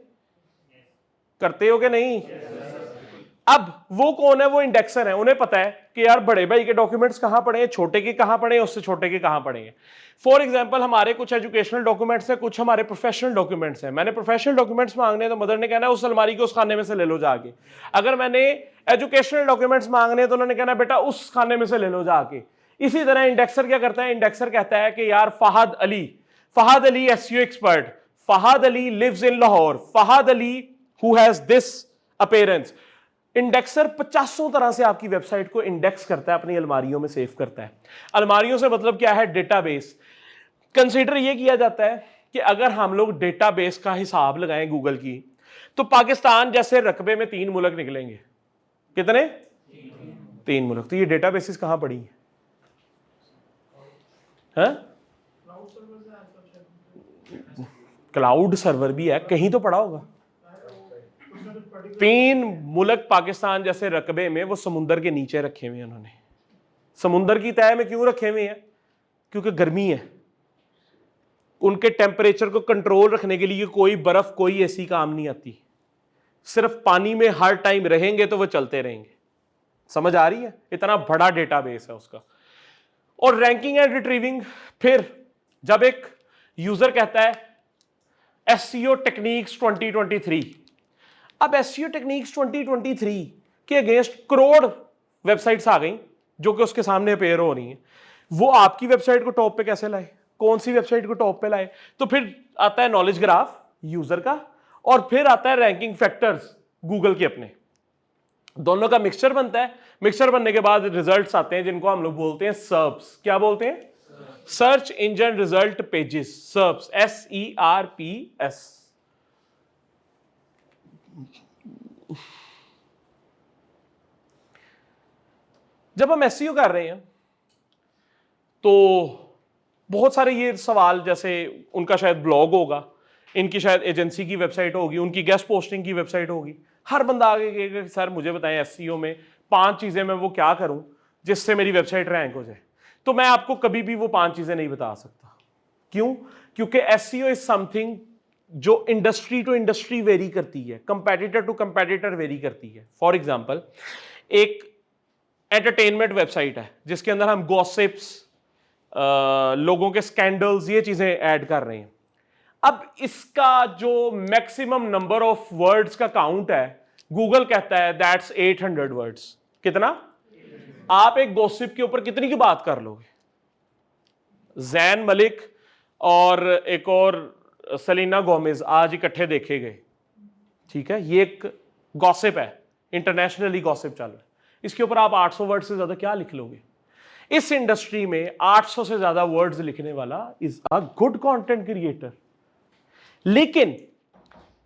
करते हो कि नहीं? अब वो कौन है? वो इंडेक्सर है। उन्हें पता है कि यार बड़े भाई के डॉक्यूमेंट्स कहां पड़े हैं, छोटे के कहां पड़े हैं, उससे छोटे के कहां पड़े हैं। फॉर एग्जांपल हमारे कुछ एजुकेशनल डॉक्यूमेंट्स हैं, कुछ हमारे प्रोफेशनल डॉक्यूमेंट्स हैं। मैंने प्रोफेशनल डॉक्यूमेंट्स मांगने तो मदर ने कहना है उस अलमारी को उस खाने में से ले लो जाके। अगर मैंने एजुकेशनल डॉक्यूमेंट्स मांगने तो उन्होंने कहना बेटा उस खाने में से ले लो जाके। इसी तरह इंडेक्सर क्या करता है, इंडेक्सर कहता है कि यार Fahad Ali SEO expert, Fahad Ali lives in Lahore, Fahad Ali who has this appearance. Indexer 50 तरह से आपकी वेबसाइट को इंडेक्स करता है, अपनी अलमारियों में सेव करता है। अलमारियों से मतलब क्या है, डेटाबेस। कंसीडर ये किया जाता है कि अगर हम लोग डेटाबेस का हिसाब लगाएं गूगल की, तो पाकिस्तान जैसे रकबे में 3 मुल्क निकलेंगे। कितने? 3 मुल्क। तो ये डेटाबेसेस कहां पड़ी हैं? क्लाउड सर्वर भी है, कहीं तो पड़ा होगा। 3 मुल्क पाकिस्तान जैसे रकबे में, वो समुंदर के नीचे रखे हुए हैं उन्होंने। समुंदर की तह में क्यों रखे हुए हैं? क्योंकि गर्मी है। उनके टेम्परेचर को कंट्रोल रखने के लिए कोई बर्फ, कोई ऐसी काम नहीं आती। सिर्फ पानी में हर टाइम रहेंगे तो वो चलते रहेंगे। समझ आ रही है? इतना बड़ा डेटाबेस है उसका। और रैंकिंग एंड रिट्रीविंग, फिर जब एक यूजर कहता है एसईओ टेक्निक्स 2023, अब एसईओ टेक्निक्स 2023 के अगेंस्ट करोड़ वेबसाइट्स आ गई जो कि उसके सामने अपेयर हो रही हैं। वो आपकी वेबसाइट को टॉप पे कैसे लाए? कौन सी वेबसाइट को टॉप पे लाए? तो फिर आता है नॉलेज ग्राफ यूजर का, और फिर आता है रैंकिंग फैक्टर्स गूगल के अपने। दोनों का मिक्सचर बनता है। मिक्सचर बनने के बाद रिजल्ट्स आते हैं जिनको हम लोग बोलते हैं सर्प्स। क्या बोलते हैं? Search engine result pages, SERPs, SERPS। जब हम एसईओ कर रहे हैं तो बहुत सारे ये सवाल, जैसे उनका शायद ब्लॉग होगा, इनकी शायद एजेंसी की वेबसाइट होगी, उनकी गेस्ट पोस्टिंग की वेबसाइट होगी। हर बंदा आगे कहेगा सर मुझे बताएं एसईओ में 5 चीजें मैं वो क्या करूं जिससे मेरी वेबसाइट रैंक हो जाए। तो मैं आपको कभी भी वो 5 चीजें नहीं बता सकता। क्यों? क्योंकि एसईओ इज समथिंग जो इंडस्ट्री टू इंडस्ट्री वेरी करती है, कंपेटिटर टू कंपेटिटर वेरी करती है। फॉर एग्जांपल, एक एंटरटेनमेंट वेबसाइट है जिसके अंदर हम गॉसिप्स, लोगों के स्कैंडल्स, ये चीजें ऐड कर रहे हैं। अब इसका जो मैक्सिमम नंबर ऑफ वर्ड्स का काउंट है, गूगल कहता है दैट्स 800 वर्ड्स। कितना? आप एक गॉसिप के ऊपर कितनी की बात कर लोगे? जैन मलिक और एक और सेलिना गोमेज आज इकट्ठे देखे गए, ठीक है, ये एक गॉसिप है, इंटरनेशनली गॉसिप चल रहा है। इसके ऊपर आप 800 वर्ड से ज्यादा क्या लिख लोगे? इस इंडस्ट्री में 800 से ज्यादा वर्ड्स लिखने वाला is a good content creator. लेकिन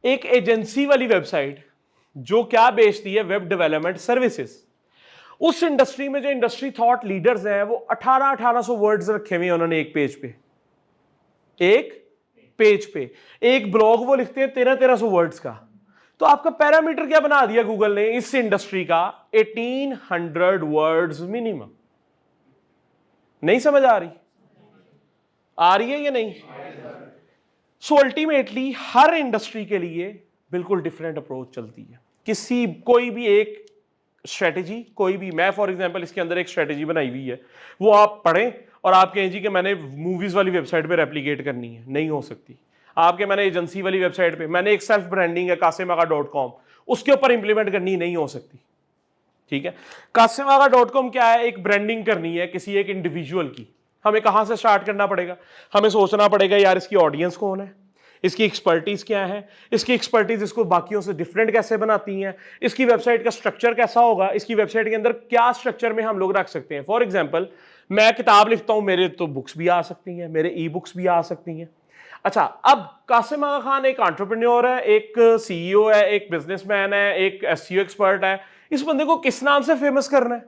एक एजेंसी वाली वेबसाइट जो क्या बेचती है, वेब डेवलपमेंट सर्विसेज, उस इंडस्ट्री में जो इंडस्ट्री थॉट लीडर्स हैं वो 1800 वर्ड्स रखे हुए हैं उन्होंने एक पेज पे। एक ब्लॉग वो लिखते हैं 1300 वर्ड्स का। तो आपका पैरामीटर क्या बना दिया गूगल ने इस इंडस्ट्री का? 1800 वर्ड्स मिनिमम। नहीं समझ आ रही है या नहीं? सो अल्टीमेटली हर इंडस्ट्री के लिए बिल्कुल डिफरेंट अप्रोच चलती है। कोई भी एक स्ट्रेटेजी, कोई भी, मैं फॉर एग्जांपल इसके अंदर एक स्ट्रेटेजी बनाई हुई है, वो आप पढ़ें और आप कहें जी कि मैंने मूवीज वाली वेबसाइट पे रेप्लिकेट करनी है, नहीं हो सकती। आपके मैंने एजेंसी वाली वेबसाइट पे, मैंने एक सेल्फ ब्रांडिंग है कासिमागा.com, उसके ऊपर इंप्लीमेंट करनी नहीं हो सकती। ठीक है, कासिमागा.com क्या है? एक ब्रांडिंग करनी है किसी एक इंडिविजुअल की। हमें कहां से स्टार्ट करना पड़ेगा? हमें सोचना पड़ेगा यार इसकी ऑडियंस कौन है, इसकी एक्सपर्टीज क्या है, इसकी एक्सपर्टीज इसको बाकियों से डिफरेंट कैसे बनाती हैं, इसकी वेबसाइट का स्ट्रक्चर कैसा होगा, इसकी वेबसाइट के अंदर क्या स्ट्रक्चर में हम लोग रख सकते हैं। फॉर एग्जांपल, मैं किताब लिखता हूं, मेरे तो बुक्स भी आ सकती हैं, मेरे ई बुक्स भी आ सकती हैं। अच्छा, अब कासिम आगा खान एक एंटरप्रेन्योर है, एक सीईओ है, एक बिजनेसमैन है, एक एसईओ एक्सपर्ट है। इस बंदे को किस नाम से फेमस करना है?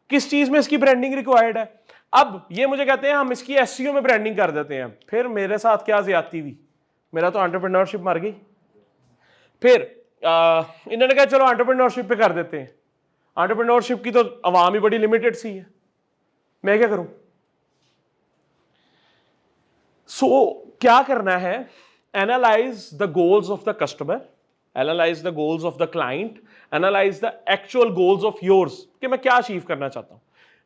किस चीज में इसकी ब्रांडिंग रिक्वायर्ड है? अब ये मुझे कहते हैं हम इसकी एसईओ में ब्रांडिंग कर देते हैं। फिर मेरे साथ क्या ज्यादती हुई, मेरा तो एंटरप्रेन्योरशिप मर गई। फिर इन्होंने कहा चलो एंटरप्रेन्योरशिप पे कर देते हैं। एंटरप्रेन्योरशिप की तो आवाम ही बड़ी लिमिटेड सी है, मैं क्या करूं? क्या करना है? Analyse the goals of the customer, analyse the goals of the client, analyse the actual goals of yours, कि मैं क्या अचीव करना चाहता हूं।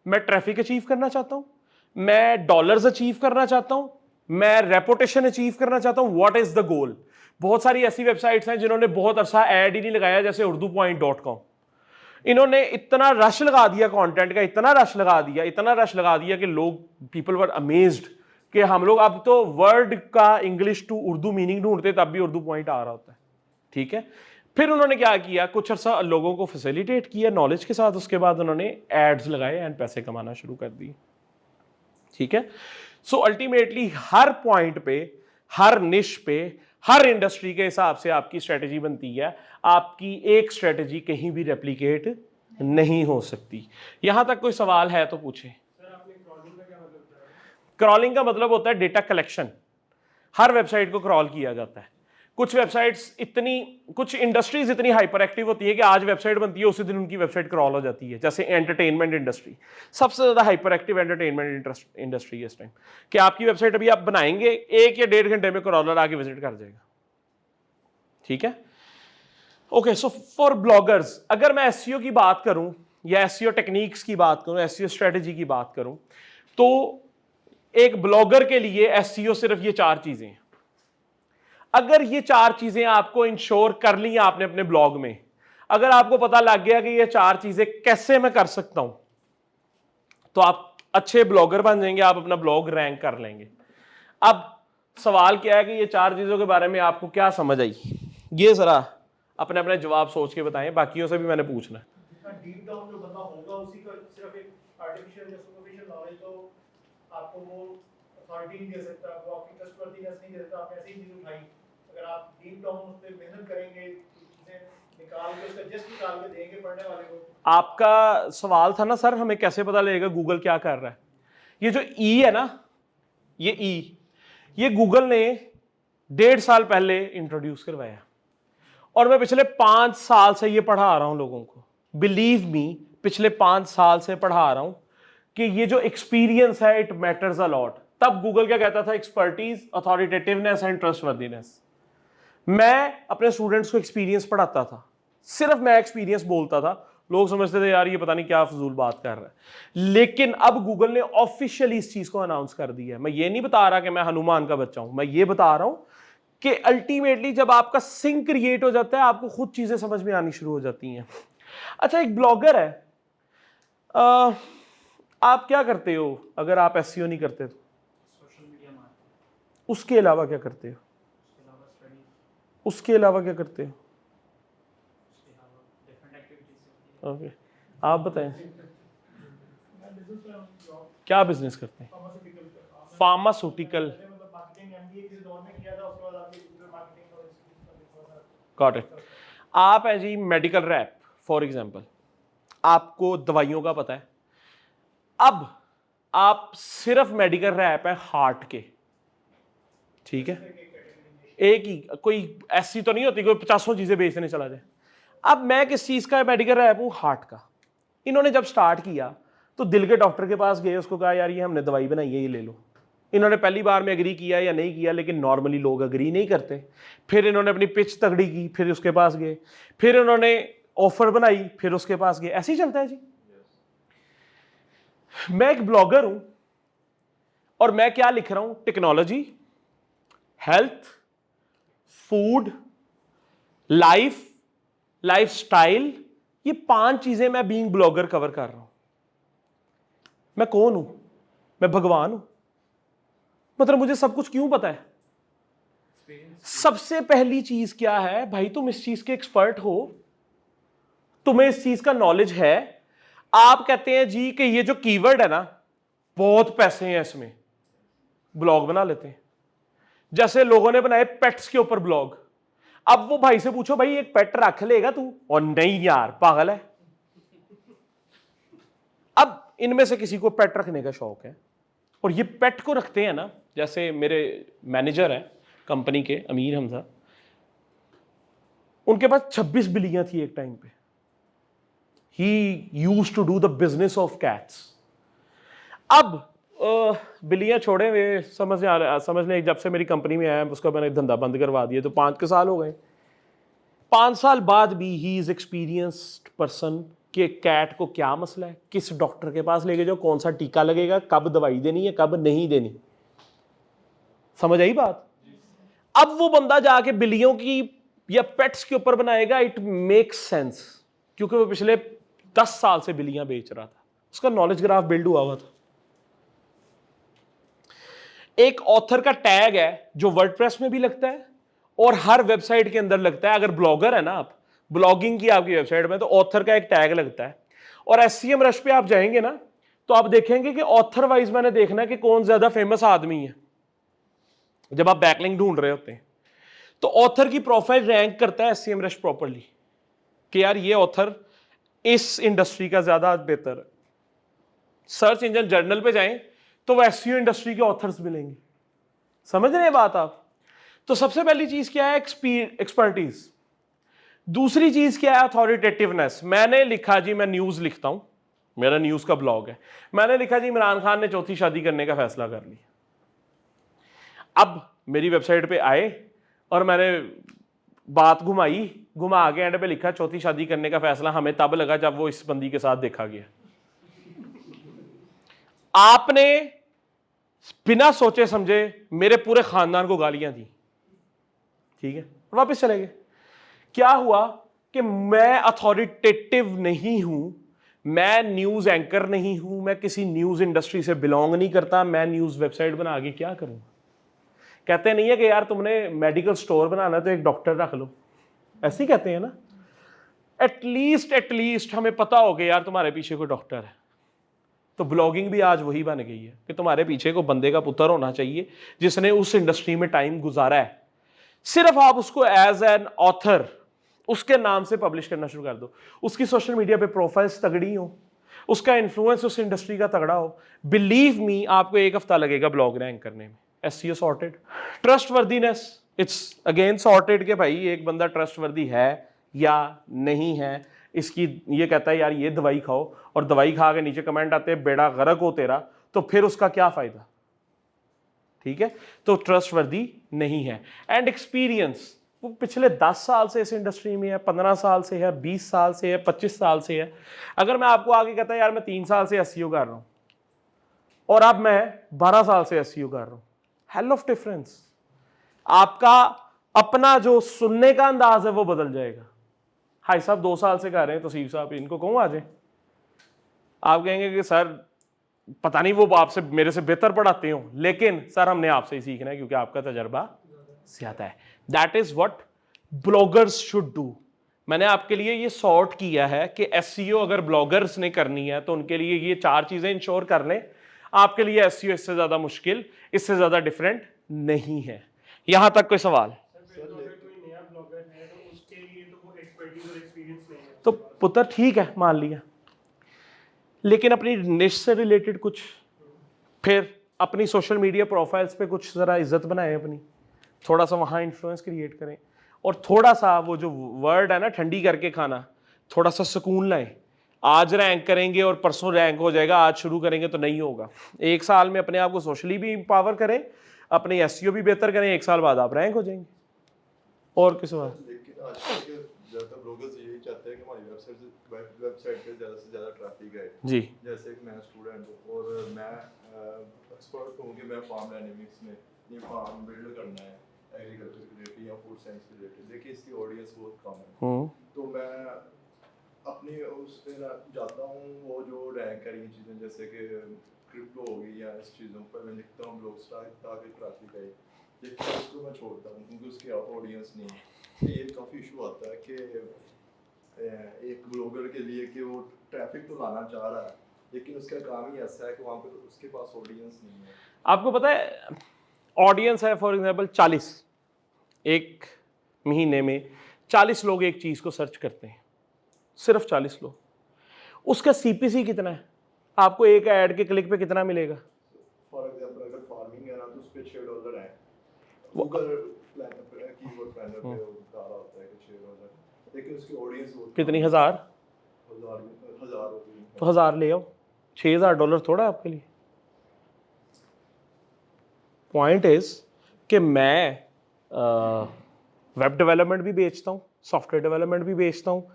मैं ट्रैफिक अचीव करना चाहता हूं, मैं डॉलर्स अचीव करना चाहता हूं, मैं रेपुटेशन अचीव करना चाहता हूं। What is the goal? बहुत सारी ऐसी वेबसाइट्स हैं जिन्होंने बहुत अरसा ऐड ही नहीं लगाया, जैसे urdu.com। इन्होंने इतना रश लगा दिया कंटेंट का, इतना रश लगा दिया कि लोग, पीपल वर अमेज्ड कि हम लोग अब तो वर्ड का इंग्लिश टू उर्दू मीनिंग ढूंढते तब भी उर्दू पॉइंट आ रहा होता है। ठीक है, फिर उन्होंने क्या किया, कुछ अर्सा लोगों को फैसिलिटेट किया नॉलेज के साथ, उसके बाद उन्होंने एड्स लगाए एंड पैसे कमाना शुरू कर दिए। ठीक है, सो अल्टीमेटली हर पॉइंट पे, हर निश पे, हर इंडस्ट्री के हिसाब से आपकी स्ट्रेटजी बनती है। आपकी एक स्ट्रेटजी कहीं भी रेप्लिकेट नहीं हो सकती। यहां तक कोई सवाल है तो पूछें। सर आपने क्रॉलिंग का क्या मतलब बताया? क्रॉलिंग का मतलब होता है डेटा कलेक्शन। हर वेबसाइट को क्रॉल किया जाता है। कुछ वेबसाइट्स कुछ इंडस्ट्रीज इतनी हाइपर एक्टिव होती है कि आज वेबसाइट बनती है उसी दिन उनकी वेबसाइट क्रॉल हो जाती है। जैसे एंटरटेनमेंट इंडस्ट्री सबसे ज्यादा हाइपर एक्टिव एंटरटेनमेंट इंडस्ट्री है इस टाइम, कि आपकी वेबसाइट अभी आप बनाएंगे 1 या 1.5 घंटे में क्रॉलर आके विजिट कर जाएगा। ठीक है, ओके। सो फॉर ब्लॉगर्स, अगर मैं एसईओ की बात करूं या एसईओ टेक्निक्स की बात करूं, एसईओ स्ट्रेटजी की बात करूं, तो एक ब्लॉगर के लिए एसईओ सिर्फ ये 4 चीजें हैं। अगर ये 4 चीजें आपको इंश्योर कर ली आपने अपने ब्लॉग में, अगर आपको पता लग गया कि ये 4 चीजें कैसे मैं कर सकता हूं, तो आप अच्छे ब्लॉगर बन जाएंगे, आप अपना ब्लॉग रैंक कर लेंगे। अब सवाल क्या है कि ये 4 चीजों के बारे में आपको क्या समझ आई, ये जरा अपने अपने जवाब सोच के बताएं, बाकियों से भी मैंने पूछना है। जितना डीप डाउन जो बंदा होगा उसी का सिर्फ एक आर्टिफिशियल या सुपरफिशियल नॉलेज तो आपको वो अथॉरिटी नहीं दे सकता, वो आपकी ट्रस्टवर्दीनेस नहीं दे सकता। आप ऐसे ही चीज उठाई, अगर आप डीप डाउन उस पे मेहनत करेंगे, चीजें निकाल के उसका जस्ट निकाल के देंगे पढ़ने वाले को। आपका सवाल था ना सर, हमें कैसे पता लगेगा गूगल क्या कर रहा है। ये जो ई है ना, ये गूगल ने 1.5 साल पहले इंट्रोड्यूस करवाया और मैं पिछले 5 साल से ये पढ़ा रहा हूं लोगों को। बिलीव मी, पिछले 5 साल से पढ़ा रहा हूं कि ये जो एक्सपीरियंस है इट मैटर्स अ लॉट। तब गूगल क्या कहता था, एक्सपर्टीज, अथॉरिटेटिवनेस एंड ट्रस्टवर्दीनेस। मैं अपने स्टूडेंट्स को एक्सपीरियंस पढ़ाता था, सिर्फ मैं एक्सपीरियंस बोलता था, लोग समझते थे यार ये पता नहीं क्या फजूल बात कर रहा है। लेकिन अब गूगल ने ऑफिशियली इस चीज को अनाउंस कर दिया है। मैं ये नहीं बता रहा कि मैं हनुमान का बच्चा हूं, मैं ये बता रहा हूं कि अल्टीमेटली जब आपका सिंक क्रिएट हो जाता है, आपको खुद चीजें समझ में आनी शुरू हो जाती हैं। अच्छा, एक ब्लॉगर है, आप क्या करते हो अगर आप एसईओ नहीं करते तो? सोशल मीडिया मार्केटिंग, उसके अलावा क्या करते हो? उसके अलावा स्टडी, उसके अलावा क्या करते हो? उसके अलावा डिफरेंट एक्टिविटीज होती है। ओके, आप बताएं मैं बिजनेस में जॉब क्या बिजनेस करते हैं? फार्मास्यूटिकल। मतलब मार्केटिंग एमबीए किसी दौर में किया था, उसके बाद आपकी डिजिटल मार्केटिंग और इसकी गॉट इट। आप है जी मेडिकल रैप फॉर एग्जांपल, आपको दवाइयों का पता है। अब आप सिर्फ मेडिकल रैप है हार्ट के, ठीक है, एक ही, कोई ऐसी तो नहीं होती कोई 50 चीजें बेचने चला जाए। अब मैं किस चीज का मेडिकल रैप हूं? हार्ट का। इन्होंने जब स्टार्ट किया तो दिल के डॉक्टर के पास गए, उसको कहा यार ये हमने दवाई बनाई है, ये ले लो। इन्होंने पहली बार में एग्री किया या नहीं किया, लेकिन नॉर्मली लोग एग्री नहीं करते। फिर इन्होंने अपनी पिच तगड़ी की, फिर उसके पास गए, फिर उन्होंने ऑफर बनाई, फिर उसके पास गए। ऐसे ही चलता है जी। मैं एक ब्लॉगर हूं और मैं क्या लिख रहा हूं? टेक्नोलॉजी, हेल्थ, फूड, लाइफस्टाइल, ये 5 चीजें मैं बीइंग ब्लॉगर कवर कर रहा हूं। मैं कौन हूं? मैं भगवान हूं? मतलब मुझे सब कुछ क्यों पता है? सबसे पहली चीज क्या है भाई, तुम इस चीज के एक्सपर्ट हो, तुम्हें इस चीज का नॉलेज है। आप कहते हैं जी कि ये जो कीवर्ड है ना, बहुत पैसे हैं इसमें, ब्लॉग बना लेते हैं। जैसे लोगों ने बनाए पेट्स के ऊपर ब्लॉग। अब वो भाई से पूछो भाई एक पेट रख लेगा तू? और नहीं यार, पागल है। अब इनमें से किसी को पेट रखने का शौक है और ये पेट को रखते हैं ना, जैसे मेरे मैनेजर हैं कंपनी के, अमीर हमजा, उनके पास 26 बिल्लियां थी एक टाइम पे। He used to do the business of cats. अब बिल्लियां छोड़े हुए समझ लें जब से मेरी कंपनी में आया उसका मैंने धंधा बंद करवा दिया, तो 5 के साल हो गए। 5 साल बाद भी ही इज एक्सपीरियंस्ड पर्सन कि कैट को क्या मसला है, किस डॉक्टर के पास लेके जाओ, कौन सा टीका लगेगा, कब दवाई देनी है, कब नहीं देनी। समझ आई बात? अब वो बंदा जाके बिल्लियों की या पेट्स के ऊपर बनाएगा, इट मेक्स सेंस, क्योंकि वो पिछले 10 साल से बिल्लियां बेच रहा था, उसका नॉलेज ग्राफ बिल्ड हुआ था। एक ऑथर का टैग है जो वर्डप्रेस में भी लगता है और हर वेबसाइट के अंदर लगता है। अगर ब्लॉगर है ना, आप ब्लॉगिंग की आपकी वेबसाइट में, तो ऑथर का एक टैग लगता है। और SCM रश पे आप जाएंगे ना, तो आप देखेंगे कि ऑथर वाइज मैंने देखना है कि कौन ज्यादा फेमस आदमी है। जब आप बैकलिंक ढूंढ रहे होते हैं तो ऑथर की प्रोफाइल रैंक करता है SCM रश प्रॉपर्ली कि यार ये ऑथर इस इंडस्ट्री का ज्यादा बेहतर है। सर्च इंजन जर्नल पे जाएं तो वो SEO इंडस्ट्री के ऑथर्स मिलेंगे। समझ रहे हैं बात आप? तो सबसे पहली चीज क्या है? एक्सपर्टीज। दूसरी चीज क्या है? अथॉरिटेटिवनेस। मैंने लिखा जी, मैं न्यूज लिखता हूं, मेरा न्यूज का ब्लॉग है, मैंने लिखा जी इमरान खान ने चौथी शादी करने का फैसला कर लिया। अब मेरी वेबसाइट पे आए और मैंने बात घुमा के एंड पे लिखा चौथी शादी करने का फैसला हमें तब लगा जब वो इस बंदी के साथ देखा गया। आपने बिना सोचे समझे मेरे पूरे खानदान को गालियां दी, ठीक है, वापस चले गए। क्या हुआ कि मैं अथॉरिटेटिव नहीं हूं, मैं न्यूज एंकर नहीं हूं, मैं किसी न्यूज इंडस्ट्री से बिलोंग नहीं करता, मैं न्यूज वेबसाइट बना के क्या करूं? कहते नहीं है कि यार तुमने मेडिकल स्टोर बनाना तो एक डॉक्टर रख लो, ऐसे ही कहते हैं ना। एटलीस्ट हमें पता हो गया यार तुम्हारे पीछे कोई डॉक्टर है। तो ब्लॉगिंग भी आज वही बन गई है कि तुम्हारे पीछे को बंदे का पुत्र होना चाहिए जिसने उस इंडस्ट्री में टाइम गुजारा है। सिर्फ आप उसको एज एन ऑथर उसके नाम से पब्लिश करना शुरू कर दो, उसकी सोशल मीडिया पे प्रोफाइल्स तगड़ी हो, उसका इन्फ्लुएंस उस इंडस्ट्री का तगड़ा हो, बिलीव मी आपको 1 हफ्ता लगेगा ब्लॉग रैंक करने में। SEO sorted. Trustworthiness, it's again sorted कि भाई एक बंदा ट्रस्टवर्दी है या नहीं है। इसकी ये कहता है यार ये दवाई खाओ और दवाई खा के नीचे कमेंट आते हैं बेड़ा गर्क हो तेरा, तो फिर उसका क्या फायदा? ठीक है, तो ट्रस्टवर्दी नहीं है। एंड एक्सपीरियंस, वो पिछले 10 साल से इस इंडस्ट्री में है, 15 साल से है, 20 साल से है, 25 साल से है। अगर मैं आपको आगे कहता यार मैं 3 साल से SEO कर रहा हूं और अब मैं 12 साल से SEO कर रहा हूं, हेल ऑफ डिफरेंस। आपका अपना जो सुनने का अंदाज है वो बदल जाएगा। हाई साहब 2 साल से कर रहे हैं, तो तौसीफ साहब इनको कहूं आ जाए। आप कहेंगे कि सर पता नहीं वो आपसे मेरे से बेहतर पढ़ाते हो, लेकिन सर हमने आपसे ही सीखना है क्योंकि आपका तजर्बा ज्यादा है। That is what bloggers should do. मैंने आपके लिए ये सॉर्ट किया है कि SEO अगर ब्लॉगर्स ने करनी है तो उनके लिए ये 4 चीजें इंश्योर कर लें। आपके लिए SEO इससे ज्यादा मुश्किल, इससे ज्यादा डिफरेंट नहीं है। यहां तक कोई सवाल? कोई नया ब्लॉगर है तो उसके लिए तो वो एक्सपर्टीज और एक्सपीरियंस नहीं है। तो पुत्र ठीक है, मान लिया, लेकिन अपनी निश से रिलेटेड कुछ, फिर अपनी सोशल मीडिया प्रोफाइल्स पे कुछ जरा इज्जत बनाएं अपनी, थोड़ा सा वहाँ इन्फ्लुएंस क्रिएट करें और थोड़ा सा वो जो वर्ड है ना ठंडी करके खाना, थोड़ा सा सुकून लाएं। आज रैंक करेंगे और परसों रैंक हो जाएगा, आज शुरू करेंगे तो नहीं होगा। 1 साल में अपने आप को सोशली भी एम्पावर करें, अपने SEO भी बेहतर करें, 1 साल बाद आप रैंक हो जाएंगे। और किस बात? लेकिन आजकल के ज़्यादातर ब्लॉगर्स यही चाहते हैं कि हमारी वेबसाइट पे ज़्यादा से ज़्यादा ट्रैफिक आए। जी, जैसे कि मैं स्टूडेंट हूँ और मैं एक्सपर्ट हूँ कि मैं फार्म डायनेमिक्स में ये फार्म बिल्ड करना है एग्रीकल्चर के रिलेटेड या फूड साइंस के रिलेटेड, देखिए इसकी ऑडियंस बहुत कम है। तो मैं अपनी उस पे जाता हूँ, वो जो रैंक करी चीज़ें जैसे कि क्रिप्टो हो गई या इस चीज़ों पर मैं लिखता हूँ ब्लॉग्स ताकि ट्रैफिक आए, लेकिन उसको मैं छोड़ता हूँ क्योंकि उसकी ऑडियंस नहीं है। ये काफ़ी इशू आता है कि एक ब्लॉगर के लिए कि वो ट्रैफिक तो लाना चाह रहा है लेकिन उसका काम ही ऐसा है कि वहाँ पे उसके पास ऑडियंस नहीं है। आपको पता है ऑडियंस है फॉर एग्जांपल 40, एक महीने में 40 लोग एक चीज़ को सर्च करते हैं, सिर्फ 40 लोग। उसका CPC कितना है? आपको एक ऐड के क्लिक पे कितना मिलेगा? फॉर एग्जांपल अगर फार्मिंग है ना तो उस पे $6 है, गूगल कीवर्ड प्लानर पे बता रहा होता है कि $6, लेकिन उसकी ऑडियंस कितनी? 1000 होती है। तो 1000 ले आओ, $6000 थोड़ा आपके लिए। पॉइंट इज कि मैं वेब डेवलपमेंट भी बेचता हूँ, सॉफ्टवेयर डेवलपमेंट भी बेचता हूँ,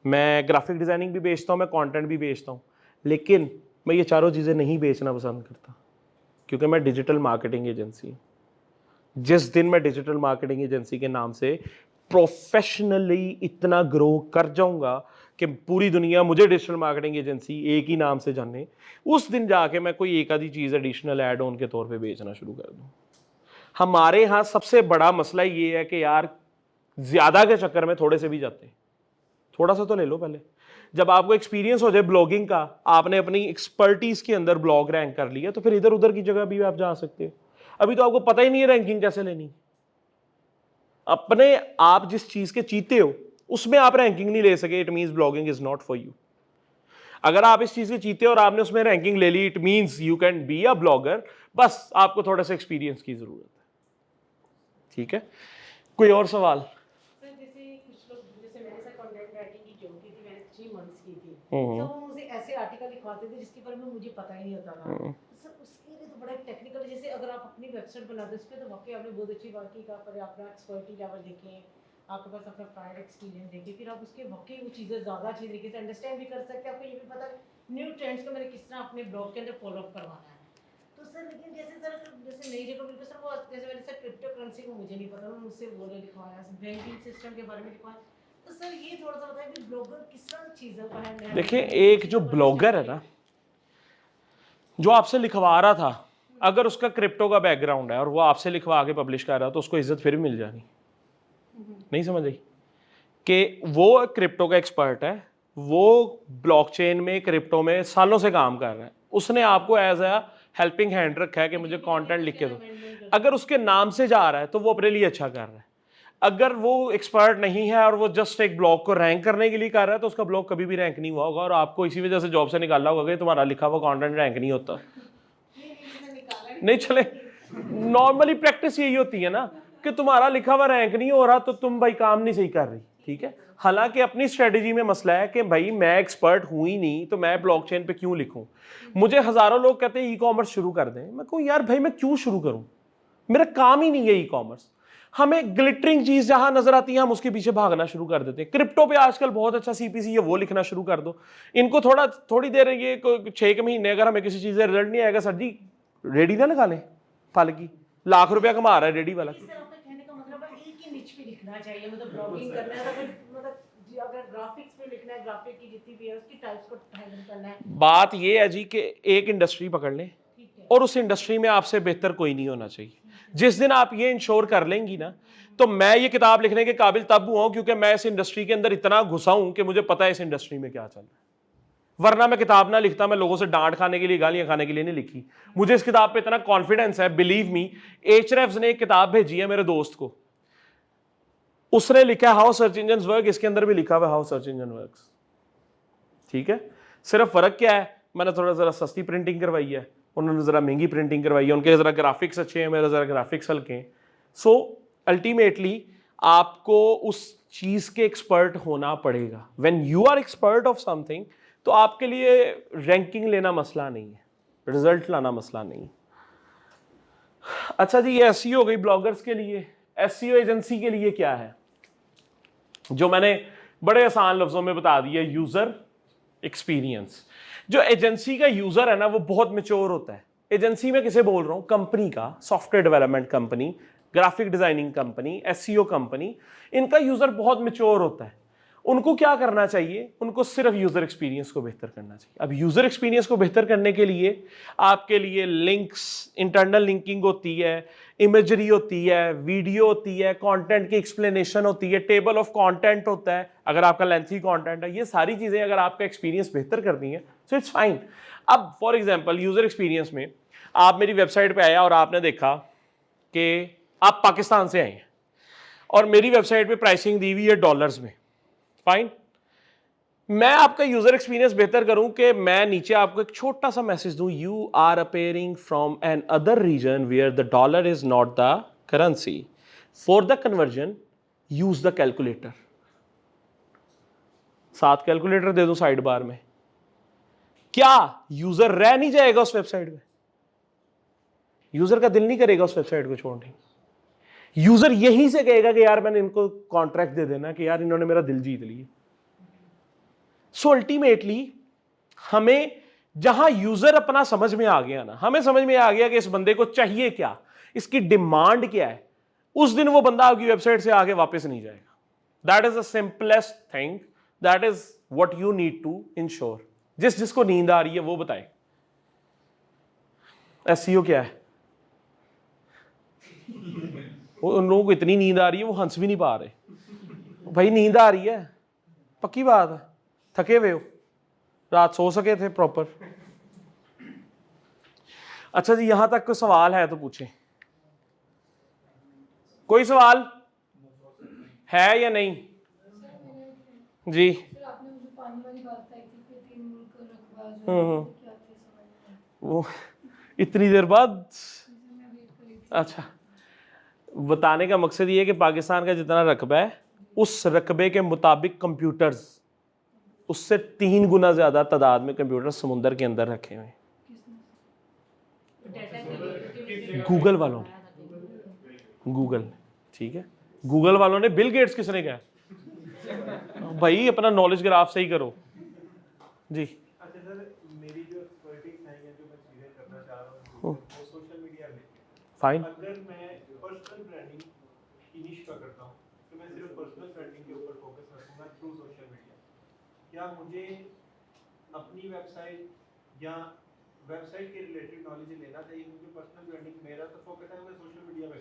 मैं ग्राफिक डिज़ाइनिंग भी बेचता हूँ, मैं कंटेंट भी बेचता हूँ, लेकिन मैं ये चारों चीज़ें नहीं बेचना पसंद करता क्योंकि मैं डिजिटल मार्केटिंग एजेंसी हूँ। जिस दिन मैं डिजिटल मार्केटिंग एजेंसी के नाम से प्रोफेशनली इतना ग्रो कर जाऊंगा कि पूरी दुनिया मुझे डिजिटल मार्केटिंग एजेंसी एक ही नाम से जाने, उस दिन जाके मैं कोई एक आधी चीज़ एडिशनल ऐड ऑन के तौर पे बेचना शुरू कर दूँ। हमारे यहाँ सबसे बड़ा मसला ये है कि यार ज़्यादा के चक्कर में थोड़े से भी जाते हैं। थोड़ा सा तो ले लो पहले, जब आपको एक्सपीरियंस हो जाए ब्लॉगिंग का, आपने अपनी एक्सपर्टीज़ के अंदर ब्लॉग रैंक कर लिया, तो फिर इधर उधर की जगह भी आप जा सकते हो। अभी तो आपको पता ही नहीं है रैंकिंग कैसे लेनी। अपने आप जिस चीज़ के चीते हो उसमें आप रैंकिंग नहीं ले सके, it means blogging is not for you. अगर आप इस चीज़ के चीते हो और आपने उसमें रैंकिंग ले ली, it means you can be a blogger, बस आपको थोड़ा सा एक्सपीरियंस की ज़रूरत है। ठीक है, कोई और सवाल? सर जैसे कुछ लोग, जैसे मैंने सर कंटेंट राइटिंग की जॉब की थी, मैंने 3 मंथ्स की थी, तो वो मुझे ऐसे आर्टिकल लिखवाते थे जिसके बारे में मुझे पता ही नहीं होता था। सर उसके लिए तो बड़ा टेक्निकल, जैसे अगर आप अपनी वेबसाइट बनाते उस पर तो वाकई आपने बहुत अच्छी बात की, पर अपना एक्सपर्टी लेवल देखें, आपके पास अपना प्रायर एक्सपीरियंस देखें, फिर आप उसके वाकई वो चीज़ें ज़्यादा अच्छी तरीके से अंडरस्टैंड भी कर सकते हैं। आपको ये भी पता न्यू ट्रेंड्स को मैंने किस तरह अपने ब्लॉग के अंदर फॉलो अप करवाना है। तो सर लेकिन जैसे नई जगह बिल्कुल सर, वो जैसे मैंने सर क्रिप्टो करेंसी को मुझे नहीं पता, उन्होंने मुझसे बोले लिखवाया, बैंकिंग सिस्टम के बारे में लिखवाया। तो सर ये थोड़ा सा बताइए कि ब्लॉगर किस तरह की चीज़ों का है। देखिए, एक जो ब्लॉगर है ना, जो आपसे लिखवा रहा था, अगर उसका क्रिप्टो का बैकग्राउंड है और वो आपसे लिखवा के पब्लिश कर रहा है, तो उसको इज्जत फिर भी मिल जानी। नहीं समझ आई कि वो क्रिप्टो का एक्सपर्ट है, वो ब्लॉकचेन में, क्रिप्टो में सालों से काम कर रहा है, उसने आपको एज अ हेल्पिंग हैंड रखा है कि मुझे कंटेंट लिख के दो। अगर उसके नाम से जा रहा है तो वो अपने लिए अच्छा कर रहा है। अगर वो एक्सपर्ट नहीं है और वो जस्ट एक ब्लॉग को रैंक करने के लिए कर रहा है, तो उसका ब्लॉग कभी भी रैंक नहीं हुआ होगा और आपको इसी वजह से जॉब से निकाला होगा कि तुम्हारा लिखा हुआ कंटेंट रैंक नहीं होता। नहीं चले, नॉर्मली प्रैक्टिस यही होती है ना कि तुम्हारा लिखा हुआ रैंक नहीं हो रहा तो तुम भाई काम नहीं सही कर रही। ठीक है, हालांकि अपनी स्ट्रेटेजी में मसला है कि भाई मैं एक्सपर्ट हूं ही नहीं तो मैं ब्लॉकचेन पे क्यों लिखूं। मुझे हजारों लोग कहते हैं ई कॉमर्स शुरू कर दें, मैं कहूँ यार भाई मैं क्यों शुरू करूं, मेरा काम ही नहीं है ई कॉमर्स। हमें ग्लिटरिंग चीज जहां नजर आती है हम उसके पीछे भागना शुरू कर देते हैं। क्रिप्टो पे आजकल बहुत अच्छा सीपीसी है, वो लिखना शुरू कर दो। इनको थोड़ी देर, ये 6 महीने अगर हमें किसी चीज से रिजल्ट नहीं आएगा, सर जी रेडी ना लगा लें, फल की लाख रुपया कमा रहा है रेडी वाला। कहने का मतलब है एक ही निच पे लिखना चाहिए, मतलब ब्लॉगिंग करना है, मतलब अगर ग्राफिक्स पे लिखना है, ग्राफिक की जितनी भी है उसकी टाइप्स को हैंडल करना है। बात ये है जी कि एक इंडस्ट्री पकड़ लें और उस इंडस्ट्री में आपसे बेहतर कोई नहीं होना चाहिए। जिस दिन आप ये इंश्योर कर लेंगी ना, तो मैं ये किताब लिखने के काबिल तब हुआ हूं क्योंकि मैं इस इंडस्ट्री के अंदर इतना घुसा हूं कि मुझे पता है इस इंडस्ट्री में क्या चल रहा है। वरना मैं किताब ना लिखता, मैं लोगों से डांट खाने के लिए, गालियां खाने के लिए नहीं लिखी। मुझे इस किताब पे इतना कॉन्फिडेंस है, बिलीव मी। एचरेफ्स ने एक किताब भेजी है मेरे दोस्त को, उसने लिखा है हाउ सर्च इंजन वर्क, इसके अंदर भी लिखा हुआ है हाउ सर्च इंजन वर्क्स। ठीक है, सिर्फ फर्क क्या है, मैंने थोड़ा जरा सस्ती प्रिंटिंग करवाई है, उन्होंने जरा महंगी प्रिंटिंग करवाई है, उनके जरा ग्राफिक्स अच्छे हैं, मेरे जरा ग्राफिक्स हल्के हैं। सो अल्टीमेटली आपको उस चीज के एक्सपर्ट होना पड़ेगा। When you are expert of something, तो आपके लिए रैंकिंग लेना मसला नहीं है, रिजल्ट लाना मसला नहीं। अच्छा जी, ये एसईओ हो गई ब्लॉगर्स के लिए। एसईओ एजेंसी के लिए क्या है, जो मैंने बड़े आसान लफ्जों में बता दिया, यूजर एक्सपीरियंस। जो एजेंसी का यूजर है ना, वो बहुत मैच्योर होता है। एजेंसी में किसे बोल रहा हूं, कंपनी का, software development company, graphic designing company, SEO company, इनका यूजर बहुत मैच्योर होता है। उनको क्या करना चाहिए, उनको सिर्फ यूजर एक्सपीरियंस को बेहतर करना चाहिए। अब यूजर एक्सपीरियंस को बेहतर करने के लिए आपके लिए लिंक्स, इंटरनल लिंकिंग होती है, इमेजरी होती है, वीडियो होती है, कंटेंट की एक्सप्लेनेशन होती है, टेबल ऑफ कंटेंट होता है अगर आपका लेंथी कंटेंट है। ये सारी चीजें अगर आपका एक्सपीरियंस बेहतर करनी है सो इट्स फाइन। अब फॉर एग्जांपल यूजर एक्सपीरियंस में आप मेरी वेबसाइट पे आया और आपने देखा कि आप पाकिस्तान से आए हैं और मेरी वेबसाइट पे प्राइसिंग दी हुई है डॉलर्स में, फाइन। मैं आपका यूजर एक्सपीरियंस बेहतर करूं कि मैं नीचे आपको एक छोटा सा मैसेज दूं, you are appearing from another region where the dollar is not the currency, for the conversion use the calculator. 7 calculator दे दूं साइड बार में, क्या यूजर रह नहीं जाएगा उस वेबसाइट पे? यूजर का दिल नहीं करेगा उस वेबसाइट को छोड़ने। यूजर यहीं से कहेगा कि यार मैंने इनको कॉन्ट्रैक्ट दे देना कि यार इन्होंने मेरा दिल जीत लिया। सो अल्टीमेटली हमें जहां यूजर अपना समझ में आ गया ना, हमें समझ में आ गया कि इस बंदे को चाहिए क्या, इसकी डिमांड क्या है, उस दिन वो बंदा आपकी वेबसाइट से आगे वापस नहीं जाएगा। That is the simplest thing, that is what you need to ensure. जिसको नींद आ रही है वो बताए एसईओ क्या है। उन लोगों को इतनी नींद आ रही है वो हंस भी नहीं पा रहे। भाई नींद आ रही है, पक्की बात है, थके हुए हो, रात सो सके थे प्रॉपर। अच्छा जी, यहां तक कोई सवाल है तो पूछें। कोई सवाल है या नहीं? जी आपने मुझे पानी वाली बात बताई थी कि 3 मुल्क रकबा जो है क्या थे समझ में? वो इतनी देर बाद, मैं वेट कर रही थी। अच्छा बताने का मकसद ये है कि पाकिस्तान का जितना रकबा है उस रकबे के मुताबिक कंप्यूटर्स उससे 3 गुना ज्यादा तादाद में कंप्यूटर समुंदर के अंदर रखे हुए हैं। गूगल वालों ने, गूगल, ठीक है, गूगल वालों ने। बिल गेट्स किसने कहा? भाई अपना नॉलेज ग्राफ सही करो जी। अच्छा सर, मेरी जो एक्सपर्टीज है या जो मैं चीज़ें करना चाह रहा हूँ वो सोशल मीडिया में, फाइन। अगर मैं पर्सनल ब्रांडिंग की निश पकड़ता हूँ तो मैं सिर्फ पर्सनल ब्रांडिंग के ऊपर फोकस रखूँगा थ्रू सोशल मीडिया। क्या मुझे अपनी वेबसाइट या वेबसाइट के रिलेटेड नॉलेज लेना चाहिए? क्योंकि पर्सनल ब्रांडिंग मेरा तो फोकस है मैं सोशल मीडिया पे,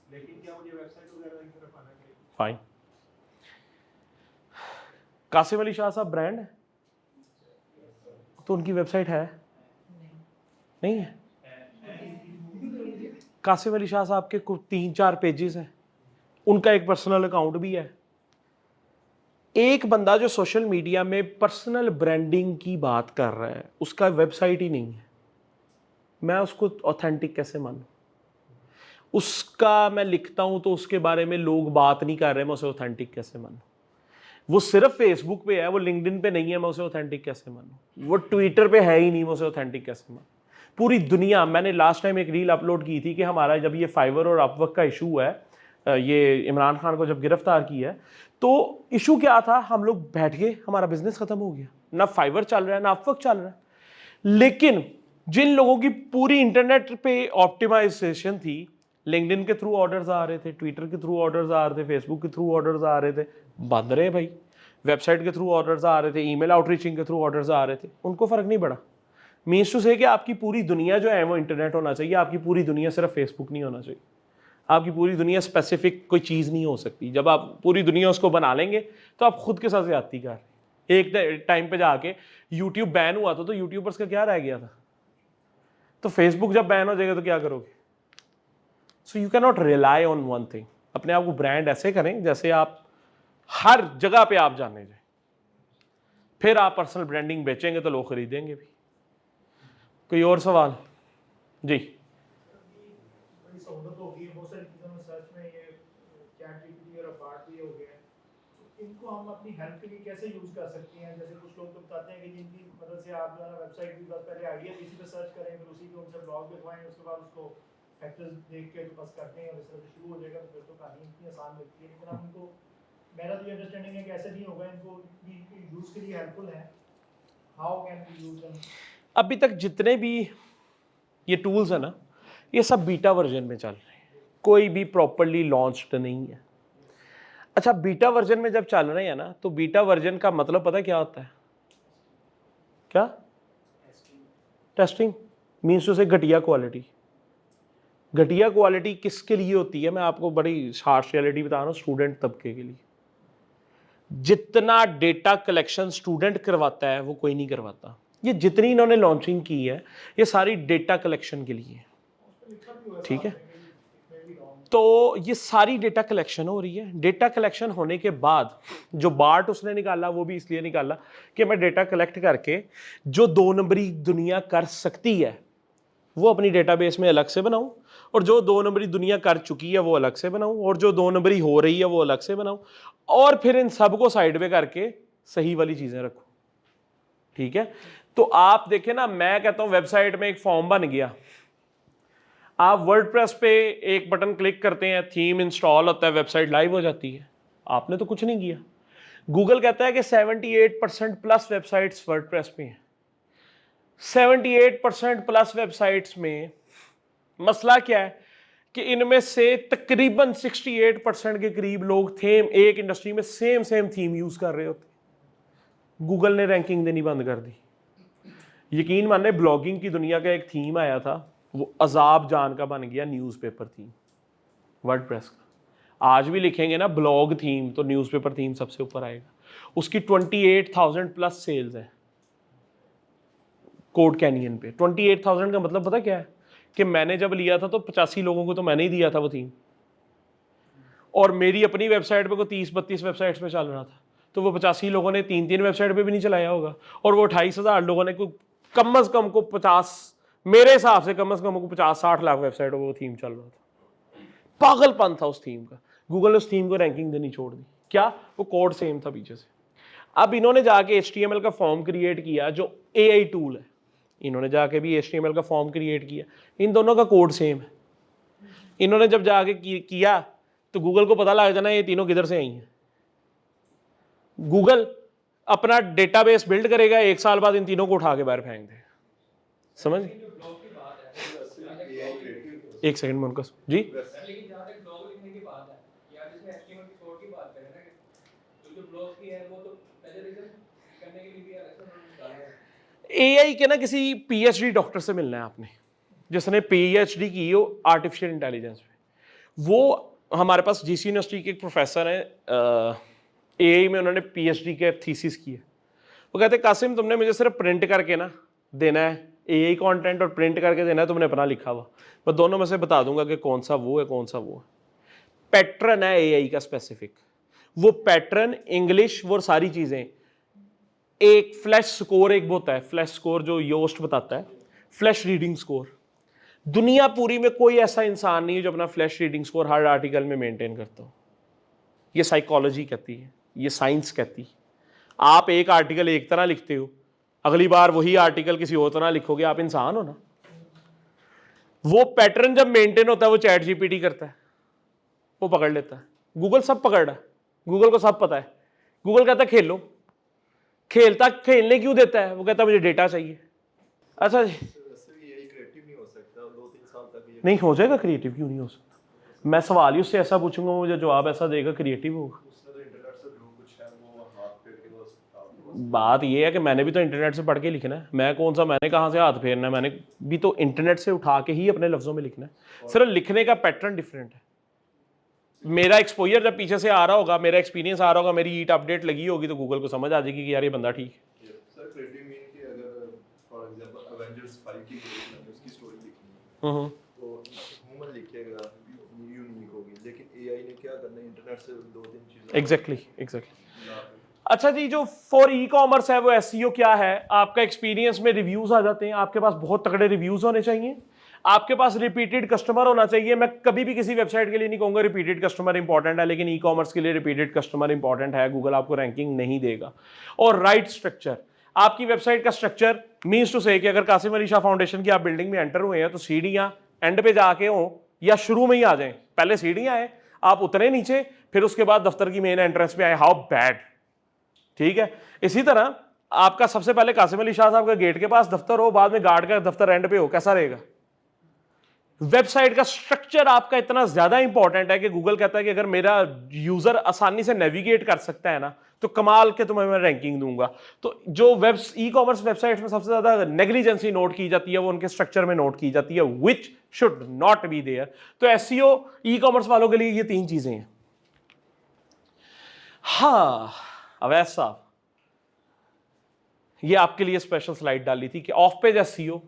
लेकिन क्या मुझे वेबसाइट वगैरह की तरफ आना चाहिए? फाइन। कासिम अली शाह साहब ब्रांड है तो उनकी वेबसाइट है? नहीं है। कासिम अली शाह साहब के कुछ 3-4 पेजेस हैं, उनका एक पर्सनल अकाउंट भी है। एक बंदा जो सोशल मीडिया में पर्सनल ब्रांडिंग की बात कर रहा है उसका वेबसाइट ही नहीं है, मैं उसको ऑथेंटिक कैसे मानूं? उसका मैं लिखता हूं तो उसके बारे में लोग बात नहीं कर रहे, मैं उसे ऑथेंटिक कैसे मानूं? वो सिर्फ फेसबुक पे है, वो लिंक्डइन पे नहीं है, मैं उसे ऑथेंटिक कैसे मानूं? वो ट्विटर पे है ही नहीं, मैं उसे ऑथेंटिक कैसे मानूं? पूरी दुनिया, मैंने लास्ट टाइम एक रील अपलोड की थी कि हमारा जब ये फाइवर और अपवर्क का इशू है, ये इमरान खान को जब गिरफ्तार किया है, तो इशू क्या था? हम लोग बैठ गए, हमारा बिजनेस खत्म हो गया, ना फाइवर चल रहा है ना अपवर्क चल रहा है। लेकिन जिन लोगों की पूरी इंटरनेट पे ऑप्टिमाइजेशन थी, लिंक्डइन के थ्रू ऑर्डर्स आ रहे थे, ट्विटर के थ्रू ऑर्डर्स आ रहे थे, फेसबुक के थ्रू ऑर्डर्स आ रहे थे, बंद रहे भाई। वेबसाइट के थ्रू ऑर्डर्स आ रहे थे, ईमेल आउटरीचिंग के थ्रू ऑर्डर्स आ रहे थे, उनको फर्क नहीं पड़ा। मीन्स टू से कि आपकी पूरी दुनिया जो है वो इंटरनेट होना चाहिए, आपकी पूरी दुनिया सिर्फ फेसबुक नहीं होना चाहिए, आपकी पूरी दुनिया स्पेसिफिक कोई चीज़ नहीं हो सकती। जब आप पूरी दुनिया उसको बना लेंगे तो आप खुद के साथ ज्यादती कर रहे हैं। एक टाइम पे जाके यूट्यूब बैन हुआ तो यूट्यूबर्स का क्या रह गया था? तो फेसबुक जब बैन हो जाएगा तो क्या करोगे? सो you can not rely on one thing. अपने आप को ब्रांड ऐसे करें जैसे आप हर जगह पे आप जाने जाए, फिर आप पर्सनल ब्रांडिंग बेचेंगे तो लोग खरीदेंगे भी। कोई और सवाल? जी। बड़ी सहूलत हो गई है बहुत सारी चीज़ों में, सर्च में ये चैट जीपीटी और अपार्ट भी हो गया है, तो इनको हम अपनी हेल्प के लिए कैसे यूज़ कर सकते हैं? जैसे कुछ लोग तो बताते हैं कि जिनकी मदद से आप जो है वेबसाइट भी बस पहले आइडिया इसी पे सर्च करें, फिर उसी पे उनसे ब्लॉग लिखवाएं, उसके बाद उसको फैक्टर्स देख के तो बस करते हैं और इस तरह से शुरू हो जाएगा, तो फिर तो कहानी इतनी आसान लगती है। लेकिन हम इनको, मेरा तो ये अंडरस्टैंडिंग है कि ऐसे नहीं होगा, इनको यूज़ के लिए हेल्पफुल है। How can we use them? अभी तक जितने भी ये टूल्स है ना, ये सब बीटा वर्जन में चल रहे हैं, कोई भी प्रॉपरली लॉन्च्ड नहीं है। अच्छा, बीटा वर्जन में जब चल रहे हैं ना, तो बीटा वर्जन का मतलब पता क्या होता है? क्या? टेस्टिंग। मीन्स टू से घटिया क्वालिटी। घटिया क्वालिटी किसके लिए होती है? मैं आपको बड़ी हार्श रियलिटी बता रहा हूँ, स्टूडेंट तबके के लिए। जितना डेटा कलेक्शन स्टूडेंट करवाता है वो कोई नहीं करवाता। ये जितनी इन्होंने लॉन्चिंग की है ये सारी डेटा कलेक्शन के लिए है, ठीक है? तो ये सारी डेटा कलेक्शन हो रही है। डेटा कलेक्शन होने के बाद जो बार्ट उसने निकाला वो भी इसलिए निकाला कि मैं डेटा कलेक्ट करके जो 2 नंबरी दुनिया कर सकती है वो अपनी डेटाबेस में अलग से बनाऊं, और जो 2 नंबरी दुनिया कर चुकी है वो अलग से बनाऊं, और जो 2 नंबरी हो रही है वो अलग से बनाऊं, और फिर इन सबको साइड पे करके सही वाली चीजें रखूं, ठीक है? तो आप देखें ना, मैं कहता हूं वेबसाइट में एक फॉर्म बन गया, आप वर्डप्रेस पे एक बटन क्लिक करते हैं, थीम इंस्टॉल होता है, वेबसाइट लाइव हो जाती है। आपने तो कुछ नहीं किया। गूगल कहता है कि 78% प्लस वेबसाइट्स वर्डप्रेस पे हैं। 78% प्लस वेबसाइट्स में मसला क्या है कि इनमें से तकरीबन 68% के करीब लोग थीम, एक इंडस्ट्री में सेम थीम यूज कर रहे होते, गूगल ने रैंकिंग देनी बंद कर दी। यकीन माने ब्लॉगिंग की दुनिया का एक थीम आया था, वो अजाब जान का बन गया न्यूज़पेपर थीम वर्डप्रेस का। आज भी लिखेंगे ना ब्लॉग थीम तो न्यूज़पेपर थीम सबसे ऊपर आएगा। उसकी 28,000 प्लस सेल्स है कोड कैनियन पे। 28,000 का मतलब पता क्या है कि मैंने जब लिया था तो 85 लोगों को तो मैंने ही दिया था वो थीम, और मेरी अपनी वेबसाइट पे को 30-32 वेबसाइट्स पे चल रहा था, तो वो 85 लोगों ने 3-3 वेबसाइट पे भी नहीं चलाया होगा, और वो 28,000 लोगों ने कम से कम को 50, मेरे हिसाब से कम को 50-60 लाख वेबसाइट वो थीम चल रहा था। पागलपन था उस थीम का। गूगल ने उस थीम को रैंकिंग देनी छोड़ दी। क्या? वो कोड सेम था पीछे से। अब इन्होंने जाके HTML का फॉर्म क्रिएट किया जो AI टूल है, इन्होंने जाके भी HTML का फॉर्म क्रिएट किया, इन दोनों का कोड सेम है। इन्होंने जब जाके किया तो गूगल को पता लग जाना ये तीनों किधर से आई हैं। गूगल अपना डेटाबेस बिल्ड करेगा, 1 साल बाद इन तीनों को उठा के बाहर फेंक देगा। समझ? एक सेकंड मुनकस जी। लेकिन जहाँ तक ब्लॉग लिखने की बात है, या जिसमें HTML की कोड की बात करें ना, तो जो ब्लॉग की है वो तो मेजरिज्म करने के लिए भी अलग से डाला है। AI के ना किसी PhD डॉक्टर से मिलना है आपने, जिसने PhD की हो आर्टिफिशियल इंटेलिजेंस पे। वो हमारे पास GC यूनिवर्सिटी के एक प्रोफेसर हैं, AI में उन्होंने PhD के थीसिस की है। वो कहते हैं कासिम तुमने मुझे सिर्फ प्रिंट करके ना देना है AI कंटेंट, और प्रिंट करके देना है तुमने अपना लिखा हुआ। मैं दोनों में से बता दूंगा कि कौन सा वो है कौन सा वो है। पैटर्न है AI का स्पेसिफिक, वो पैटर्न इंग्लिश वो सारी चीजें। एक फ्लैश स्कोर एक होता है, फ्लैश स्कोर जो योस्ट बताता है, फ्लैश रीडिंग स्कोर। दुनिया पूरी में कोई ऐसा इंसान नहीं है जो अपना फ्लैश रीडिंग स्कोर हर आर्टिकल में मेंटेन करता हो। ये साइकोलॉजी कहती है, ये साइंस कहती है। आप एक आर्टिकल एक तरह लिखते हो, अगली बार वही आर्टिकल किसी और तरह लिखोगे, आप इंसान हो ना। वो पैटर्न जब मेंटेन होता है वो चैट जीपीटी करता है, वो पकड़ लेता है। गूगल सब पकड़ रहा है, गूगल को सब पता है। गूगल कहता है खेलो, खेलता खेलने क्यों देता है? वो कहता है मुझे डेटा चाहिए। अच्छा जी, नहीं हो जाएगा क्रिएटिव, क्यों नहीं हो सकता? मैं सवाल ही उससे ऐसा पूछूंगा, मुझे जवाब ऐसा देगा, क्रिएटिव होगा। बात ये है कि मैंने भी तो इंटरनेट से पढ़ के लिखना है। मैं कौन सा, मैंने कहाँ से हाथ फेरना है? मैंने भी तो इंटरनेट से उठा के ही अपने लफ्जों में लिखना है। सिर्फ लिखने का पैटर्न डिफरेंट है। मेरा एक्सपोजर जब पीछे से आ रहा होगा, मेरा एक्सपीरियंस आ रहा होगा, मेरी ईट अपडेट लगी होगी, तो गूगल को समझ आ जाएगी कि यार ये बंदा ठीक है। सर क्रिएटिव मीन कि अगर फॉर एग्जांपल अवेंजर्स 5 की उसकी स्टोरी लिखनी है तो ह्यूमन लिखेगा, यूनिक होगी, लेकिन एआई ने क्या करना है, इंटरनेट से 2-3 चीजें। एग्जैक्टली। अच्छा जी, जो फॉर ई कॉमर्स है वो एसईओ क्या है? आपका एक्सपीरियंस में रिव्यूज आ जाते हैं, आपके पास बहुत तगड़े रिव्यूज होने चाहिए, आपके पास रिपीटेड कस्टमर होना चाहिए। मैं कभी भी किसी वेबसाइट के लिए नहीं कहूंगा रिपीटेड कस्टमर इंपॉर्टेंट है, लेकिन ई कॉमर्स के लिए रिपीटेड कस्टमर इंपॉर्टेंट है। गूगल आपको रैंकिंग नहीं देगा। और राइट स्ट्रक्चर, आपकी वेबसाइट का स्ट्रक्चर मीन्स टू से कि अगर कासिम अली शाह फाउंडेशन की आप बिल्डिंग में एंटर हुए हैं तो सीढ़ियां एंड पे जाके हो या शुरू में ही आ जाएं। पहले सीढ़ियां हैं, आप उतरे नीचे, फिर उसके बाद दफ्तर की मेन एंट्रेंस पे आए। हाउ बैड, ठीक है। इसी तरह आपका सबसे पहले कासिम अली शाह साहब का गेट के पास दफ्तर हो, बाद में गार्ड का दफ्तर एंड पे हो, कैसा रहेगा? वेबसाइट का स्ट्रक्चर आपका इतना ज्यादा इंपॉर्टेंट है कि गूगल कहता है कि अगर मेरा यूजर आसानी से नेविगेट कर सकता है ना तो कमाल के तुम्हें मैं रैंकिंग दूंगा। तो जो ई कॉमर्स वेबसाइट में सबसे ज्यादा नेग्लिजेंसी नोट की जाती है वो उनके स्ट्रक्चर में नोट की जाती है, which should not be there. तो एसईओ ई कॉमर्स वालों के लिए ये 3 चीजें हैं। हाँ अवैध साहब, ये आपके लिए स्पेशल स्लाइड डाली थी कि of page SEO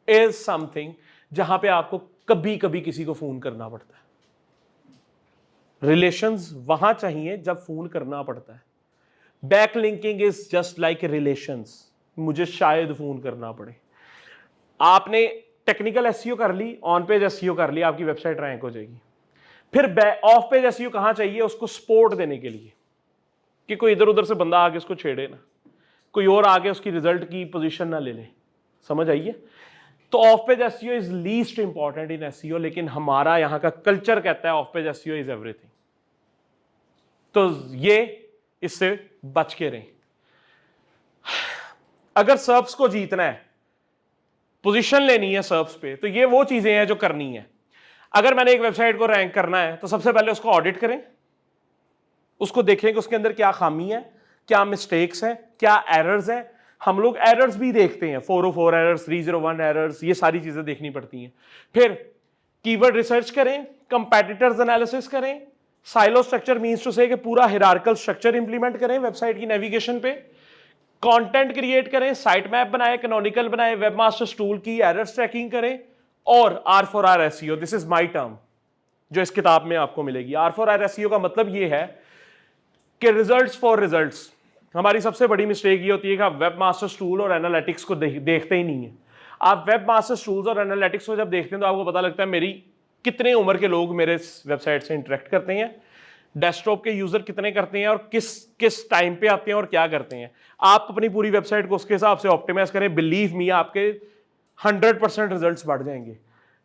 is something जहां पे आपको कभी कभी किसी को फोन करना पड़ता है। रिलेशंस वहां चाहिए जब फोन करना पड़ता है। Back linking is just like relations, मुझे शायद फोन करना पड़े। आपने टेक्निकल एसईओ कर ली, ऑन पेज एसईओ कर ली, आपकी वेबसाइट रैंक हो जाएगी। फिर ऑफ पेज एसईओ कहां चाहिए? उसको सपोर्ट देने के लिए कि कोई इधर उधर से बंदा आके उसको छेड़े ना, कोई और आगे उसकी रिजल्ट की पोजीशन ना ले ले। समझ आइए? तो of page SEO is least important in SEO, लेकिन हमारा यहां का कल्चर कहता है of page SEO is everything. तो ये इससे बच के रहें। अगर सर्फ्स को जीतना है, पोजीशन लेनी है सर्फ्स पे, तो ये वो चीजें हैं जो करनी है। अगर मैंने एक वेबसाइट को रैंक करना है तो सबसे पहले उसको ऑडिट करें, उसको देखें कि उसके अंदर क्या खामी है, क्या मिस्टेक्स हैं, क्या एरर्स हैं। हम लोग एरर्स भी देखते हैं, 404 एरर्स, 301 एरर्स, ये सारी चीजें देखनी पड़ती हैं। फिर कीवर्ड रिसर्च करें, कंपेटिटर्स एनालिसिस करें, साइलो स्ट्रक्चर मींस टू से कि पूरा हिरार्किकल स्ट्रक्चर इंप्लीमेंट करें वेबसाइट की नेविगेशन पे, कंटेंट क्रिएट करें, साइट मैप बनाएं, कैनोनिकल बनाएं, वेबमास्टर्स टूल की एरर्स ट्रैकिंग करें, और R4R SEO, this is my term जो इस किताब में आपको मिलेगी। R4R SEO का मतलब ये है कि रिजल्ट्स फॉर रिजल्ट्स। हमारी सबसे बड़ी मिस्टेक ये होती है कि आप वेब मास्टर्स टूल और एनालिटिक्स को देखते ही नहीं है। आप वेब मास्टर्स टूल्स और एनालिटिक्स को जब देखते हैं तो आपको पता लगता है मेरी कितने उम्र के लोग मेरे वेबसाइट से इंटरेक्ट करते हैं, डेस्कटॉप के यूजर कितने करते हैं, और किस किस टाइम पे आते हैं और क्या करते हैं। आप अपनी पूरी वेबसाइट को उसके हिसाब से ऑप्टिमाइज करें, बिलीव मी आपके 100% रिजल्ट्स बढ़ जाएंगे।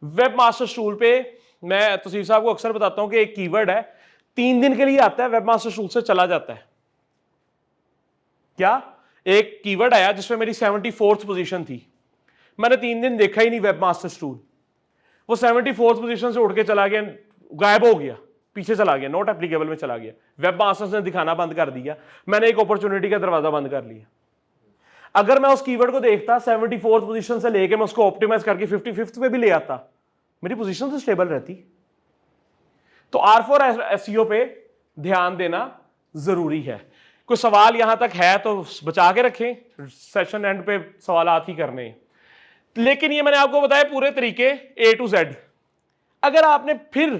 वेब मास्टर्स टूल पे मैं तौसीफ साहब को अक्सर बताता हूं कि एक कीवर्ड है 3 दिन के लिए आता है, वेब मास्टर्स टूल से चला जाता है। क्या? एक कीवर्ड आया जिसमें मेरी 74th पोजीशन थी, मैंने 3 दिन देखा ही नहीं वेब मास्टर्स टूल, वो 74th पोजीशन से उठ के चला गया, गायब हो गया, पीछे चला गया, नॉट एप्लीकेबल में चला गया। वेब मास्टर्स ने दिखाना बंद कर दिया, मैंने एक अपॉर्चुनिटी का दरवाजा बंद कर लिया। अगर मैं उस कीवर्ड को देखता 74th पोजीशन से लेके मैं उसको ऑप्टिमाइज करके 55th पे भी ले आता, मेरी पोजीशन तो स्टेबल रहती। तो R4 SEO पे ध्यान देना जरूरी है। कोई सवाल यहां तक है तो बचा के रखें, सेशन एंड पे सवालात ही करने हैं। लेकिन ये मैंने आपको बताया पूरे तरीके A to Z। अगर आपने फिर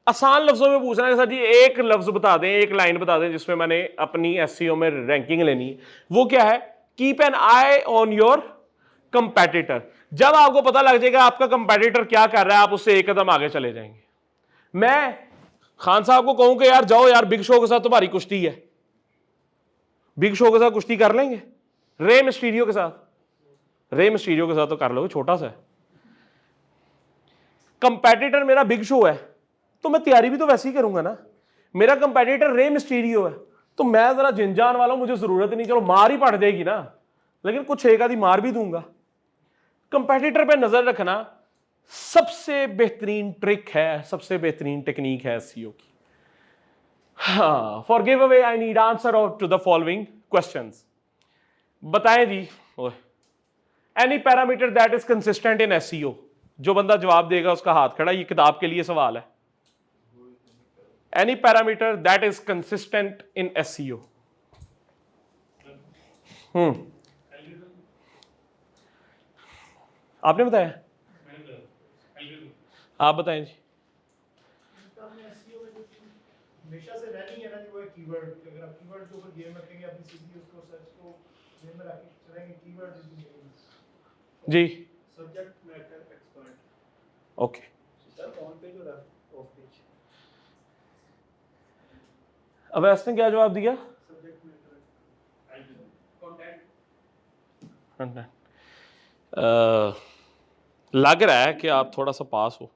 आसान लफ्जों में पूछना है सर जी एक लफ्ज बता दें, एक लाइन बता दें जिसमें मैंने अपनी SEO में रैंकिंग लेनी है, वो क्या है? Keep an I on your competitor. जब आपको पता लग जाएगा आपका कंपेटिटर क्या कर रहा है, आप उससे एक कदम आगे चले जाएंगे। मैं खान साहब को कहूं कि यार जाओ यार बिग शो के साथ तुम्हारी कुश्ती है, बिग शो के साथ कुश्ती कर लेंगे? रे मिस्टीरियो के साथ, रे मिस्टीरियो के साथ तो कर लो, छोटा सा है। कंपेटिटर मेरा बिग शो है तो मैं तैयारी भी तो वैसे ही करूंगा ना। मेरा कंपेटिटर रे मिस्टीरियो है तो मैं जरा जिनजान वाला हूं, मुझे जरूरत नहीं, चलो मार ही पड़ जाएगी ना, लेकिन कुछ एक आधी मार भी दूंगा। कंपेटिटर पे नजर रखना सबसे बेहतरीन ट्रिक है, सबसे बेहतरीन टेक्निक है SEO की। हाँ, for give away I need answer to the following questions. बताएं जी, any parameter that is consistent in SEO। जो बंदा जवाब देगा उसका हाथ खड़ा, ये किताब के लिए सवाल है। Any parameter that is consistent in SEO। आपने बताया? आप बताएं जी। हमेशा से रैंकिंग है ना, वो कीवर्ड, अगर आप कीवर्ड के ऊपर गेम रखेंगे अपनी सीधी उसको सर्च को गेम में रख के चलेंगे, कीवर्ड जी subject matter expert. Okay, sir on page और ऑफ पेज। अब इसने क्या जवाब दिया? Subject matter content. लग रहा है कि आप थोड़ा सा पास हो।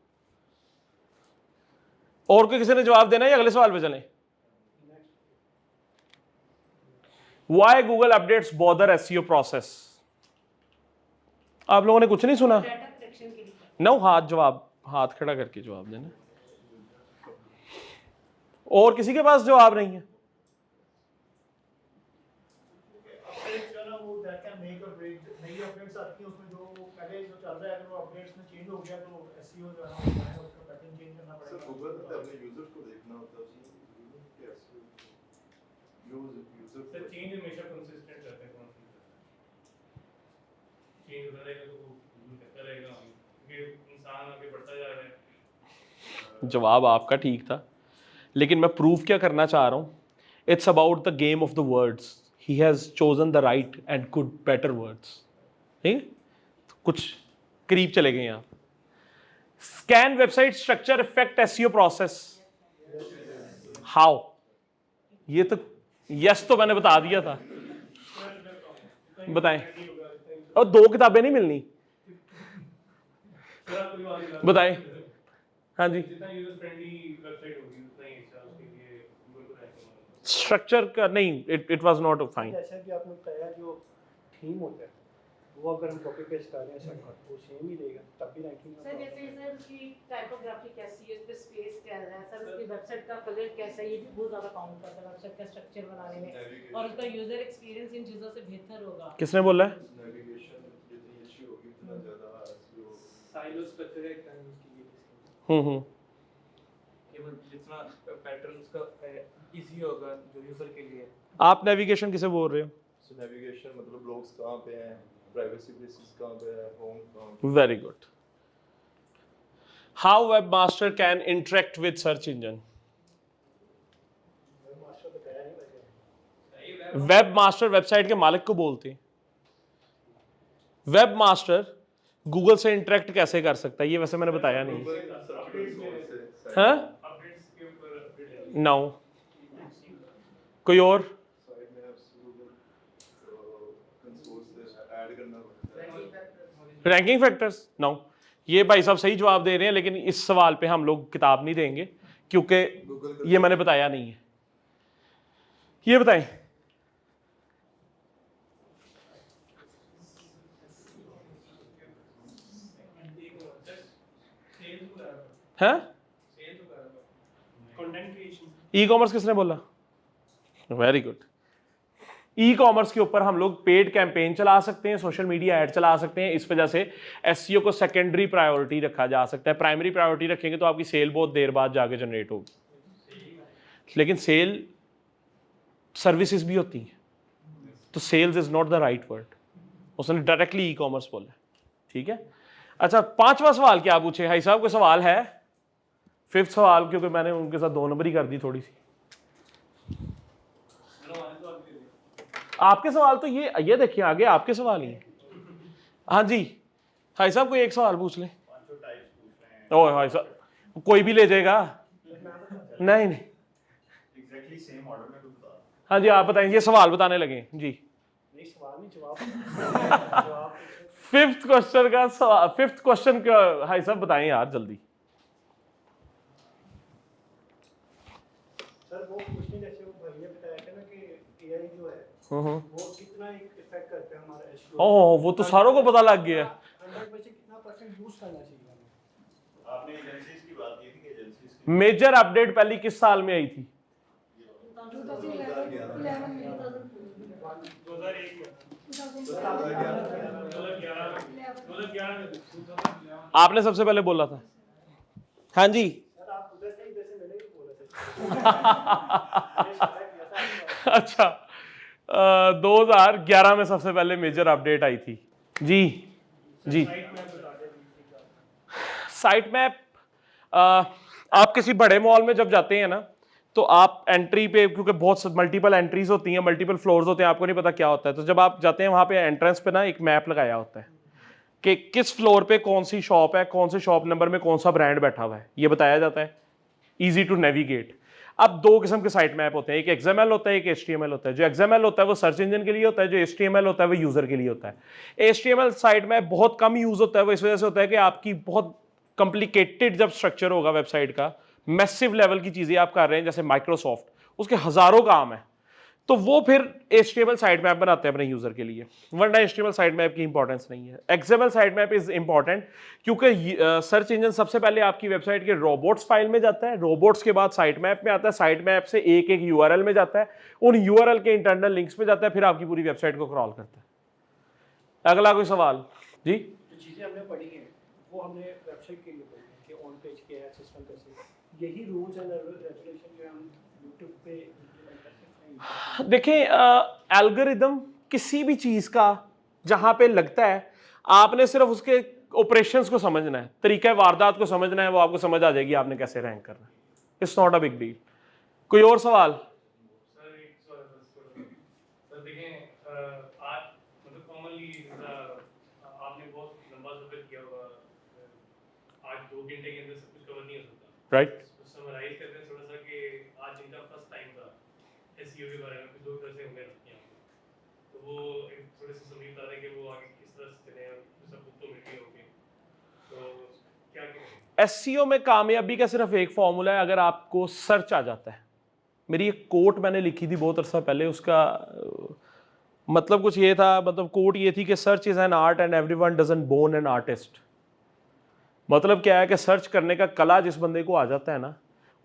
और कोई किसी ने जवाब देना है या अगले सवाल पे चलें? Why Google updates bother SEO process? आप लोगों ने कुछ नहीं सुना? डाटा कलेक्शन के लिए नो, हाथ खड़ा करके जवाब देना। और किसी के पास जवाब नहीं है? अपडेट्स जो ना वो दैट कैन मेक और ब्रेक। नई अपडेट्स आती हैं उसमें जो पहले जो चल रहा है अगर वो अपडेट्स में चेंज हो गया तो SEO जो है ना उसका पैटर्न चेंज करना सर पड़ेगा। गूगल पे अपने यूजर्स को देखना होता है, कैसे यूजर सर चेंज हमेशा कंसिस्टेंट रहता है, कौन सी चेंज होता रहेगा तो वो करता रहेगा, क्योंकि इंसान आगे बढ़ता जा रहा है। जवाब आपका ठीक था, लेकिन मैं प्रूव क्या करना चाह रहा हूं? It's about the game of the words. He has chosen the right and good better words. ठीक है, कुछ करीब चले गए आप। Scan website structure effect SEO process? How? ये तो यस तो मैंने बता दिया था, बताएं। और 2 किताबें नहीं मिलनी, बताएं। हाँ जी, जितना यूजर फ्रेंडली वेबसाइट होगी उतना ही अच्छा उसके लिए गूगल को रैंक होगा। स्ट्रक्चर का नहीं, इट वाज नॉट फाइन। जैसा कि आपने बताया जो थीम होता है वो अगर हम कॉपी पेस्ट कर रहे हैं सब वो सेम ही रहेगा, तब भी रैंकिंग में सर जैसे सर उसकी टाइपोग्राफी कैसी है, उस पे स्पेस क्या है सर, उसकी वेबसाइट का कलर कैसा है, ये भी बहुत ज़्यादा काउंट करता है वेबसाइट का स्ट्रक्चर बनाने में, और उसका यूज़र एक्सपीरियंस इन चीज़ों से बेहतर होगा। किसने बोला है? नेविगेशन जितनी अच्छी होगी उतना ज़्यादा SEO साइलो स्ट्रक्चर एक टाइम यूज कीजिए केवल जितना पैटर्न उसका इजी होगा जो यूजर के लिए। आप नेविगेशन किसे बोल रहे हो? सो नेविगेशन मतलब ब्लॉग्स कहाँ पे हैं, प्राइवेसी प्लेसेस कहाँ पे है, होम कहाँ पे। Very good. How webmaster can interact with search engine? Webmaster website के मालिक को बोलते हैं। वेबमास्टर गूगल से इंटरेक्ट कैसे कर सकता है, ये वैसे मैंने बताया नहीं। हाँ, अपडेट्स के ऊपर अपडेट नो, कोई और? साइड में आप गूगल कंसोल से ऐड करना पड़ता है। Ranking factors? नो। ये भाई साहब सही जवाब दे रहे हैं, लेकिन इस सवाल पे हम लोग किताब नहीं देंगे क्योंकि ये मैंने बताया नहीं है। ये बताएं, हाँ, कंटेंट क्रिएशन। ई कॉमर्स किसने बोला? Very good. ई कॉमर्स के ऊपर हम लोग पेड कैंपेन चला सकते हैं, सोशल मीडिया ऐड चला सकते हैं। इस वजह से एसईओ को सेकेंडरी प्रायोरिटी रखा जा सकता है। प्राइमरी प्रायोरिटी रखेंगे तो आपकी सेल बहुत देर बाद जाके जनरेट होगी, लेकिन सेल सर्विसेज भी होती हैं, तो sales is not the right word. उसने डायरेक्टली ई कॉमर्स बोला, ठीक है। अच्छा, पांचवा सवाल क्या पूछे भाई साहब? कोई सवाल है? फिफ्थ सवाल, क्योंकि मैंने उनके साथ 2 नंबर ही कर दी थोड़ी सी। आपके सवाल तो ये देखिए आगे आपके सवाल ही हैं। हाँ जी भाई साहब, कोई एक सवाल पूछ लें। ओह भाई साहब, कोई भी ले जाएगा? नहीं नहीं, एग्जैक्टली सेम ऑर्डर में कुछ बता। हाँ जी आप बताएं, ये सवाल बताने लगे जी। नहीं सवाल नहीं, जवाब फिफ्थ क्वेश्चन का सवाल, फिफ्थ क्वेश्चन का भाई साहब बताएं यार जल्दी। सर वो क्वेश्चन जैसे वो भाई ने बताया था ना कि एआई जो है वो कितना इफेक्ट करता है हमारा एसईओ। ओह, वो तो सारों को पता लग गया। 100% कितना परसेंट यूज करना चाहिए हमें? आपने एजेंसीज की बात की थी कि एजेंसीज की मेजर अपडेट पहली किस साल में आई थी? 2011 में 2011 में आपने सबसे पहले बोला था। हाँ जी सर आप उधर से इधर से मैंने भी बोला था। अच्छा, 2011 में सबसे पहले मेजर अपडेट आई थी जी। जी साइट मैप, आप किसी बड़े मॉल में जब जाते हैं ना, तो आप एंट्री पे, क्योंकि बहुत मल्टीपल एंट्रीज होती हैं, मल्टीपल फ्लोर्स होते हैं, आपको नहीं पता क्या होता है, तो जब आप जाते हैं वहाँ पे एंट्रेंस पे ना एक मैप लगाया होता है कि किस फ्लोर पे कौन सी शॉप है, कौन से शॉप नंबर में कौन सा ब्रांड बैठा हुआ है, ये बताया जाता है। Easy to navigate. अब 2 किस्म के साइट मैप होते हैं, एक XML होता है, एक HTML होता है। जो XML होता है वो सर्च इंजन के लिए होता है, जो HTML होता है वो यूजर के लिए होता है। HTML साइट मैप बहुत कम यूज होता है, वो इस वजह से होता है कि आपकी बहुत कॉम्प्लिकेटेड जब स्ट्रक्चर होगा वेबसाइट का, मैसिव लेवल की चीजें आप कर रहे हैं, जैसे माइक्रोसॉफ्ट, उसके हजारों काम है, तो वो फिर HTML साइट मैप बनाते हैं अपने यूजर के लिए, वरना HTML साइट मैप की इंपॉर्टेंस नहीं है। XML site map is important क्योंकि सर्च इंजन सबसे पहले आपकी वेबसाइट के रोबोट्स फाइल में जाता है, रोबोट्स के बाद साइट मैप में आता है, साइट मैप से एक URL में जाता है, उन URL के इंटरनल लिंक्स में जाता है, फिर आपकी पूरी वेबसाइट को क्रॉल करता है। अगला कोई सवाल जी? जो चीज़ें हमने पढ़ी हैं वो हमने वेबसाइट के लिए पढ़ी हैं कि ऑन पेज क्या है, सिस्टम कैसे, यही रूल्स एंड रेगुलेशन जो हम यूट्यूब पे इम्प्लीमेंट कर सकते हैं। देखें, एल्गोरिदम किसी भी चीज का जहां पे लगता है, आपने सिर्फ उसके ऑपरेशंस को समझना है, तरीका वारदात को समझना है, वो आपको समझ आ जाएगी आपने कैसे रैंक करना है। It's not a big deal. कोई और सवाल? सर एक सर देखें, आज मतलब कॉमनली आपने बहुत लंबा सफर किया होगा, आज 2 घंटे के अंदर सब कुछ कवर नहीं हो सकता, राइट। समराइज करते हैं थोड़ा सा कि आज इनका फर्स्ट टाइम था एसईओ के बारे में कुछ 2 तरह से हमें रखी, तो वो एक थोड़े से समझ बता दें कि वो आगे किस तरह से चले, सब तो मिल गए होंगे, तो क्या करें? एसईओ में कामयाबी का सिर्फ एक फॉर्मूला है, अगर आपको सर्च आ जाता है। मेरी एक कोट मैंने लिखी थी बहुत अरसा पहले, उसका मतलब कुछ ये था, मतलब कोट ये थी कि search is an art and everyone doesn't born an artist. मतलब क्या है कि सर्च करने का कला जिस बंदे को आ जाता है ना,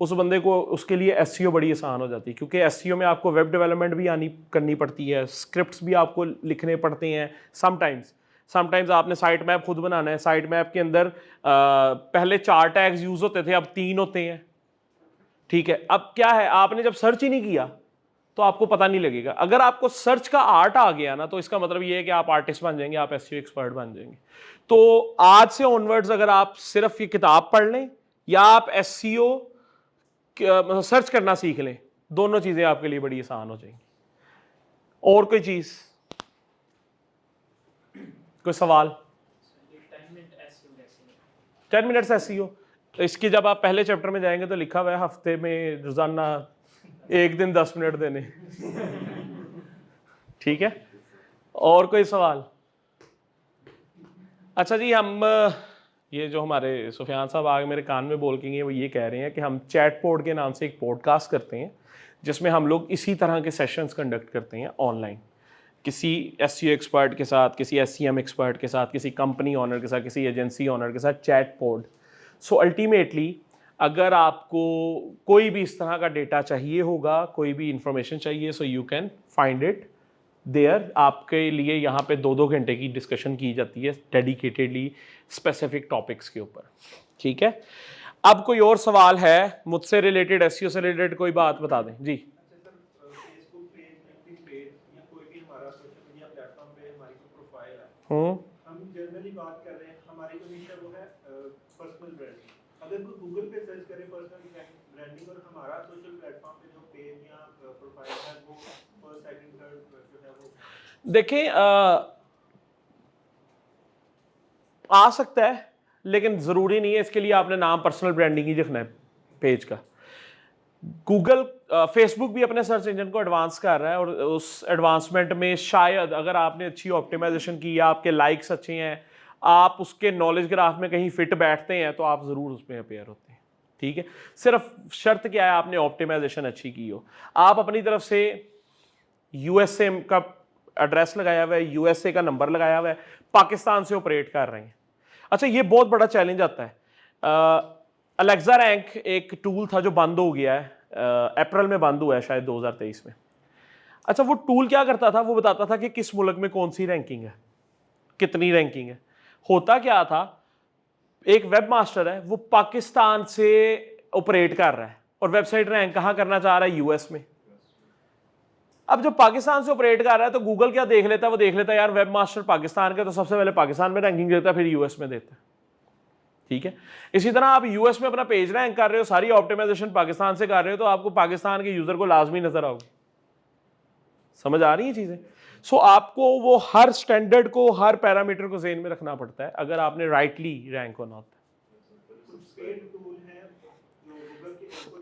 उस बंदे को, उसके लिए एसईओ बड़ी आसान हो जाती है, क्योंकि एसईओ में आपको वेब डेवलपमेंट भी करनी पड़ती है, स्क्रिप्ट्स भी आपको लिखने पड़ते हैं। समटाइम्स आपने साइट मैप खुद बनाना है। साइट मैप के अंदर पहले 4 टैग्स यूज होते थे, अब 3 होते हैं, ठीक है। अब क्या है, आपने जब सर्च ही नहीं किया तो आपको पता नहीं लगेगा। अगर आपको सर्च का आर्ट आ गया ना, तो इसका मतलब ये है कि आप आर्टिस्ट बन जाएंगे, आप एसईओ एक्सपर्ट बन जाएंगे। तो आज से ऑनवर्ड्स अगर आप सिर्फ ये किताब पढ़ लें या आप एसईओ मतलब सर्च करना सीख लें, दोनों चीजें आपके लिए बड़ी आसान हो जाएंगी। और कोई चीज, कोई सवाल? 10 मिनट्स एसईओ, तो इसकी जब आप पहले चैप्टर में जाएंगे तो लिखा हुआ है हफ्ते में रोजाना 1 दिन 10 मिनट देने। ठीक है, और कोई सवाल? अच्छा जी, हम ये जो हमारे सुफियान साहब आगे मेरे कान में बोल के गए, वो ये कह रहे हैं कि हम चैट पॉड के नाम से एक पॉडकास्ट करते हैं, जिसमें हम लोग इसी तरह के सेशंस कंडक्ट करते हैं ऑनलाइन, किसी एसईओ एक्सपर्ट के साथ, किसी एससीएम एक्सपर्ट के साथ, किसी कंपनी ओनर के साथ, किसी एजेंसी ओनर के साथ, चैट पॉड। सो अल्टीमेटली अगर आपको कोई भी इस तरह का डेटा चाहिए होगा, कोई भी इंफॉर्मेशन चाहिए, so you can find it there. आपके लिए यहाँ पे 2-2 घंटे की डिस्कशन की जाती है डेडिकेटेडली स्पेसिफिक टॉपिक्स के ऊपर, ठीक है। अब कोई और सवाल है मुझसे रिलेटेड, एसईओ से रिलेटेड कोई बात बता दें जी। फेसबुक पेज, लिंक्डइन पेज या कोई भी हमारा सोशल मीडिया प्लेटफॉर्म पे हमारी कोई प्रोफाइल है, हम जनरली बात कर रहे हैं, हमारी जो मिशन वो है पर्सनल ब्रांडिंग। अगर कोई गूगल पे सर्च करे पर्सनल ब्रांडिंग और हमारा सोशल प्लेटफॉर्म पे जो पेज या प्रोफाइल है वो फर्स्ट, सेकंड, थर्ड जो है वो, देखें आ सकता है, लेकिन ज़रूरी नहीं है इसके लिए आपने नाम पर्सनल ब्रांडिंग ही लिखना है पेज का। गूगल फेसबुक भी अपने सर्च इंजन को एडवांस कर रहा है, और उस एडवांसमेंट में शायद अगर आपने अच्छी ऑप्टिमाइजेशन की या आपके लाइक्स अच्छे हैं, आप उसके नॉलेज ग्राफ में कहीं फिट बैठते हैं, तो आप ज़रूर उसमें अपेयर होते हैं, ठीक है। सिर्फ शर्त क्या है, आपने ऑप्टिमाइजेशन अच्छी की हो। आप अपनी तरफ से यूएसए का एड्रेस लगाया हुआ है, यूएसए का नंबर लगाया हुआ है, पाकिस्तान से ऑपरेट कर रहे हैं। अच्छा, ये बहुत बड़ा चैलेंज आता है। अलेक्सा रैंक एक टूल था जो बंद हो गया है, अप्रैल में बंद हुआ है शायद 2023 में। अच्छा, वो टूल क्या करता था, वो बताता था कि किस मुल्क में कौन सी रैंकिंग है, कितनी रैंकिंग है। होता क्या था, एक वेब मास्टर है, वो पाकिस्तान से ऑपरेट कर रहा है और वेबसाइट रैंक कहाँ करना चाह रहा है, यूएस में। अब जब पाकिस्तान से ऑपरेट कर रहा है तो गूगल क्या देख लेता है, वो देख लेता है यार वेब मास्टर पाकिस्तान का, तो सबसे पहले पाकिस्तान में रैंकिंग देता है, फिर यूएस में देता है, ठीक है। इसी तरह आप यूएस में अपना पेज रैंक कर रहे हो, सारी ऑप्टिमाइजेशन पाकिस्तान से कर रहे हो, तो आपको पाकिस्तान के यूजर को लाजमी नजर आओगे। समझ आ रही है चीजें? सो आपको वो हर स्टैंडर्ड को, हर पैरामीटर को ज़हन में रखना पड़ता है अगर आपने राइटली रैंक होना होता है।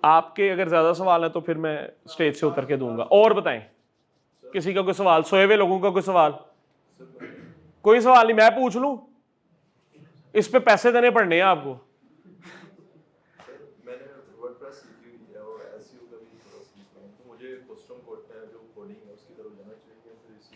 आपके अगर ज्यादा सवाल है तो फिर मैं स्टेज से उतर के दूंगा। और बताएं, किसी का कोई सवाल? सोए हुए लोगों का कोई सवाल? कोई सवाल नहीं, मैं पूछ लूं? इस पे पैसे देने पड़ने हैं आपको। मैंने वर्डप्रेस सीखी हुई है और एसईओ का भी थोड़ा सीखा हूं, तो मुझे कस्टम कोड है जो कोडिंग है उसकी तरफ जाना चाहिए, फिर इसी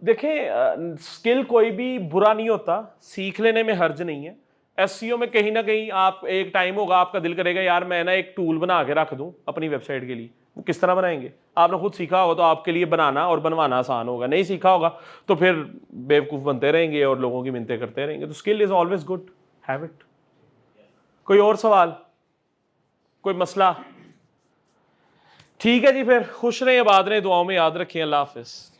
देखें, स्किल कोई भी बुरा नहीं होता, सीख लेने में हर्ज नहीं है। एसईओ में कहीं ना कहीं आप एक टाइम होगा आपका दिल करेगा यार मैं ना एक टूल बना के रख दूं अपनी वेबसाइट के लिए। वो किस तरह बनाएंगे? आपने खुद सीखा होगा तो आपके लिए बनाना और बनवाना आसान होगा, नहीं सीखा होगा तो फिर बेवकूफ़ बनते रहेंगे और लोगों की मिन्नतें करते रहेंगे। तो skill is always good, have it. कोई और सवाल, कोई मसला? ठीक है जी, फिर खुश रहें, आबाद रहें, दुआओं में याद रखिए। अल्लाह हाफिज़।